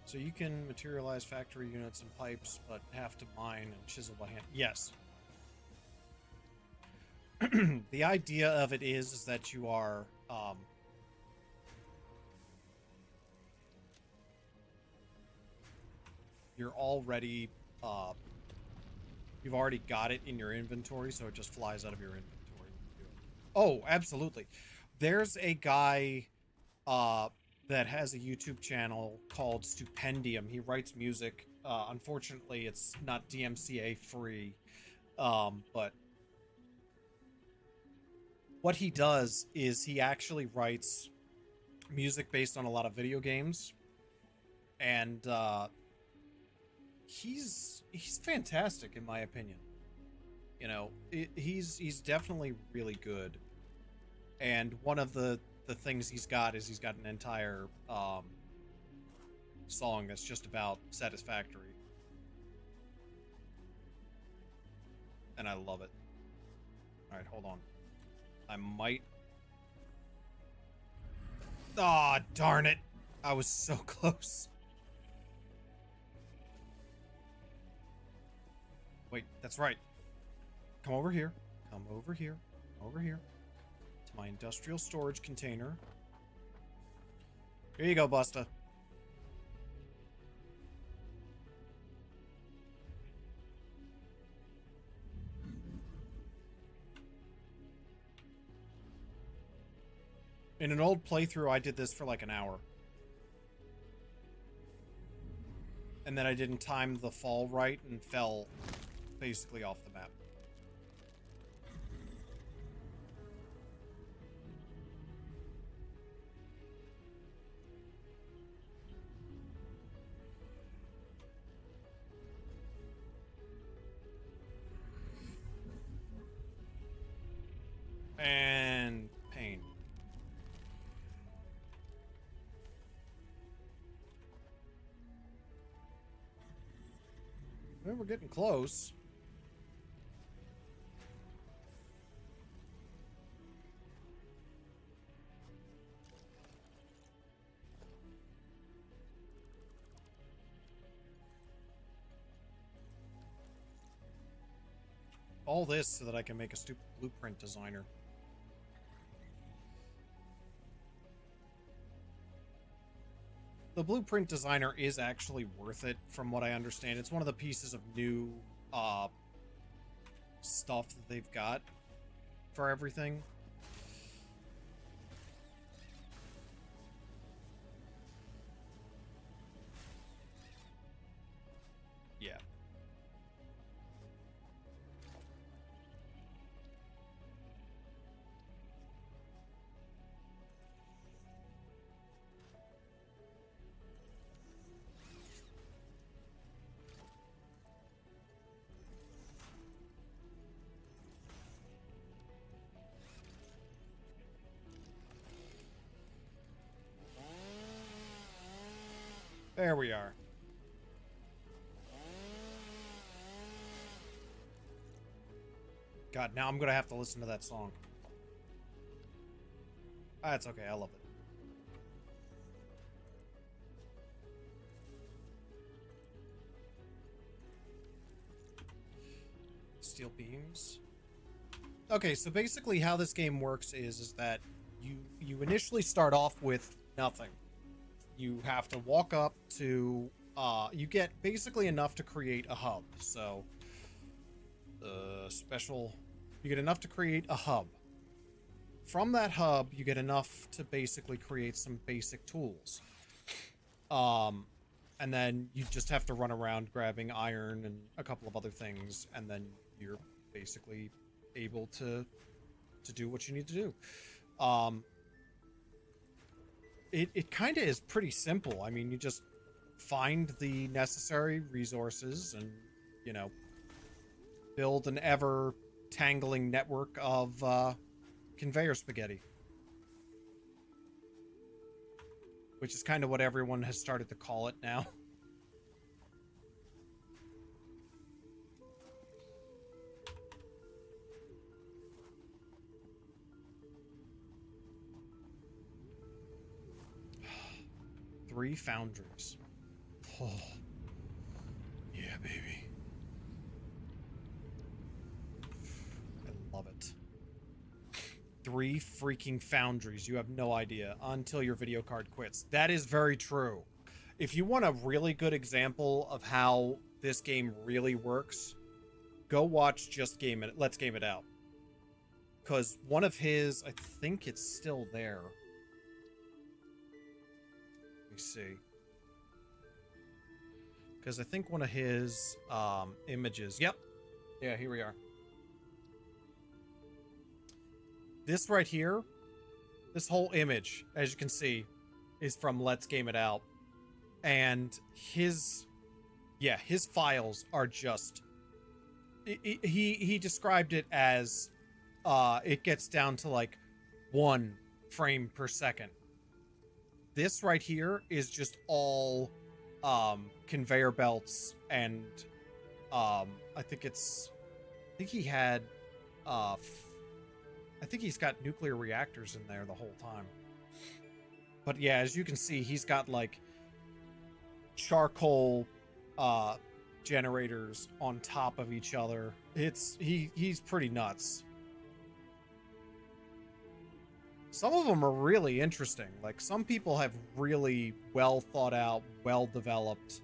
So you can materialize factory units and pipes, but have to mine and chisel by hand. Yes. The idea of it is that you are, you're already, you've already got it in your inventory, so it just flies out of your inventory. Oh, absolutely. There's a guy, that has a YouTube channel called Stupendium. He writes music. Unfortunately, it's not DMCA free. But what he does is he actually writes music based on a lot of video games. And he's fantastic in my opinion. You know, he's definitely really good. And one of the things he's got is he's got an entire song that's just about Satisfactory. and I love it. All right, hold on. I might... Ah, darn it. I was so close. Wait, that's right. Come over here. Come over here. Over here. To my industrial storage container. Here you go, Busta. In an old playthrough, I did this for like an hour. And then I didn't time the fall right and fell basically off the map. And pain. Well, we're getting close. All this so that I can make a stupid blueprint designer. The blueprint designer is actually worth it, from what I understand. It's one of the pieces of new stuff that they've got for everything. Yeah. There we are. God, now I'm gonna have to listen to that song. That's okay, I love it. Steel beams. Okay, so basically how this game works is that you initially start off with nothing. You have to walk up to you get basically enough to create a hub. So you get enough to create a hub. From that hub, you get enough to basically create some basic tools. And then you just have to run around grabbing iron and a couple of other things, and then you're basically able to do what you need to do. It kind of is pretty simple. I mean, you just find the necessary resources and, you know, build an ever-tangling network of conveyor spaghetti. Which is kind of what everyone has started to call it now. Three foundries. Oh. Yeah, baby. I love it. 3 freaking foundries. You have no idea until your video card quits. That is very true. If you want a really good example of how this game really works, go watch Let's Game It Out. Because one of his, I think it's still there. Let me see. Because I think one of his images. Yep. Yeah, here we are. This right here, this whole image, as you can see, is from Let's Game It Out. And his files are just... He described it as it gets down to like 1 frame per second. This right here is just all conveyor belts and I think it's think he had, I think he's got nuclear reactors in there the whole time. But yeah, as you can see, he's got like charcoal generators on top of each other. He's pretty nuts. Some of them are really interesting. Like, some people have really well thought out, well developed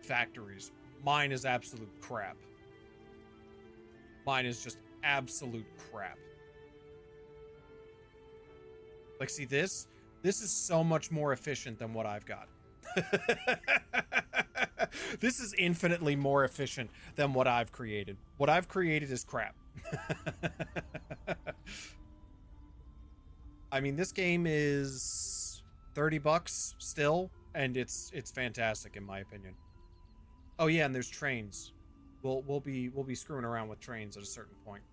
factories. Mine is absolute crap. Mine is just absolute crap. Like, see this? This is so much more efficient than what I've got. This is infinitely more efficient than what I've created. What I've created is crap. I mean, this game is $30 still, and it's fantastic in my opinion. Oh yeah, and there's trains. We'll be screwing around with trains at a certain point.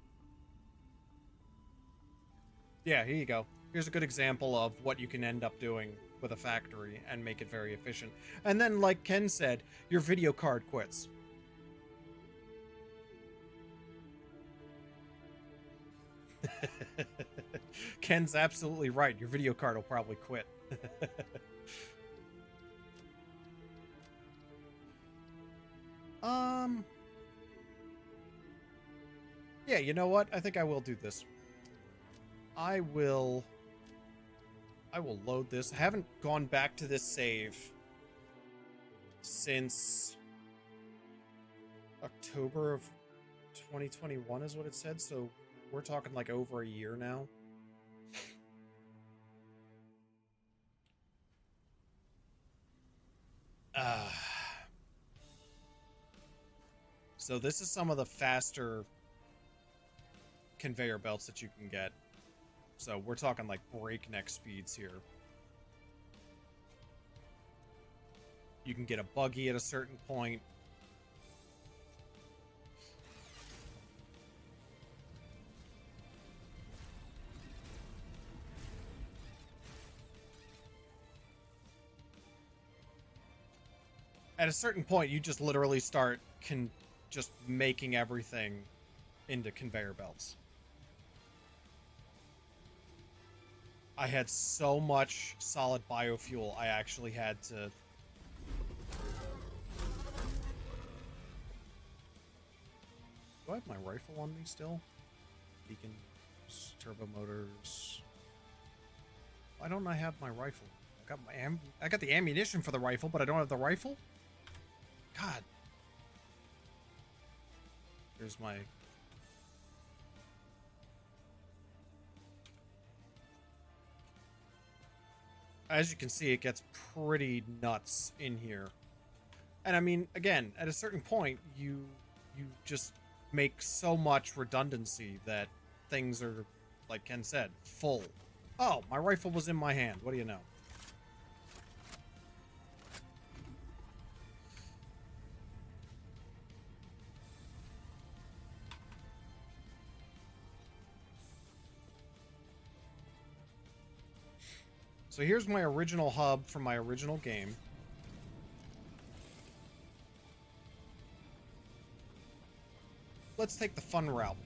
Yeah, here you go. Here's a good example of what you can end up doing with a factory and make it very efficient. And then, like Ken said, your video card quits. Ken's absolutely right. Your video card will probably quit. Yeah, you know what? I think I will do this. I will load this. I haven't gone back to this save since October of 2021 is what it said, so we're talking like over a year now. So this is some of the faster conveyor belts that you can get. So we're talking like breakneck speeds here. You can get a buggy at a certain point. At a certain point, you just literally start just making everything into conveyor belts. I had so much solid biofuel, I actually had to... Do I have my rifle on me still? Beacons, turbo motors... Why don't I have my rifle? I got the ammunition for the rifle, but I don't have the rifle? God. Here's my... As you can see, it gets pretty nuts in here. And I mean, again, at a certain point, you just make so much redundancy that things are, like Ken said, full. Oh, my rifle was in my hand. What do you know? So here's my original hub from my original game. Let's take the fun route.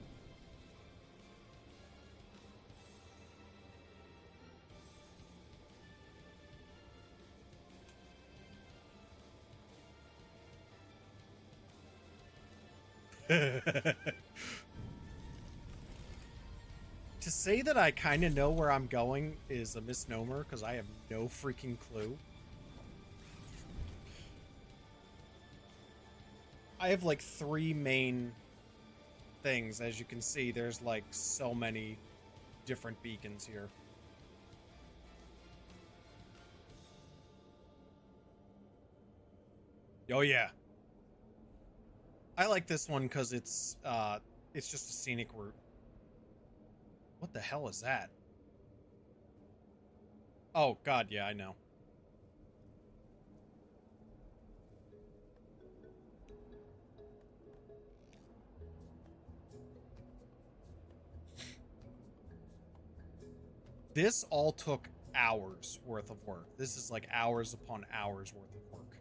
To say that I kind of know where I'm going is a misnomer, because I have no freaking clue. I have like 3 main things. As you can see, there's like so many different beacons here. Oh yeah. I like this one because it's just a scenic route. What the hell is that? Oh, God, yeah, I know. This all took hours worth of work. This is like hours upon hours worth of work.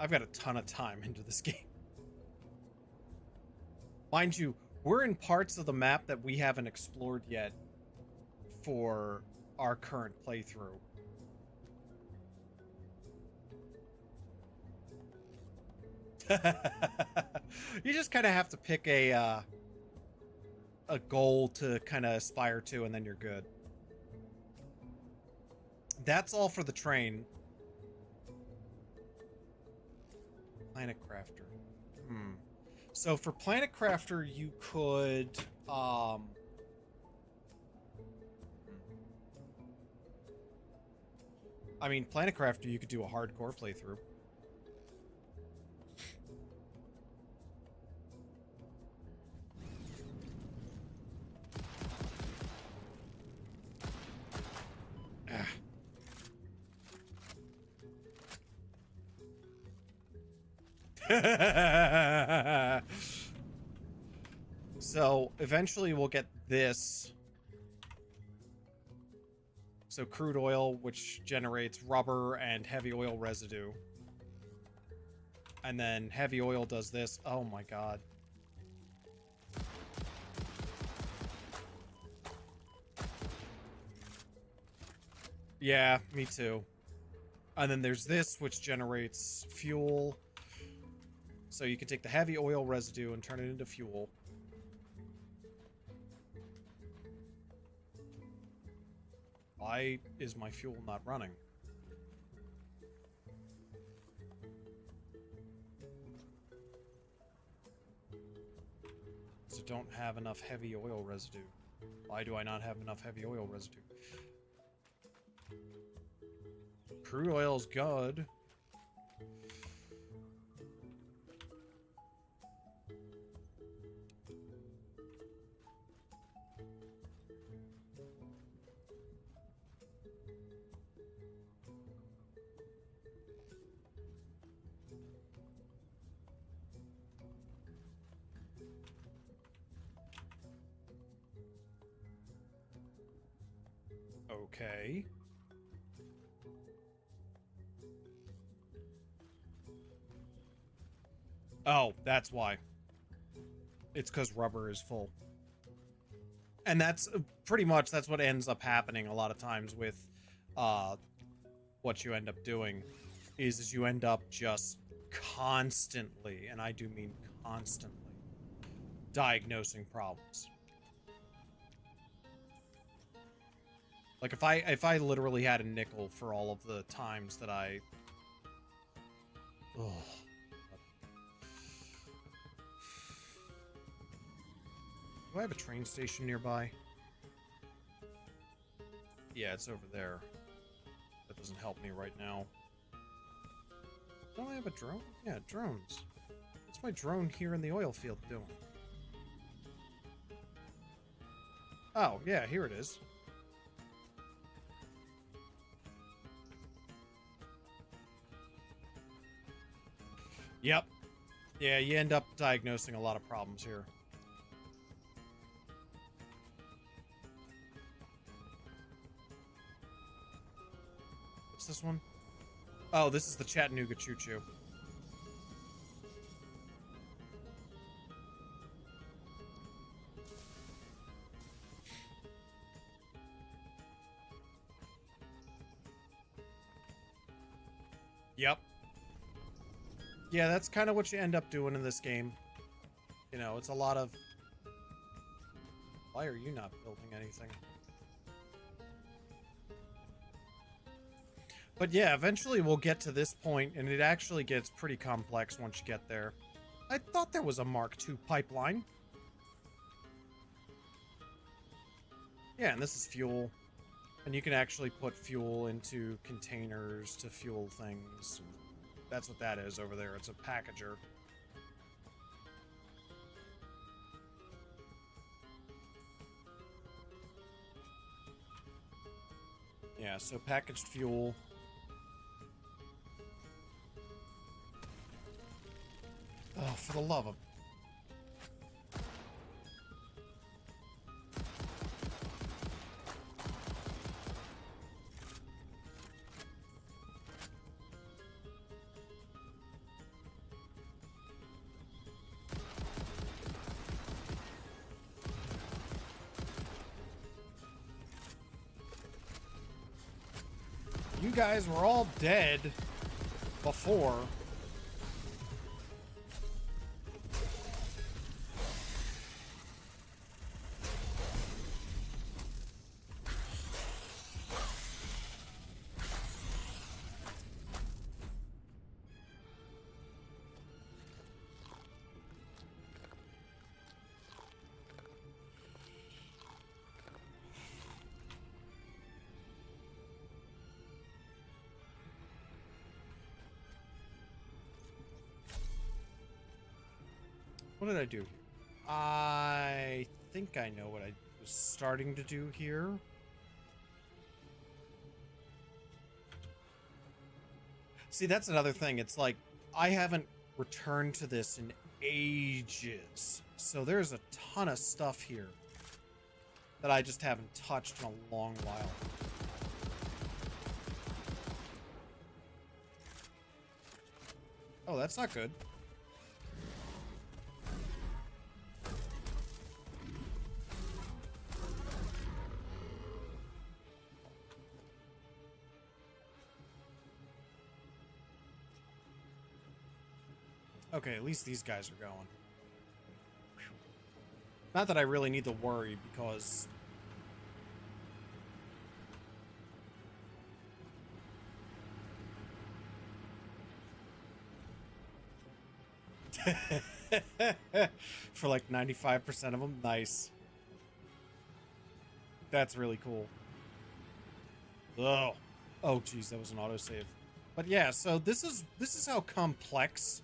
I've got a ton of time into this game. Mind you, we're in parts of the map that we haven't explored yet for our current playthrough. You just kind of have to pick a goal to kind of aspire to, and then you're good. That's all for the train. Planet Crafter. So for Planet Crafter, you could I mean, Planet Crafter, you could do a hardcore playthrough. So eventually we'll get this. So crude oil, which generates rubber and heavy oil residue. And then heavy oil does this. Oh my god. Yeah, me too. And then there's this, which generates fuel. So you can take the heavy oil residue and turn it into fuel. Why is my fuel not running? So don't have enough heavy oil residue. Why do I not have enough heavy oil residue? Crude oil's good. Okay. Oh, that's why. It's because rubber is full. And that's pretty much, that's what ends up happening a lot of times with what you end up doing is you end up just constantly, and I do mean constantly, diagnosing problems. Like if I literally had a nickel for all of the times that I do I have a train station nearby? Yeah, it's over there. That doesn't help me right now. Don't I have a drone? Yeah, drones. What's my drone here in the oil field doing? Oh, yeah, here it is. Yep. Yeah, you end up diagnosing a lot of problems here. What's this one? Oh, this is the Chattanooga Choo Choo. Yep. Yeah, that's kind of what you end up doing in this game. You know, it's a lot of... Why are you not building anything? But yeah, eventually we'll get to this point, and it actually gets pretty complex once you get there. I thought there was a Mark II pipeline. Yeah, and this is fuel. And you can actually put fuel into containers to fuel things. That's what that is over there. It's a packager. Yeah, so packaged fuel. Oh, for the love of... guys were all dead before. What did I do here? I think I know what I was starting to do here. See, that's another thing. It's like, I haven't returned to this in ages. So there's a ton of stuff here that I just haven't touched in a long while. Oh, that's not good. Okay, at least these guys are going. Not that I really need to worry, because... For like 95% of them, nice. That's really cool. Oh, oh, geez, that was an autosave. But yeah, so this is how complex,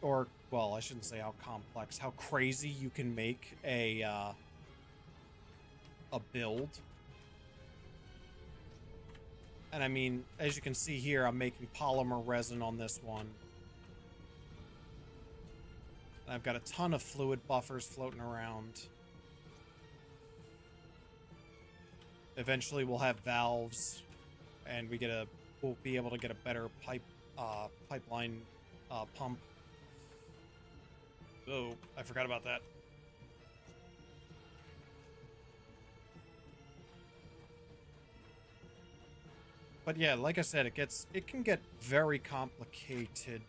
or well, I shouldn't say how complex, how crazy you can make a build. And I mean, as you can see here, I'm making polymer resin on this one. And I've got a ton of fluid buffers floating around. Eventually we'll have valves, and we'll be able to get a better pipeline pump. Oh, I forgot about that. But yeah, like I said, it can get very complicated.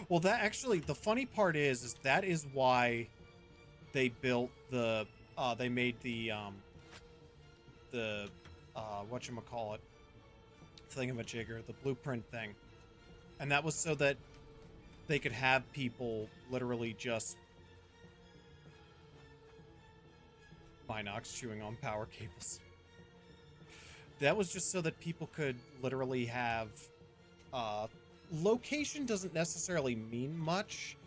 Well, that actually, the funny part is that is why they built they made the whatchamacallit, thingamajigger, the blueprint thing. And that was so that they could have people literally just Minox chewing on power cables. That was just so that people could literally have location doesn't necessarily mean much.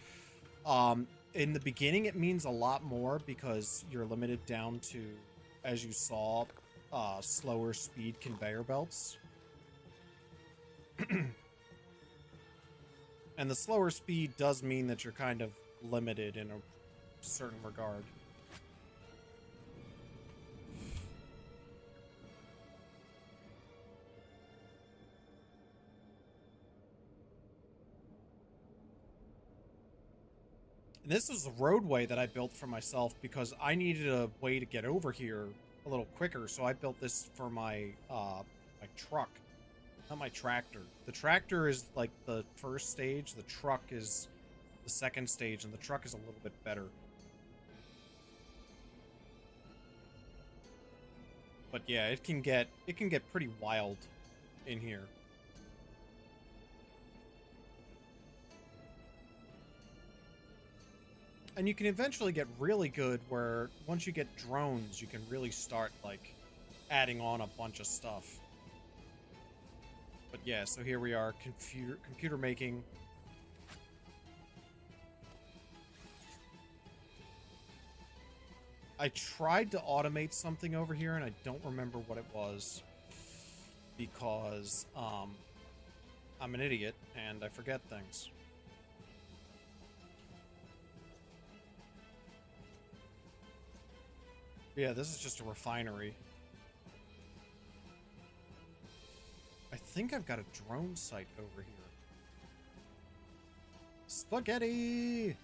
In the beginning, it means a lot more because you're limited down to, as you saw, slower speed conveyor belts. And the slower speed does mean that you're kind of limited in a certain regard. And this was a roadway that I built for myself because I needed a way to get over here a little quicker. So I built this for my my truck, not my tractor. The tractor is like the first stage. The truck is the second stage, and the truck is a little bit better. But yeah, it can get pretty wild in here. And you can eventually get really good where once you get drones, you can really start like adding on a bunch of stuff. But yeah, so here we are, computer making. I tried to automate something over here and I don't remember what it was because I'm an idiot and I forget things. Yeah, this is just a refinery. I think I've got a drone site over here. Spaghetti!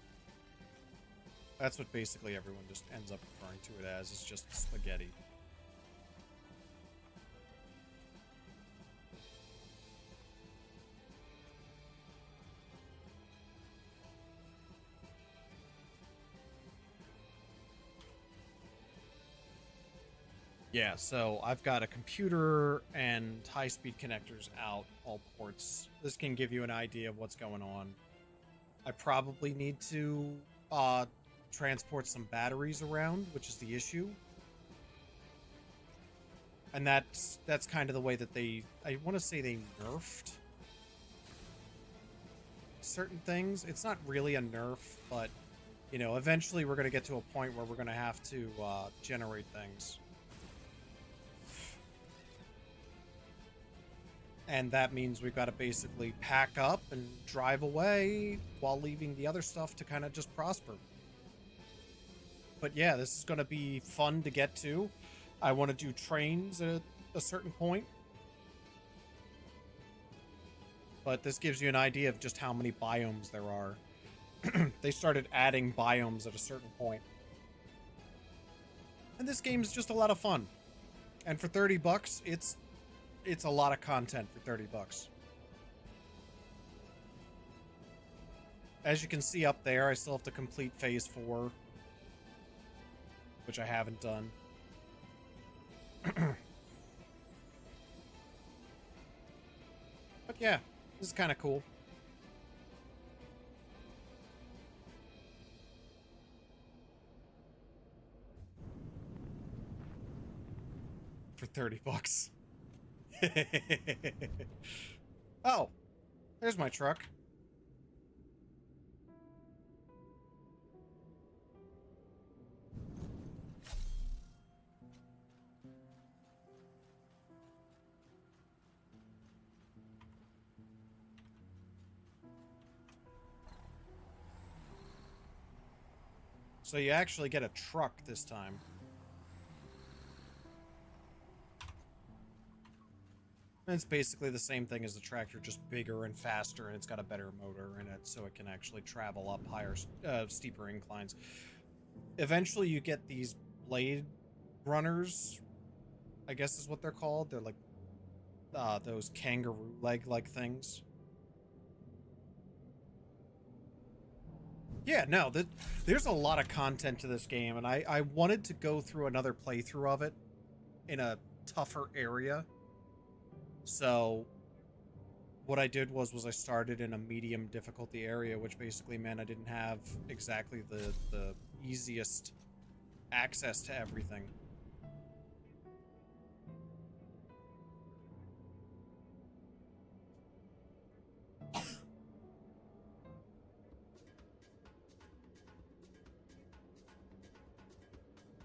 That's what basically everyone just ends up referring to it as, is just spaghetti. Yeah, so I've got a computer and high-speed connectors out, all ports. This can give you an idea of what's going on. I probably need to transport some batteries around, which is the issue. And that's kind of the way that I want to say they nerfed certain things. It's not really a nerf, but, you know, eventually we're going to get to a point where we're going to have to generate things. And that means we've got to basically pack up and drive away while leaving the other stuff to kind of just prosper. But yeah, this is going to be fun to get to. I want to do trains at a certain point. But this gives you an idea of just how many biomes there are. They started adding biomes at a certain point. And this game is just a lot of fun. And for 30 bucks, it's a lot of content for 30 bucks. As you can see up there, I still have to complete Phase 4, which I haven't done. But yeah, this is kind of cool. For 30 bucks. Oh, there's my truck. So you actually get a truck this time. And it's basically the same thing as the tractor, just bigger and faster, and it's got a better motor in it, so it can actually travel up higher, steeper inclines. Eventually, you get these blade runners, I guess is what they're called. They're like those kangaroo leg-like things. Yeah, no, there's a lot of content to this game, and I wanted to go through another playthrough of it in a tougher area. So what I did was I started in a medium difficulty area, which basically meant I didn't have exactly the easiest access to everything.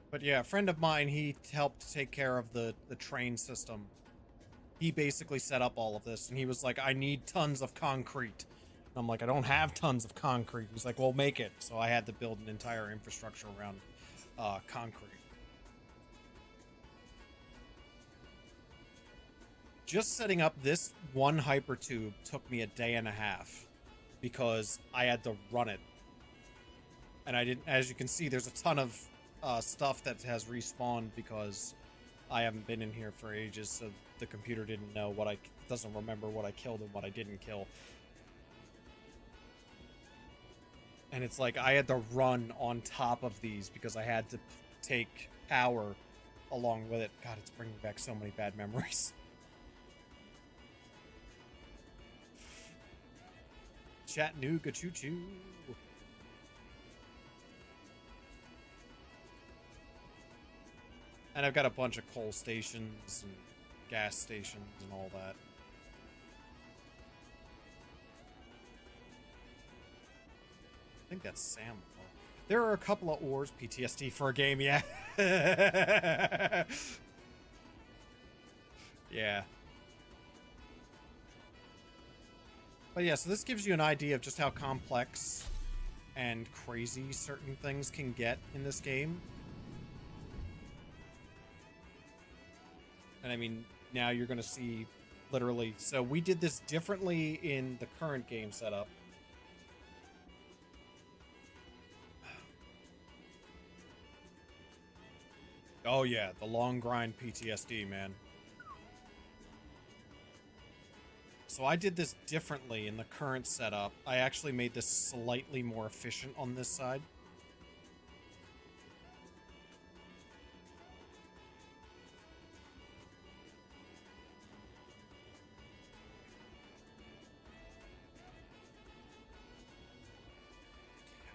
But yeah, a friend of mine, he helped take care of the train system. He basically set up all of this, and he was like, I need tons of concrete. And I'm like, I don't have tons of concrete. He's like, well, make it. So I had to build an entire infrastructure around concrete. Just setting up this one hypertube took me a day and a half because I had to run it. And I didn't, as you can see, there's a ton of stuff that has respawned because I haven't been in here for ages, so the computer didn't know doesn't remember what I killed and what I didn't kill. And it's like I had to run on top of these because I had to take power along with it. God, it's bringing back so many bad memories. Chattanooga choo-choo. And I've got a bunch of coal stations and gas stations and all that. I think that's Sam. There are a couple of ores. PTSD for a game, yeah. Yeah. But yeah, so this gives you an idea of just how complex and crazy certain things can get in this game. And I mean, now you're going to see literally. So we did this differently in the current game setup. Oh yeah, the long grind PTSD, man. So I did this differently in the current setup. I actually made this slightly more efficient on this side.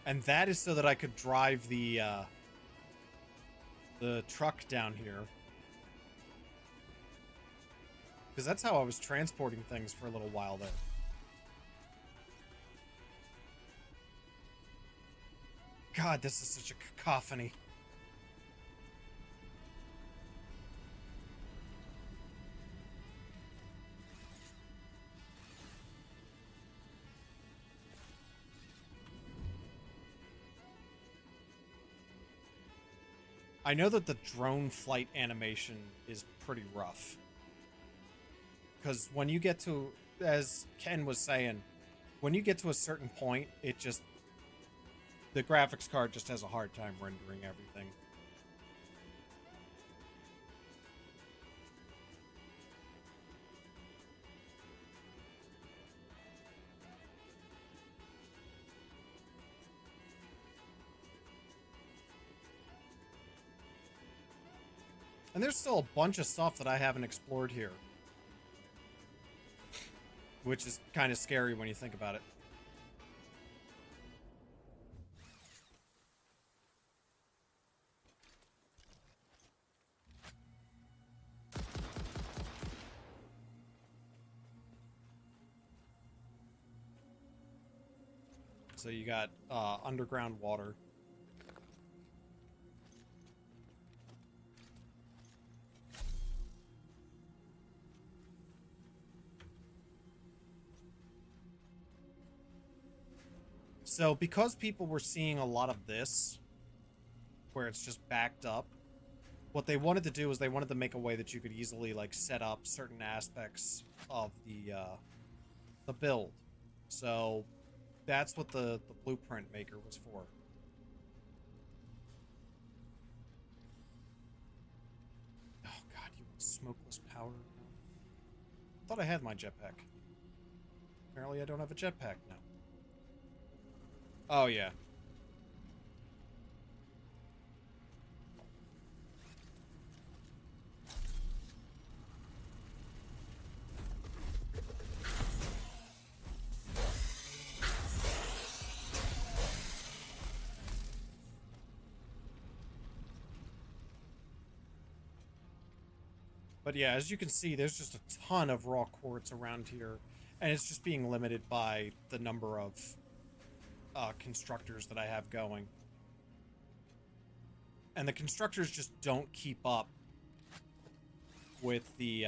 And that is so that I could drive the truck down here. Because that's how I was transporting things for a little while there. God, this is such a cacophony. I know that the drone flight animation is pretty rough. Because when you get to, as Ken was saying, when you get to a certain point, it just, the graphics card just has a hard time rendering everything. And there's still a bunch of stuff that I haven't explored here. Which is kind of scary when you think about it. So you got underground water. So because people were seeing a lot of this, where it's just backed up, what they wanted to do is they wanted to make a way that you could easily like set up certain aspects of the build. So that's what the blueprint maker was for. Oh god, you want smokeless powder? I thought I had my jetpack. Apparently I don't have a jetpack now. Oh yeah. But yeah, as you can see, there's just a ton of raw quartz around here, and it's just being limited by the number of constructors that I have going. And the constructors just don't keep up with the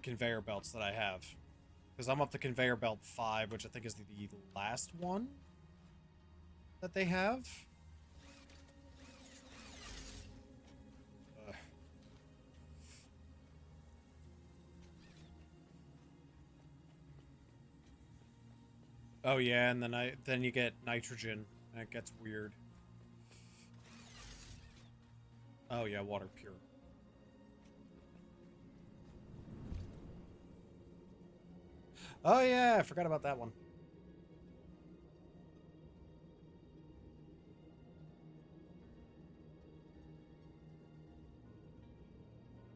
conveyor belts that I have. Because I'm up to conveyor belt 5, which I think is the last one that they have. Oh yeah, and then you get nitrogen, and it gets weird. Oh yeah, water pure. Oh yeah, I forgot about that one.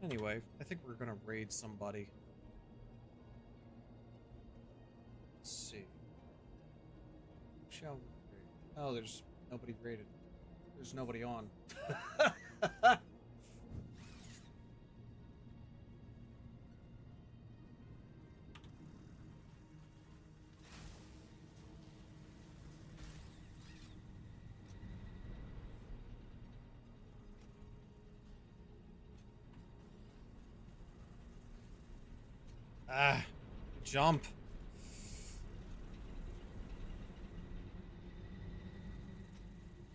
Anyway, I think we're gonna raid somebody. Let's see. Shall we raid? Oh, there's nobody raided. There's nobody on. Ah, jump.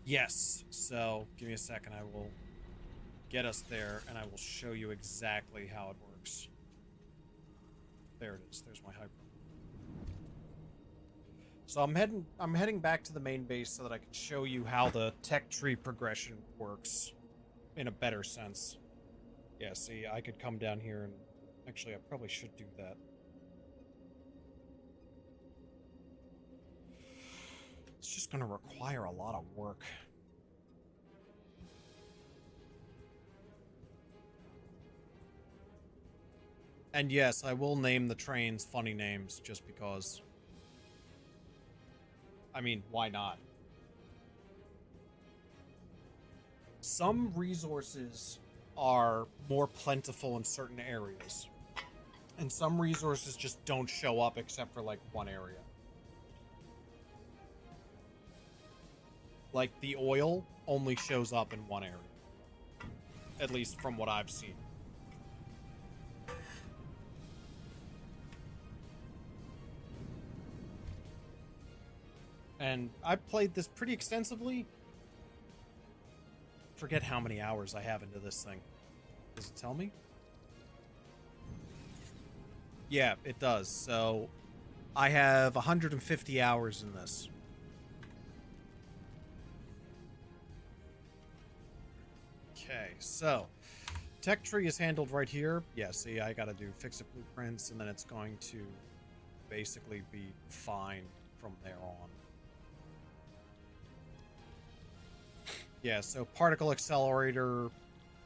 Yes, so give me a second. I will get us there, and I will show you exactly how it works. There it is. There's my hyper. So I'm heading back to the main base so that I can show you how the tech tree progression works in a better sense. Yeah, see, I could come down here and actually I probably should do that. It's just going to require a lot of work. And yes, I will name the trains funny names just because. I mean, why not? Some resources are more plentiful in certain areas, and some resources just don't show up except for like one area. Like the oil only shows up in one area, at least from what I've seen. And I've played this pretty extensively. Forget how many hours I have into this thing. Does it tell me? Yeah, it does. So I have 150 hours in this. Okay, so tech tree is handled right here. Yeah, see, I gotta do fix it blueprints, and then it's going to basically be fine from there on. Yeah, so particle accelerator.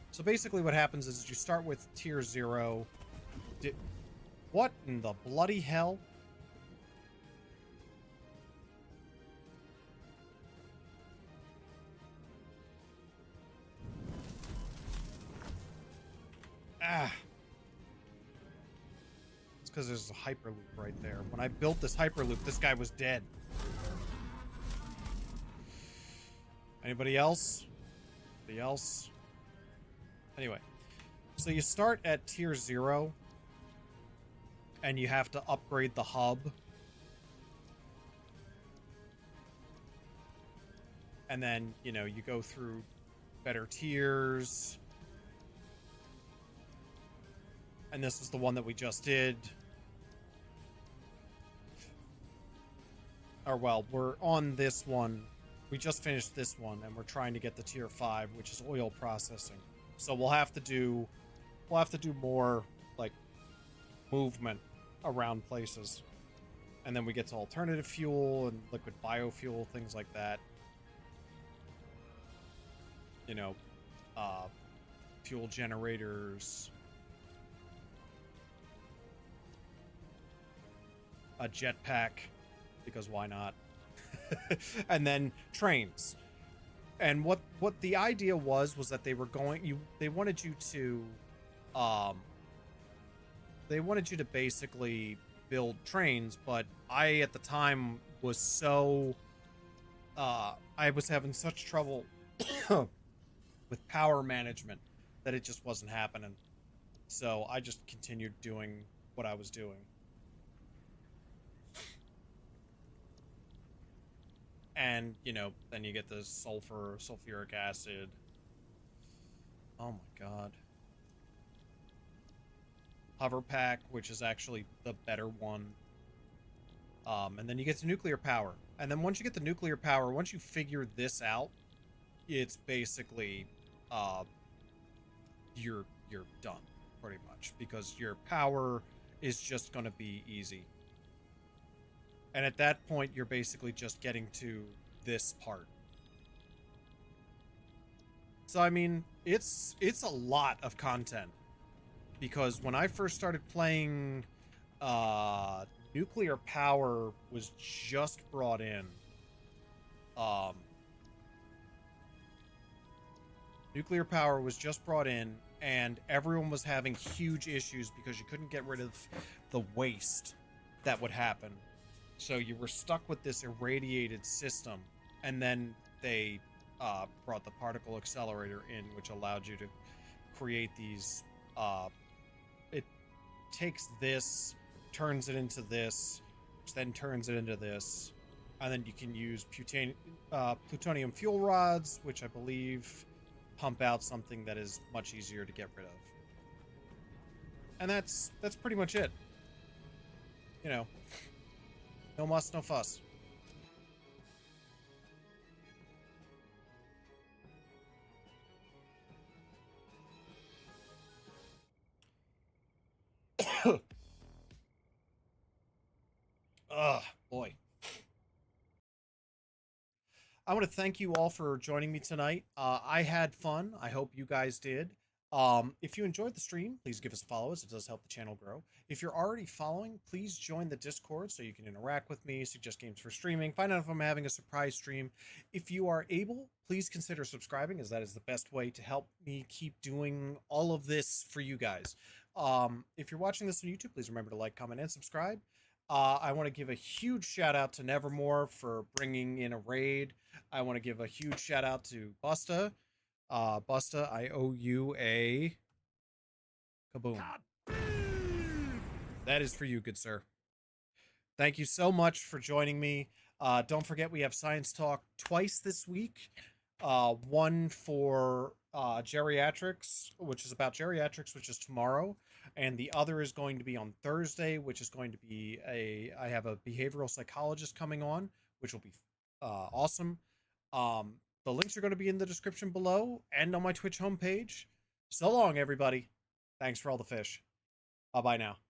So basically what happens is you start with tier 0. What in the bloody hell? Ah. It's because there's a hyperloop right there. When I built this hyperloop, this guy was dead. Anybody else? Anybody else? Anyway, so you start at tier 0, and you have to upgrade the hub. And then, you know, you go through better tiers. And this is the one that we just did. Or, well, we're on this one. We just finished this one, and we're trying to get the tier 5, which is oil processing. So we'll have to do more, like, movement around places. And then we get to alternative fuel and liquid biofuel, things like that. You know, fuel generators, a jetpack, because why not? And then trains. And what the idea was that they wanted you to basically build trains, but I at the time was so I was having such trouble with power management that it just wasn't happening. So I just continued doing what I was doing. And, you know, then you get the sulfuric acid. Oh my god. Hover pack, which is actually the better one. And then you get to nuclear power. And then once you get the nuclear power, once you figure this out, it's basically, you're done, pretty much. Because your power is just gonna be easy. And at that point, you're basically just getting to this part. So, I mean, it's a lot of content. Because when I first started playing, nuclear power was just brought in. Nuclear power was just brought in, and everyone was having huge issues because you couldn't get rid of the waste that would happen. So you were stuck with this irradiated system, and then they brought the particle accelerator in, which allowed you to create these. It takes this, turns it into this, which then turns it into this, and then you can use plutonium fuel rods, which I believe pump out something that is much easier to get rid of. And that's pretty much it. You know. No muss, no fuss. Boy. I want to thank you all for joining me tonight. I had fun. I hope you guys did. If you enjoyed the stream, please give us a follow as it does help the channel grow. If you're already following, please join the Discord so you can interact with me, suggest games for streaming, find out if I'm having a surprise stream. If you are able, please consider subscribing as that is the best way to help me keep doing all of this for you guys. If you're watching this on YouTube, please remember to like, comment, and subscribe. I want to give a huge shout out to Nevermore for bringing in a raid. I want to give a huge shout out to Busta. Busta, I owe you a kaboom. That is for you, good sir. Thank you so much for joining me. Don't forget we have Science Talk twice this week. One for geriatrics, which is about geriatrics, which is tomorrow, and the other is going to be on Thursday, which is going to be I have a behavioral psychologist coming on, which will be awesome. The links are going to be in the description below and on my Twitch homepage. So long, everybody. Thanks for all the fish. Bye-bye now.